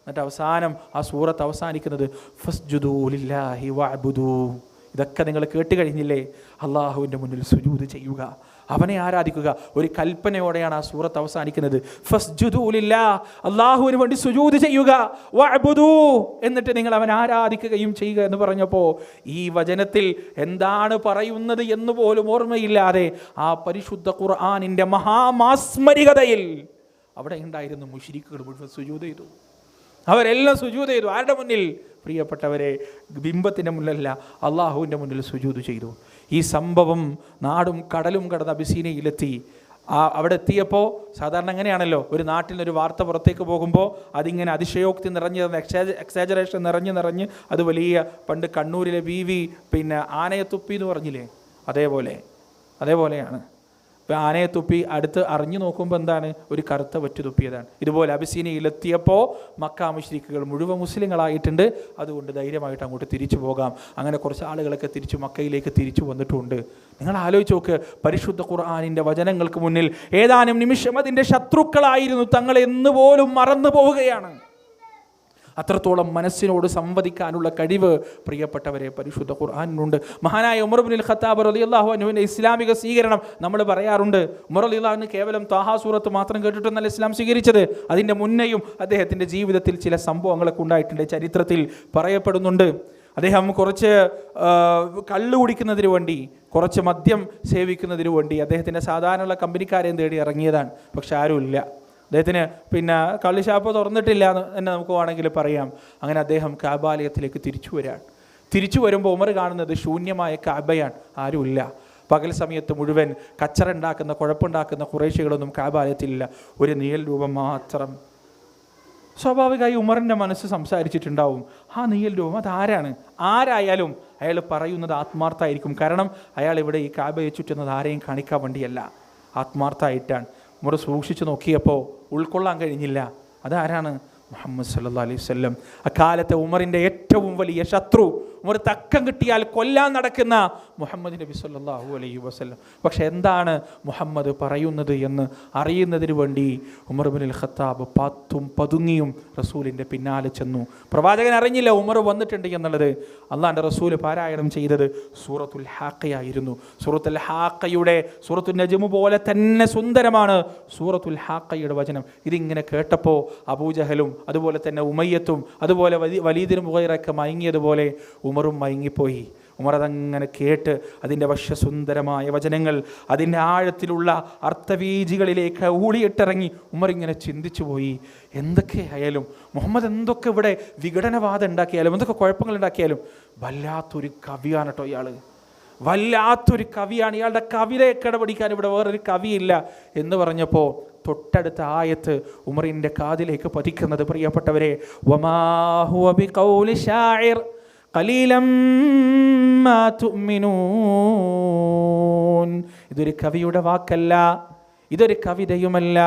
എന്നിട്ട് അവസാനം ആ സൂറത്ത് അവസാനിക്കുന്നത് ഫസ്ജുദൂ ലില്ലാഹി വഅബ്ദൂ. ഇതൊക്കെ നിങ്ങൾ കേട്ട് കഴിഞ്ഞില്ലേ? അള്ളാഹുവിൻ്റെ മുന്നിൽ സുജൂദ് ചെയ്യുക, അവനെ ആരാധിക്കുക. ഒരു കൽപ്പനയോടെയാണ് ആ സൂറത്ത് അവസാനിക്കുന്നത്. ഫസ്ജുദൂ ലില്ലാഹ്, അള്ളാഹുവിന് വേണ്ടി സുജൂദ് ചെയ്യുക, വഅബ്ദൂ, എന്നിട്ട് നിങ്ങൾ അവനെ ആരാധിക്കുകയും ചെയ്യുക എന്ന് പറഞ്ഞപ്പോൾ ഈ വചനത്തിൽ എന്താണ് പറയുന്നത് എന്ന് പോലും ഓർമ്മയില്ലാതെ ആ പരിശുദ്ധ ഖുർആനിൻ്റെ മഹാമാസ്മരികതയിൽ അവിടെ ഉണ്ടായിരുന്ന മുശ്രിക്കുകൾ മുഴുവൻ സുജൂദ് ചെയ്തു. അവരെല്ലാം സുജൂദ് ചെയ്തു. ആരുടെ മുന്നിൽ? പ്രിയപ്പെട്ടവരെ, ബിംബത്തിൻ്റെ മുന്നിലല്ല, അള്ളാഹുവിൻ്റെ മുന്നിൽ സുജൂദ് ചെയ്തു. ഈ സംഭവം നാടും കടലും കടന്ന് അബിസീനയിലെത്തി. അവിടെ എത്തിയപ്പോൾ സാധാരണ എങ്ങനെയാണല്ലോ, ഒരു നാട്ടിൽ നിന്നൊരു വാർത്ത പുറത്തേക്ക് പോകുമ്പോൾ അതിങ്ങനെ അതിശയോക്തി എക്സാജറേഷൻ നിറഞ്ഞ് അത് വലിയ, പണ്ട് കണ്ണൂരിലെ ബീവി ആനയെ തുപ്പി എന്ന് പറഞ്ഞില്ലേ, അതേപോലെയാണ്. ഇപ്പോൾ ആനയെ തുപ്പി അടുത്ത് അറിഞ്ഞു നോക്കുമ്പോൾ എന്താണ്? ഒരു കറുത്ത വറ്റ് തുപ്പിയതാണ്. ഇതുപോലെ അബിസീനയിലെത്തിയപ്പോൾ മക്ക മുശ്രിക്കുകൾ മുഴുവൻ മുസ്ലിങ്ങളായിട്ടുണ്ട്, അതുകൊണ്ട് ധൈര്യമായിട്ട് അങ്ങോട്ട് തിരിച്ചു പോകാം. അങ്ങനെ കുറച്ച് ആളുകളൊക്കെ മക്കയിലേക്ക് തിരിച്ചു വന്നിട്ടുണ്ട്. നിങ്ങൾ ആലോചിച്ച് നോക്ക്, പരിശുദ്ധ ഖുർആനിൻ്റെ വചനങ്ങൾക്ക് മുന്നിൽ ഏതാനും നിമിഷം അതിൻ്റെ ശത്രുക്കളായിരുന്നു തങ്ങൾ എന്ന് പോലും മറന്നു പോവുകയാണ്. അത്രത്തോളം മനസ്സിനോട് സംവദിക്കാനുള്ള കഴിവ് പ്രിയപ്പെട്ടവരെ പരിശുദ്ധ ഖുർആനിനുണ്ട്. മഹാനായ ഉമർ ഇബ്നുൽ ഖത്താബ് റളിയല്ലാഹു അൻഹുവിൻ്റെ ഇസ്ലാമിക സ്വീകരണം നമ്മൾ പറയാറുണ്ട്. ഉമർ റളിയല്ലാഹു അൻഹു കേവലം താഹാ സൂറത്ത് മാത്രം കേട്ടിട്ടൊന്നല്ല ഇസ്ലാം സ്വീകരിച്ചത്. അതിൻ്റെ മുന്നെയും അദ്ദേഹത്തിൻ്റെ ജീവിതത്തിൽ ചില സംഭവങ്ങളൊക്കെ ഉണ്ടായിട്ടുണ്ട്, ചരിത്രത്തിൽ പറയപ്പെടുന്നുണ്ട്. അദ്ദേഹം കുറച്ച് കള്ള് കുടിക്കുന്നതിന് വേണ്ടി, കുറച്ച് മദ്യം സേവിക്കുന്നതിന് വേണ്ടി അദ്ദേഹത്തിൻ്റെ സാധാരണ കമ്പനിക്കാരെയും തേടി ഇറങ്ങിയതാണ്. പക്ഷെ ആരുമില്ല. അദ്ദേഹത്തിന് കള്ളിഷാപ്പ് തുറന്നിട്ടില്ല എന്ന് തന്നെ നമുക്ക് വേണമെങ്കിൽ പറയാം. അങ്ങനെ അദ്ദേഹം കാബാലയത്തിലേക്ക് തിരിച്ചു വരുമ്പോൾ ഉമർ കാണുന്നത് ശൂന്യമായ കാബയാണ്, ആരുമില്ല. പകൽ സമയത്ത് മുഴുവൻ കച്ചറുണ്ടാക്കുന്ന, കുഴപ്പമുണ്ടാക്കുന്ന ഖുറൈശികളൊന്നും കാബാലയത്തിലില്ല, ഒരു നിഴൽ രൂപം മാത്രം. സ്വാഭാവികമായി ഉമറിൻ്റെ മനസ്സ് സംസാരിച്ചിട്ടുണ്ടാവും, ആ നിഴൽ രൂപം അതാരാണ്? ആരായാലും അയാൾ പറയുന്നത് ആത്മാർത്ഥമായിരിക്കും. കാരണം അയാൾ ഇവിടെ ഈ കാബയെ ചുറ്റുന്നത് ആരെയും കാണിക്കാൻ വേണ്ടിയല്ല, ആത്മാർത്ഥമായിട്ടാണ്. ഉമർ സൂക്ഷിച്ചു നോക്കിയപ്പോൾ ഉൾക്കൊള്ളാൻ കഴിഞ്ഞില്ല. അതാരാണ്? മുഹമ്മദ് സല്ലല്ലാഹു അലൈഹി വസല്ലം. അക്കാലത്തെ ഉമറിൻ്റെ ഏറ്റവും വലിയ ശത്രു, ഉമർ തക്കം കിട്ടിയാൽ കൊല്ലാൻ നടക്കുന്ന മുഹമ്മദ് നബി സല്ലല്ലാഹു അലൈഹി വസല്ലം. പക്ഷെ എന്താണ് മുഹമ്മദ് പറയുന്നത് എന്ന് അറിയുന്നതിന് വേണ്ടി ഉമർ ഇബ്നുൽ ഖത്താബ് പാത്തും പതുങ്ങിയും റസൂലിൻ്റെ പിന്നാലെ ചെന്നു. പ്രവാചകൻ അറിഞ്ഞില്ല ഉമർ വന്നിട്ടുണ്ട് എന്നുള്ളത്. അള്ളാഹുവിൻ്റെ റസൂല് പാരായണം ചെയ്തത് സൂറത്തുൽ ഹാഖയായിരുന്നു. സൂറത്തുൽ ഹാഖയുടെ സൂറത്തുൽ നജ്മ് പോലെ തന്നെ സുന്ദരമാണ് സൂറത്തുൽ ഹാഖയുടെ വചനം. ഇതിങ്ങനെ കേട്ടപ്പോൾ അബൂജഹലും അതുപോലെ തന്നെ ഉമയ്യത്തും അതുപോലെ വലീദിനും മുഗൈറൊക്കെ മയങ്ങിയതുപോലെ ഉമറും മയങ്ങിപ്പോയി. ഉമർ അതങ്ങനെ കേട്ട് അതിൻ്റെ വശ്യസുന്ദരമായ വചനങ്ങൾ, അതിൻ്റെ ആഴത്തിലുള്ള അർത്ഥവീജികളിലേക്ക് ഊളിയിട്ടിറങ്ങി ഉമർ ഇങ്ങനെ ചിന്തിച്ചു പോയി. എന്തൊക്കെയായാലും മുഹമ്മദ് എന്തൊക്കെ ഇവിടെ വിഘടനവാദം ഉണ്ടാക്കിയാലും, എന്തൊക്കെ കുഴപ്പങ്ങൾ ഉണ്ടാക്കിയാലും വല്ലാത്തൊരു കവിയാണ് കേട്ടോ ഇയാൾ, വല്ലാത്തൊരു കവിയാണ്. ഇയാളുടെ കവിതയെ കടപിടിക്കാൻ ഇവിടെ വേറൊരു കവിയില്ല എന്ന് പറഞ്ഞപ്പോൾ തൊട്ടടുത്ത ആയത്ത് ഉമറിൻ്റെ കാതിലേക്ക് പതിക്കുന്നത് പ്രിയപ്പെട്ടവരെ, വമാ ഹുവ ബിഖൗലി ശാഇർ ഖലീലം മാ തുഅ്മിനൂൻ. ഇതൊരു കവിയുടെ വാക്കല്ല, ഇതൊരു കവിതയുമല്ല,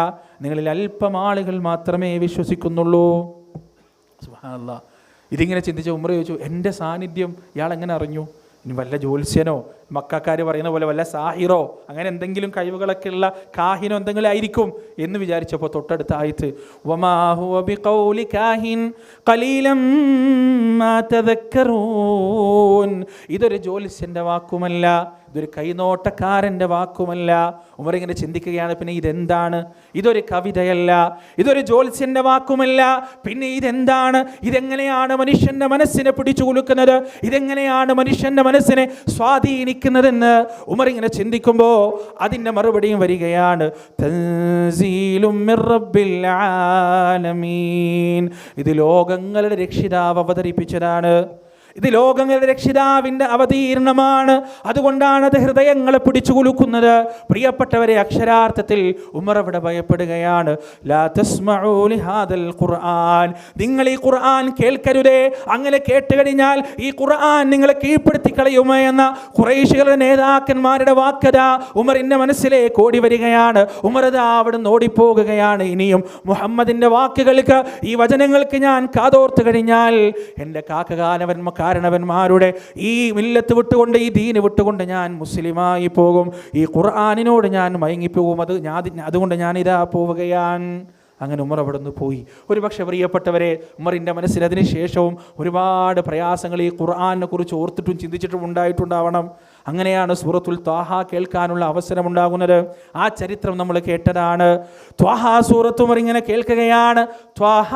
നിങ്ങളിൽ അല്പം ആളുകൾ മാത്രമേ വിശ്വസിക്കുന്നുള്ളൂ. സുബ്ഹാനല്ലാഹ്. ഇതിങ്ങനെ ചിന്തിച്ച ഉമർ ചോദിച്ചു, എൻ്റെ സാന്നിധ്യം ഇയാൾ എങ്ങനെ അറിഞ്ഞു? ഇനി വല്ല ജ്യോത്സ്യനോ, മക്കാർ പറയുന്ന പോലെ വല്ല സാഹിറോ, അങ്ങനെ എന്തെങ്കിലും കഴിവുകളൊക്കെ ഉള്ള കാഹിനോ എന്തെങ്കിലും ആയിരിക്കും എന്ന് വിചാരിച്ചപ്പോൾ തൊട്ടടുത്ത ആയത്ത് വമാ ഹുവ ബിഖൗലി കാഹിൻ ഖലീലം മാ തദക്കറൂൻ. ഇതൊരു ജ്യോത്സ്യൻ്റെ വാക്കുമല്ല, ഇതൊരു കൈനോട്ടക്കാരൻ്റെ വാക്കുമല്ല. ഉമർ ഇങ്ങനെ ചിന്തിക്കുകയാണ്, പിന്നെ ഇതെന്താണ്? ഇതൊരു കവിതയല്ല, ഇതൊരു ജ്യോത്സ്യൻ്റെ വാക്കുമല്ല, പിന്നെ ഇതെന്താണ്? ഇതെങ്ങനെയാണ് മനുഷ്യൻ്റെ മനസ്സിനെ പിടിച്ചു കുലുക്കുന്നത്? ഇതെങ്ങനെയാണ് മനുഷ്യൻ്റെ മനസ്സിനെ സ്വാധീനിക്കുന്നതെന്ന് ഉമർ ഇങ്ങനെ ചിന്തിക്കുമ്പോൾ അതിൻ്റെ മറുപടിയും വരികയാണ്, തൻസീലും മിർ റബ്ബിൽ ആലമീൻ. ഇത് ലോകങ്ങളുടെ രക്ഷിതാവ് അവതരിപ്പിച്ചതാണ്, ഇത് ലോകങ്ങളുടെ രക്ഷിതാവിൻ്റെ അവതീർണമാണ്. അതുകൊണ്ടാണ് അത് ഹൃദയങ്ങളെ പിടിച്ചു കുലുക്കുന്നത്. പ്രിയപ്പെട്ടവരെ, അക്ഷരാർത്ഥത്തിൽ ഉമർ അവിടെ ഭയപ്പെടുകയാണ്. ലാ തസ്മഊ ലിഹാദൽ ഖുർആൻ, നിങ്ങൾ ഈ ഖുർആൻ കേൾക്കരുതേ. അങ്ങനെ കേട്ട് കഴിഞ്ഞാൽ ഈ ഖുർആൻ നിങ്ങളെ കീഴ്പ്പെടുത്തി കളയുമോ എന്ന ഖുറൈശികളുടെ നേതാക്കന്മാരുടെ വാക്കത ഉമറിൻ്റെ മനസ്സിലേക്ക് ഓടി വരികയാണ്. ഉമർ ദാ അവിടെ ഓടിപ്പോകുകയാണ്. ഇനിയും മുഹമ്മദിൻ്റെ വാക്കുകൾക്ക്, ഈ വചനങ്ങൾക്ക് ഞാൻ കാതോർത്ത് കഴിഞ്ഞാൽ എൻ്റെ കാരണവന്മാരുടെ ഈ മില്ലത്ത് വിട്ടുകൊണ്ട്, ഈ ദീന് വിട്ടുകൊണ്ട് ഞാൻ മുസ്ലിമായി പോകും, ഈ ഖുർആനിനോട് ഞാൻ മയങ്ങിപ്പോകും, അതുകൊണ്ട് ഞാനിതാ പോവുകയാണ്. അങ്ങനെ ഉമർ അവിടെ നിന്ന് പോയി. ഒരുപക്ഷെ പ്രിയപ്പെട്ടവരെ, ഉമറിൻ്റെ മനസ്സിൽ അതിന് ശേഷവും ഒരുപാട് പ്രയാസങ്ങൾ ഈ ഖുർആനെ കുറിച്ച് ഓർത്തിട്ടും ചിന്തിച്ചിട്ടും ഉണ്ടായിട്ടുണ്ടാവണം. അങ്ങനെയാണ് സൂറത്തുൽ ത്വാഹ കേൾക്കാനുള്ള അവസരമുണ്ടാകുന്നത്. ആ ചരിത്രം നമ്മൾ കേട്ടതാണ്. ത്വാഹ സൂറത്ത് ഉമർ ഇങ്ങനെ കേൾക്കുകയാണ്, ത്വാഹ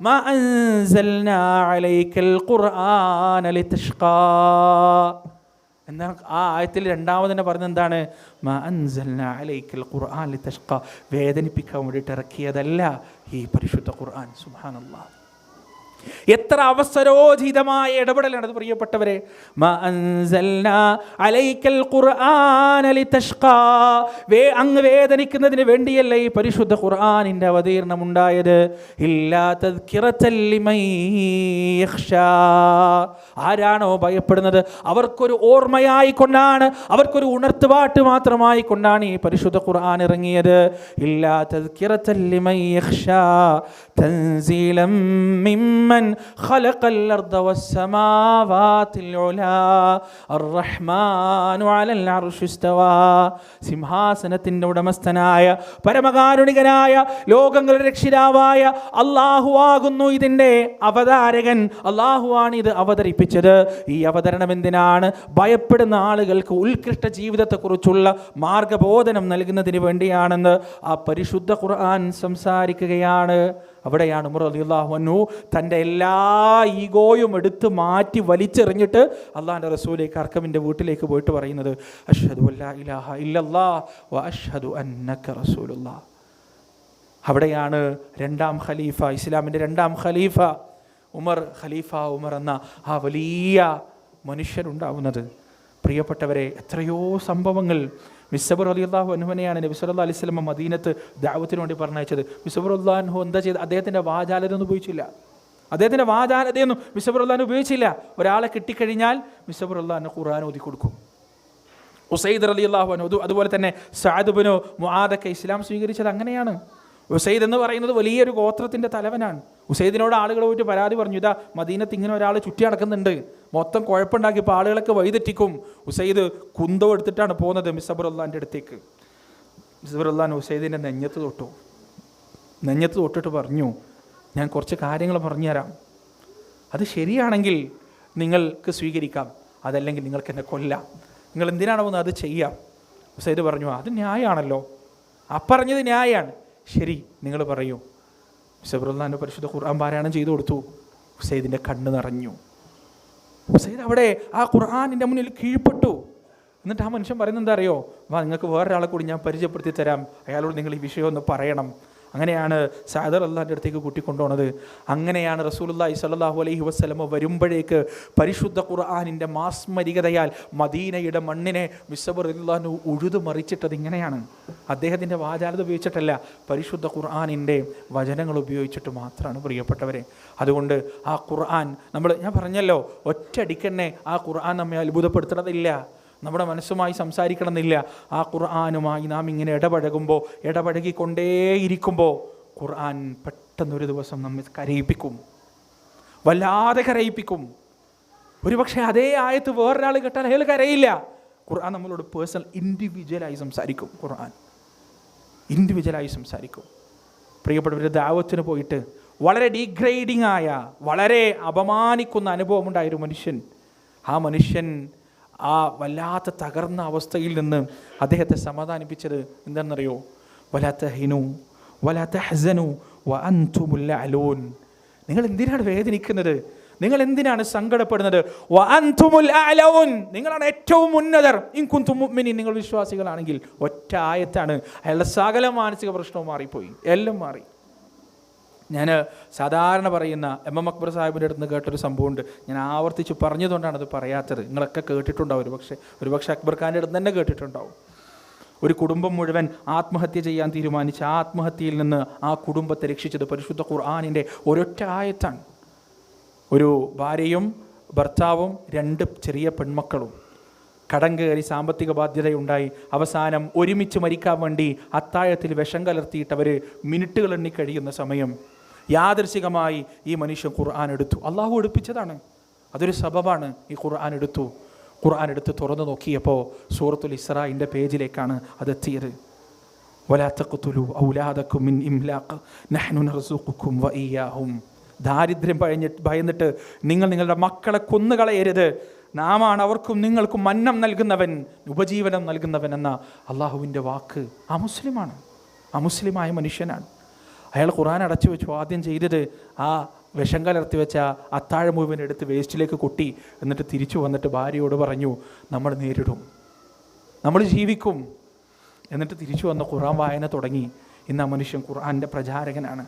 മാ അൻസൽനാ അലൈക്കൽ ഖുർആന ലിതഷ്ഖാ. എന്നാൽ ആ ആയത്തിൽ രണ്ടാമതെന്നെ പറഞ്ഞത് എന്താണ്? മാ അൻസൽനാ അലൈക്കൽ ഖുർആന ലിതഷ്ഖാ. വേദനിപ്പിക്കാൻ വേണ്ടിയിട്ട് ഇറക്കിയതല്ല ഈ പരിശുദ്ധ ഖുർആൻ. സുബ്ഹാനല്ലാഹ്. എത്ര അവസരോചിതമായ ഇടപെടലാണ് അത് പ്രിയപ്പെട്ടവരെ. അങ്ങ് വേദനിക്കുന്നതിന് വേണ്ടിയല്ല ഈ പരിശുദ്ധ ഖുർആനിന്റെ അവതീർണം ഉണ്ടായത്. ആരാണോ ഭയപ്പെടുന്നത് അവർക്കൊരു ഓർമ്മയായി കൊണ്ടാണ്, അവർക്കൊരു ഉണർത്തുപാട്ട് മാത്രമായി കൊണ്ടാണ് ഈ പരിശുദ്ധ ഖുർആൻ ഇറങ്ങിയത്. ഇല്ലാ തദ്കിറത്തൻ ലിമൻ യഖ്ശാ തൻസീലം മിമ്മൻ ഖലഖൽ അർദ വസ്സമാവാതിൽ ഉലാ അർറഹ്മാനു അലൽ അർശി ഇസ്തവാ. സിംഹാസനത്തിന്റെ ഉടമസ്ഥനായ പരമകാരുണികനായ ലോകങ്ങളുടെ രക്ഷിതാവായ അല്ലാഹു ആകുന്നു ഇതിന്റെ അവതാരകൻ. അല്ലാഹുവാണ് ഇത് അവതരിപ്പിച്ചത്. ഈ അവതരണം എന്തിനാണ്? ഭയപ്പെടുന്ന ആളുകൾക്ക് ഉത്കൃഷ്ട ജീവിതത്തെക്കുറിച്ചുള്ള മാർഗബോധനം നൽകുന്നതിന് വേണ്ടിയാണെന്ന് ആ പരിശുദ്ധ ഖുർആൻ സംസാരിക്കുകയാണ്. അവിടെയാണ് ഉമർ റളിയല്ലാഹു അൻഹു തൻ്റെ എല്ലാ ഈഗോയും എടുത്ത് മാറ്റി വലിച്ചെറിഞ്ഞിട്ട് അള്ളാഹിൻ്റെ റസൂലേക്ക് അർക്കമിൻ്റെ വീട്ടിലേക്ക് പോയിട്ട് പറയുന്നത്, അഷ്ഹദു അല്ലാ ഇലാഹ ഇല്ലല്ലാഹ് വ അഷ്ഹദു അന്നക റസൂലുള്ളാഹ്. അവിടെയാണ് രണ്ടാം ഖലീഫ, ഇസ്ലാമിൻ്റെ രണ്ടാം ഖലീഫ ഖലീഫ ഉമർ എന്ന ആ വലിയ മനുഷ്യരുണ്ടാവുന്നത്. പ്രിയപ്പെട്ടവരെ, എത്രയോ സംഭവങ്ങൾ. മിസ്സബർ റളിയല്ലാഹു അൻഹുവിനെയാണ് നബി സല്ലല്ലാഹു അലൈഹി വസല്ലം മദീനത്ത് ദഅവത്തിന് വേണ്ടി പറഞ്ഞയച്ചത്. മിസ്സബർ റളിയല്ലാഹു അൻഹു എന്താ ചെയ്ത്? അദ്ദേഹത്തിൻ്റെ വാചാലതയൊന്നും ഉപയോഗിച്ചില്ല. അദ്ദേഹത്തിൻ്റെ വാചാലതയൊന്നും മിസ്സബർ റളിയല്ലാഹു അൻഹു ഉപയോഗിച്ചില്ല. ഒരാളെ കിട്ടിക്കഴിഞ്ഞാൽ മിസ്സബർ റളിയല്ലാഹു അൻഹു ഖുർആൻ ഓതി കൊടുക്കും. ഉസൈദ് റളിയല്ലാഹു അൻഹു, അതുപോലെ തന്നെ സഅദ് ഇബ്നു മുആദൊക്കെ ഇസ്ലാം സ്വീകരിച്ചത് അങ്ങനെയാണ്. ഉസൈദ് എന്ന് പറയുന്നത് വലിയൊരു ഗോത്രത്തിൻ്റെ തലവനാണ്. ഉസൈദിനോട് ആളുകൾ പോയിട്ട് പരാതി പറഞ്ഞു, ഇതാ മദീനത്ത് ഇങ്ങനെ ഒരാൾ ചുറ്റി നടക്കുന്നുണ്ട്, മൊത്തം കുഴപ്പമുണ്ടാക്കി, ഇപ്പോൾ ആളുകളൊക്കെ വഴിതെറ്റിക്കും. ഉസൈദ് കുന്തം എടുത്തിട്ടാണ് പോകുന്നത് മിസ്സബറുല്ലാൻ്റെ അടുത്തേക്ക്. മിസ്സബറുല്ലാൻ ഉസൈദിൻ്റെ നെഞ്ഞത്ത് തൊട്ടിട്ട് പറഞ്ഞു, ഞാൻ കുറച്ച് കാര്യങ്ങൾ പറഞ്ഞുതരാം, അത് ശരിയാണെങ്കിൽ നിങ്ങൾക്ക് സ്വീകരിക്കാം, അതല്ലെങ്കിൽ നിങ്ങൾക്ക് എന്നെ കൊല്ലാം, നിങ്ങൾ എന്തിനാണോ പോകുന്നത് അത് ചെയ്യാം. ഉസൈദ് പറഞ്ഞു, അത് ന്യായമാണല്ലോ, പറഞ്ഞത് ന്യായമാണ്, ശരി നിങ്ങൾ പറയൂ. മിസ്സബറുല്ലാൻ്റെ പരിശുദ്ധ ഖുർആൻ പാരായണം ചെയ്തു കൊടുത്തു. ഉസൈദിൻ്റെ കണ്ണ് നിറഞ്ഞു. ഉസൈദ് അവിടെ ആ ഖുർആനിൻ്റെ മുന്നിൽ കീഴ്പ്പെട്ടു. എന്നിട്ട് ആ മനുഷ്യൻ പറയുന്നത് എന്താ അറിയോ? നിങ്ങൾക്ക് വേറൊരാളെ കൂടി ഞാൻ പരിചയപ്പെടുത്തി തരാം, അയാളോട് നിങ്ങൾ ഈ വിഷയം ഒന്ന് പറയണം. അങ്ങനെയാണ് സഅദ് റളിയല്ലാഹുവിൻ്റെ അടുത്തേക്ക് കൂട്ടിക്കൊണ്ടുപോണത്. അങ്ങനെയാണ് റസൂലുള്ളാഹി സ്വല്ലല്ലാഹു അലൈഹി വസല്ലം വരുമ്പോഴേക്ക് പരിശുദ്ധ ഖുർആനിൻ്റെ മാസ്മരികതയാൽ മദീനയുടെ മണ്ണിനെ മിസ്സബർ റളിയല്ലാഹു ഉഴുതു മറിച്ചിട്ടത് ഇങ്ങനെയാണ്. അദ്ദേഹത്തിൻ്റെ വാചാലത ഉപയോഗിച്ചിട്ടല്ല, പരിശുദ്ധ ഖുർആനിൻ്റെ വചനങ്ങൾ ഉപയോഗിച്ചിട്ട് മാത്രമാണ് പ്രിയപ്പെട്ടവരെ. അതുകൊണ്ട് ആ ഖുർആൻ ഞാൻ പറഞ്ഞല്ലോ, ഒറ്റയടിക്കന്നെ ആ ഖുർആൻ നമ്മെ അത്ഭുതപ്പെടുത്തണമെന്നില്ല, നമ്മുടെ മനസ്സുമായി സംസാരിക്കണമെന്നില്ല. ആ ഖുർആനുമായി നാം ഇങ്ങനെ ഇടപഴകിക്കൊണ്ടേയിരിക്കുമ്പോൾ ഖുർആൻ പെട്ടെന്നൊരു ദിവസം നമ്മെ കരയിപ്പിക്കും, വല്ലാതെ കരയിപ്പിക്കും. ഒരുപക്ഷെ അതേ ആയത്ത് വേറൊരാൾ കേട്ടാൽ അയാൾ കരയില്ല. ഖുർആൻ നമ്മളോട് പേഴ്സണൽ ഇൻഡിവിജ്വലായി സംസാരിക്കും. ഖുർആൻ ഇൻഡിവിജ്വലായി സംസാരിക്കും. പ്രിയപ്പെട്ടവർ, ദഅവത്തിന് പോയിട്ട് വളരെ ഡീഗ്രേഡിംഗ് ആയ, വളരെ അപമാനിക്കുന്ന അനുഭവം ഉണ്ടായൊരു മനുഷ്യൻ, ആ മനുഷ്യൻ ആ വല്ലാത്ത തകർന്ന അവസ്ഥയിൽ നിന്ന് അദ്ദേഹത്തെ സമാധാനിപ്പിച്ചത് എന്താണെന്നറിയോ? വലാ തഹിനു വലാ തഹ്സനു വഅൻതുമുൽ അഅലൂൻ. നിങ്ങൾ എന്തിനാണ് വേദനിക്കുന്നത്? നിങ്ങൾ എന്തിനാണ് സങ്കടപ്പെടുന്നത്? വഅൻതുമുൽ അഅലൂൻ, നിങ്ങളാണ് ഏറ്റവും ഉന്നതർ. ഇൻ കുൻതും മുഅ്മിനീൻ, നിങ്ങൾ വിശ്വാസികളാണെങ്കിൽ. ഒറ്റ ആയത്താണ്, അയാളുടെ സകല മാനസിക പ്രശ്നവും മാറിപ്പോയി, എല്ലാം മാറി. ഞാൻ സാധാരണ പറയുന്ന എം അക്ബർ സാഹിബിൻ്റെ അടുത്ത് നിന്ന് കേട്ടൊരു സംഭവമുണ്ട്. ഞാൻ ആവർത്തിച്ച് പറഞ്ഞതുകൊണ്ടാണ് അത് പറയാത്തത്. നിങ്ങളൊക്കെ കേട്ടിട്ടുണ്ടാവും, ഒരുപക്ഷെ അക്ബർ ഖാൻ്റെ അടുത്ത് തന്നെ കേട്ടിട്ടുണ്ടാവും. ഒരു കുടുംബം മുഴുവൻ ആത്മഹത്യ ചെയ്യാൻ തീരുമാനിച്ച ആ ആത്മഹത്യയിൽ നിന്ന് ആ കുടുംബത്തെ രക്ഷിച്ചത് പരിശുദ്ധ ഖുർആനിൻ്റെ ഒരൊറ്റ ആയത്താണ്. ഒരു ഭാര്യയും ഭർത്താവും 2 ചെറിയ പെൺമക്കളും കടം കയറി സാമ്പത്തിക ബാധ്യതയുണ്ടായി. അവസാനം ഒരുമിച്ച് മരിക്കാൻ വേണ്ടി അത്താഴത്തിൽ വിഷം കലർത്തിയിട്ട് അവർ മിനിറ്റുകൾ എണ്ണി കഴിയുന്ന സമയം യാദൃശികമായി ഈ മനുഷ്യൻ ഖുർആൻ എടുത്തു. അള്ളാഹു എടുപ്പിച്ചതാണ്, അതൊരു സബബാണ്. ഈ ഖുർആൻ എടുത്ത് തുറന്നു നോക്കിയപ്പോൾ സൂറത്തുൽ ഇസ്രാഇൻ്റെ പേജിലേക്കാണ് അതെത്തിയത്. വലാ തഖ്തുലു ഔലാദക്കും മിൻ ഇംലാഖ് നഹ്നു നർസുഖുക്കും വഇയ്യാഹും. ദാരിദ്ര്യം ഭയന്നിട്ട് നിങ്ങൾ നിങ്ങളുടെ മക്കളെ കൊന്നുകളയരുത്, നാമാണ് അവർക്കും നിങ്ങൾക്കും അന്നം നൽകുന്നവൻ, ഉപജീവനം നൽകുന്നവൻ എന്ന അള്ളാഹുവിൻ്റെ വാക്ക്. ആ മുസ്ലിമാണ്, ആ മുസ്ലിമായ മനുഷ്യനാണ്. അയാൾ ഖുർആൻ അടച്ചു വെച്ചു. ആദ്യം ചെയ്തത് ആ വിഷം കലർത്തി വെച്ച അത്താഴം മുഴുവൻ എടുത്ത് വേസ്റ്റിലേക്ക് കൊട്ടി. എന്നിട്ട് തിരിച്ചു വന്നിട്ട് ഭാര്യയോട് പറഞ്ഞു, നമ്മൾ നേരിടും, നമ്മൾ ജീവിക്കും. എന്നിട്ട് തിരിച്ചു വന്ന് ഖുർആൻ വായന തുടങ്ങി. ഇന്ന് ആ മനുഷ്യൻ ഖുർആൻ്റെ പ്രചാരകനാണ്.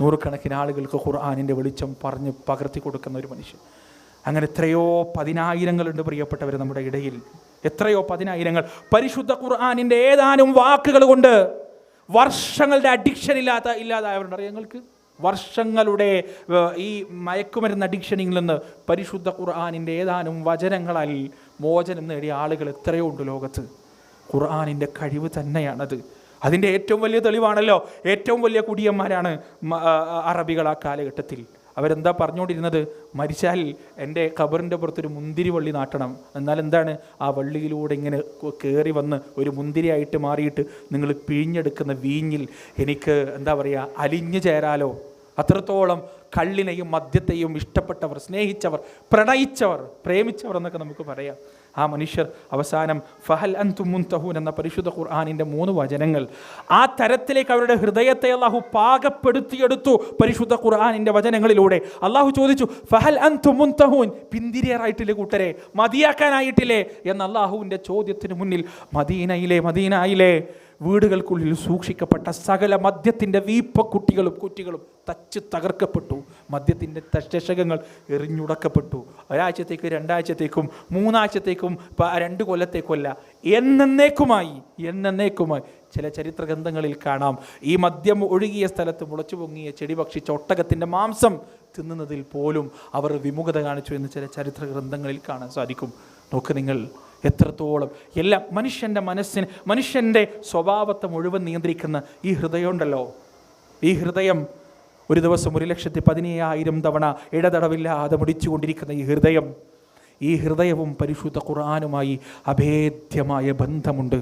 നൂറുകണക്കിന് ആളുകൾക്ക് ഖുർആനിൻ്റെ വെളിച്ചം പറഞ്ഞ് പകർത്തി കൊടുക്കുന്ന ഒരു മനുഷ്യൻ. അങ്ങനെ എത്രയോ പതിനായിരങ്ങളുണ്ട് പ്രിയപ്പെട്ടവർ നമ്മുടെ ഇടയിൽ. എത്രയോ പതിനായിരങ്ങൾ പരിശുദ്ധ ഖുർആനിൻ്റെ ഏതാനും വാക്കുകൾ കൊണ്ട് വർഷങ്ങളുടെ അഡിക്ഷൻ ഇല്ലാതായവരുണ്ട്. അറിയാം ഞങ്ങൾക്ക് വർഷങ്ങളുടെ ഈ മയക്കുമരുന്ന് അഡിക്ഷനിൽ നിന്ന് പരിശുദ്ധ ഖുർആനിൻ്റെ ഏതാനും വചനങ്ങളാൽ മോചനം നേടിയ ആളുകൾ എത്രയോ ഉണ്ട് ലോകത്ത്. ഖുർആനിൻ്റെ കഴിവ് തന്നെയാണത്. അതിൻ്റെ ഏറ്റവും വലിയ തെളിവാണല്ലോ, ഏറ്റവും വലിയ കുടിയന്മാരാണ് അറബികൾ ആ കാലഘട്ടത്തിൽ. അവരെന്താ പറഞ്ഞുകൊണ്ടിരുന്നത്? മരിച്ചാൽ എൻ്റെ ഖബറിൻ്റെ പുറത്തൊരു മുന്തിരി വള്ളി നാട്ടണം. എന്നാൽ എന്താണ്, ആ വള്ളിയിലൂടെ ഇങ്ങനെ കയറി വന്ന് ഒരു മുന്തിരിയായിട്ട് മാറിയിട്ട് നിങ്ങൾ പിഴിഞ്ഞെടുക്കുന്ന വീഞ്ഞിൽ എനിക്ക് എന്താ പറയുക അലിഞ്ഞു ചേരാലോ. അത്രത്തോളം കള്ളിനെയും മദ്യത്തെയും ഇഷ്ടപ്പെട്ടവർ, സ്നേഹിച്ചവർ, പ്രണയിച്ചവർ, പ്രേമിച്ചവർ എന്നൊക്കെ നമുക്ക് പറയാം. ആ മനുഷ്യർ അവസാനം ഫഹൽ അൻതും മുൻതഹൂൻ എന്ന പരിശുദ്ധ ഖുർആനിൻ്റെ 3 വചനങ്ങൾ, ആ തരത്തിലേക്ക് അവരുടെ ഹൃദയത്തെ അള്ളാഹു പാകപ്പെടുത്തിയെടുത്തു. പരിശുദ്ധ ഖുർആനിൻ്റെ വചനങ്ങളിലൂടെ അള്ളാഹു ചോദിച്ചു, ഫഹൽ അൻതും മുൻതഹൂൻ, പിന്തിരിയാറായിട്ടില്ലേ കൂട്ടരെ, മതിയാക്കാനായിട്ടില്ലേ എന്ന അള്ളാഹുവിൻ്റെ ചോദ്യത്തിന് മുന്നിൽ മദീനയിലെ വീടുകൾക്കുള്ളിൽ സൂക്ഷിക്കപ്പെട്ട സകല മദ്യത്തിൻ്റെ കുറ്റികളും തച്ച് തകർക്കപ്പെട്ടു. മദ്യത്തിൻ്റെ ചഷകങ്ങൾ എറിഞ്ഞുടക്കപ്പെട്ടു. ഒരാഴ്ചത്തേക്കും 2 ആഴ്ചത്തേക്കും 3 ആഴ്ചത്തേക്കും 2 കൊല്ലത്തേക്കുമല്ല, എന്നേക്കുമായി ചില ചരിത്ര ഗ്രന്ഥങ്ങളിൽ കാണാം, ഈ മദ്യം ഒഴുകിയ സ്ഥലത്ത് മുളച്ചു പൊങ്ങിയ ചെടി ഭക്ഷിച്ച ഒട്ടകത്തിൻ്റെ മാംസം തിന്നുന്നതിൽ പോലും അവർ വിമുഖത കാണിച്ചു എന്ന് ചില ചരിത്ര ഗ്രന്ഥങ്ങളിൽ കാണാൻ സാധിക്കും. നോക്ക് നിങ്ങൾ, എത്രത്തോളം എല്ലാം മനുഷ്യൻ്റെ സ്വഭാവത്തെ മുഴുവൻ നിയന്ത്രിക്കുന്ന ഈ ഹൃദയം ഉണ്ടല്ലോ. ഈ ഹൃദയം ഒരു ദിവസം 1,15,000 തവണ ഇടതടവില്ലാതെ മുടിച്ചുകൊണ്ടിരിക്കുന്ന ഈ ഹൃദയവും പരിശുദ്ധ ഖുർആനുമായി അഭേദ്യമായ ബന്ധമുണ്ട്.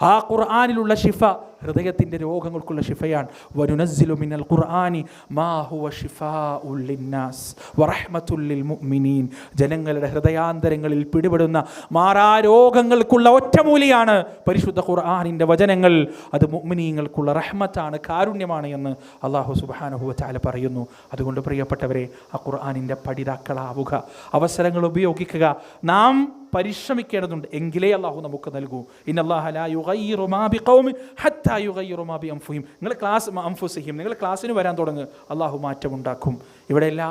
ആ ഖുർആനിലുള്ള ശിഫ ഹൃദയത്തിൻ്റെ രോഗങ്ങൾക്കുള്ള ശിഫയാണ്. വനുനസ്സിലു മിനൽ ഖുർആനി മാ ഹുവ ശിഫാഉൽ ലിന്നാസ് വറഹ്മത്തുൽ ലിൽ മുഅ്മിനീൻ. ജനങ്ങളുടെ ഹൃദയാന്തരങ്ങളിൽ പിടിപെടുന്ന മാറാരോഗങ്ങൾക്കുള്ള ഒറ്റമൂലിയാണ് പരിശുദ്ധ ഖുർആനിൻ്റെ വചനങ്ങൾ. അത് മുഅ്മിനീങ്ങൾക്കുള്ള റഹ്മത്താണ്, കാരുണ്യമാണ് എന്ന് അല്ലാഹു സുബ്ഹാനഹു വ തആല പറയുന്നു. അതുകൊണ്ട് പ്രിയപ്പെട്ടവരെ, ആ ഖുർആനിൻ്റെ പഠിതാക്കളാവുക, അവസരങ്ങൾ ഉപയോഗിക്കുക, നാം പരിശ്രമിക്കേണ്ടതുണ്ട്. എങ്കിലേ അള്ളാഹു നമുക്ക് നൽകൂ. ഇന്നല്ലാഹ ലാ യുഗയ്യിറു മാ ബിഖൗമിൻ ഹത്താ യുഗയ്യിറു മാ ബിഅൻഫുസിഹിം. നിങ്ങൾ ക്ലാസ്സിന് വരാൻ തുടങ്ങുക, അള്ളാഹു മാറ്റമുണ്ടാക്കും. ഇവിടെ എല്ലാ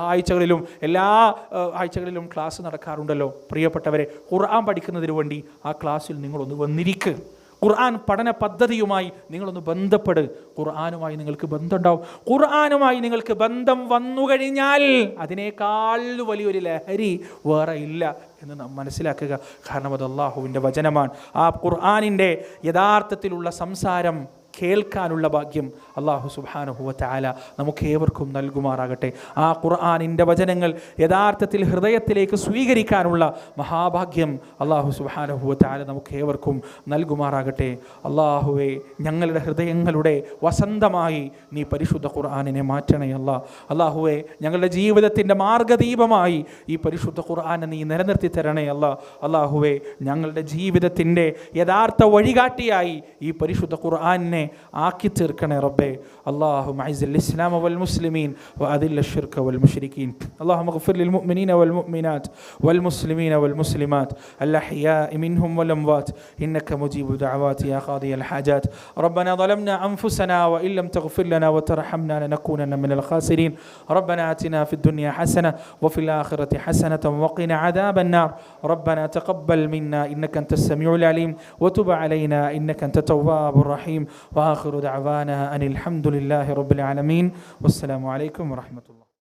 ആഴ്ചകളിലും ക്ലാസ് നടക്കാറുണ്ടല്ലോ. പ്രിയപ്പെട്ടവരെ, ഖുർആൻ പഠിക്കുന്നതിന് വേണ്ടി ആ ക്ലാസ്സിൽ നിങ്ങളൊന്ന് വന്നിരിക്കുക. ഖുർആൻ പഠന പദ്ധതിയുമായി നിങ്ങളൊന്ന് ബന്ധപ്പെട്. ഖുർആനുമായി നിങ്ങൾക്ക് ബന്ധമുണ്ടാവും. ഖുർആനുമായി നിങ്ങൾക്ക് ബന്ധം വന്നു കഴിഞ്ഞാൽ അതിനേക്കാൾ വലിയൊരു ലഹരി വേറെ ഇല്ല എന്ന് നാം മനസ്സിലാക്കുക. കാരണം അത് അള്ളാഹുവിൻ്റെ വചനമാണ്. ആ ഖുർആനിൻ്റെ യഥാർത്ഥത്തിലുള്ള സംസാരം കേൾക്കാനുള്ള ഭാഗ്യം അല്ലാഹു സുബ്ഹാനഹു വ തആല നമുക്കേവർക്കും നൽകുമാറാകട്ടെ. ആ ഖുർആനിൻ്റെ വചനങ്ങൾ യഥാർത്ഥത്തിൽ ഹൃദയത്തിലേക്ക് സ്വീകരിക്കാനുള്ള മഹാഭാഗ്യം അല്ലാഹു സുബ്ഹാനഹു വ തആല നമുക്കേവർക്കും നൽകുമാറാകട്ടെ. അല്ലാഹുവേ, ഞങ്ങളുടെ ഹൃദയങ്ങളുടെ വസന്തമായി നീ പരിശുദ്ധ ഖുർആനിനെ മാറ്റണേ അല്ലാഹുവേ, ഞങ്ങളുടെ ജീവിതത്തിൻ്റെ മാർഗദീപമായി ഈ പരിശുദ്ധ ഖുർആനെ നീ നിലനിർത്തി തരണേ അല്ലാഹുവേ, ഞങ്ങളുടെ ജീവിതത്തിൻ്റെ യഥാർത്ഥ വഴികാട്ടിയായി ഈ പരിശുദ്ധ ഖുർആനെ ആക്കി തീർക്കണേ റബ്ബേ. اللهم اعز الاسلام والمسلمين واذل الشرك والمشركين. اللهم اغفر للمؤمنين والمؤمنات والمسلمين والمسلمات الاحياء منهم والاموات انك مجيب الدعوات يا قاضي الحاجات. ربنا ظلمنا انفسنا وان لم تغفر لنا وترحمنا لنكونن من الخاسرين. ربنا آتنا في الدنيا حسنة وفي الآخرة حسنة وقنا عذاب النار. ربنا تقبل منا إنك أنت السميع العليم وتب علينا إنك أنت التواب الرحيم. وآخر دعوانا أن الحمد لله رب العالمين والسلام عليكم ورحمة الله.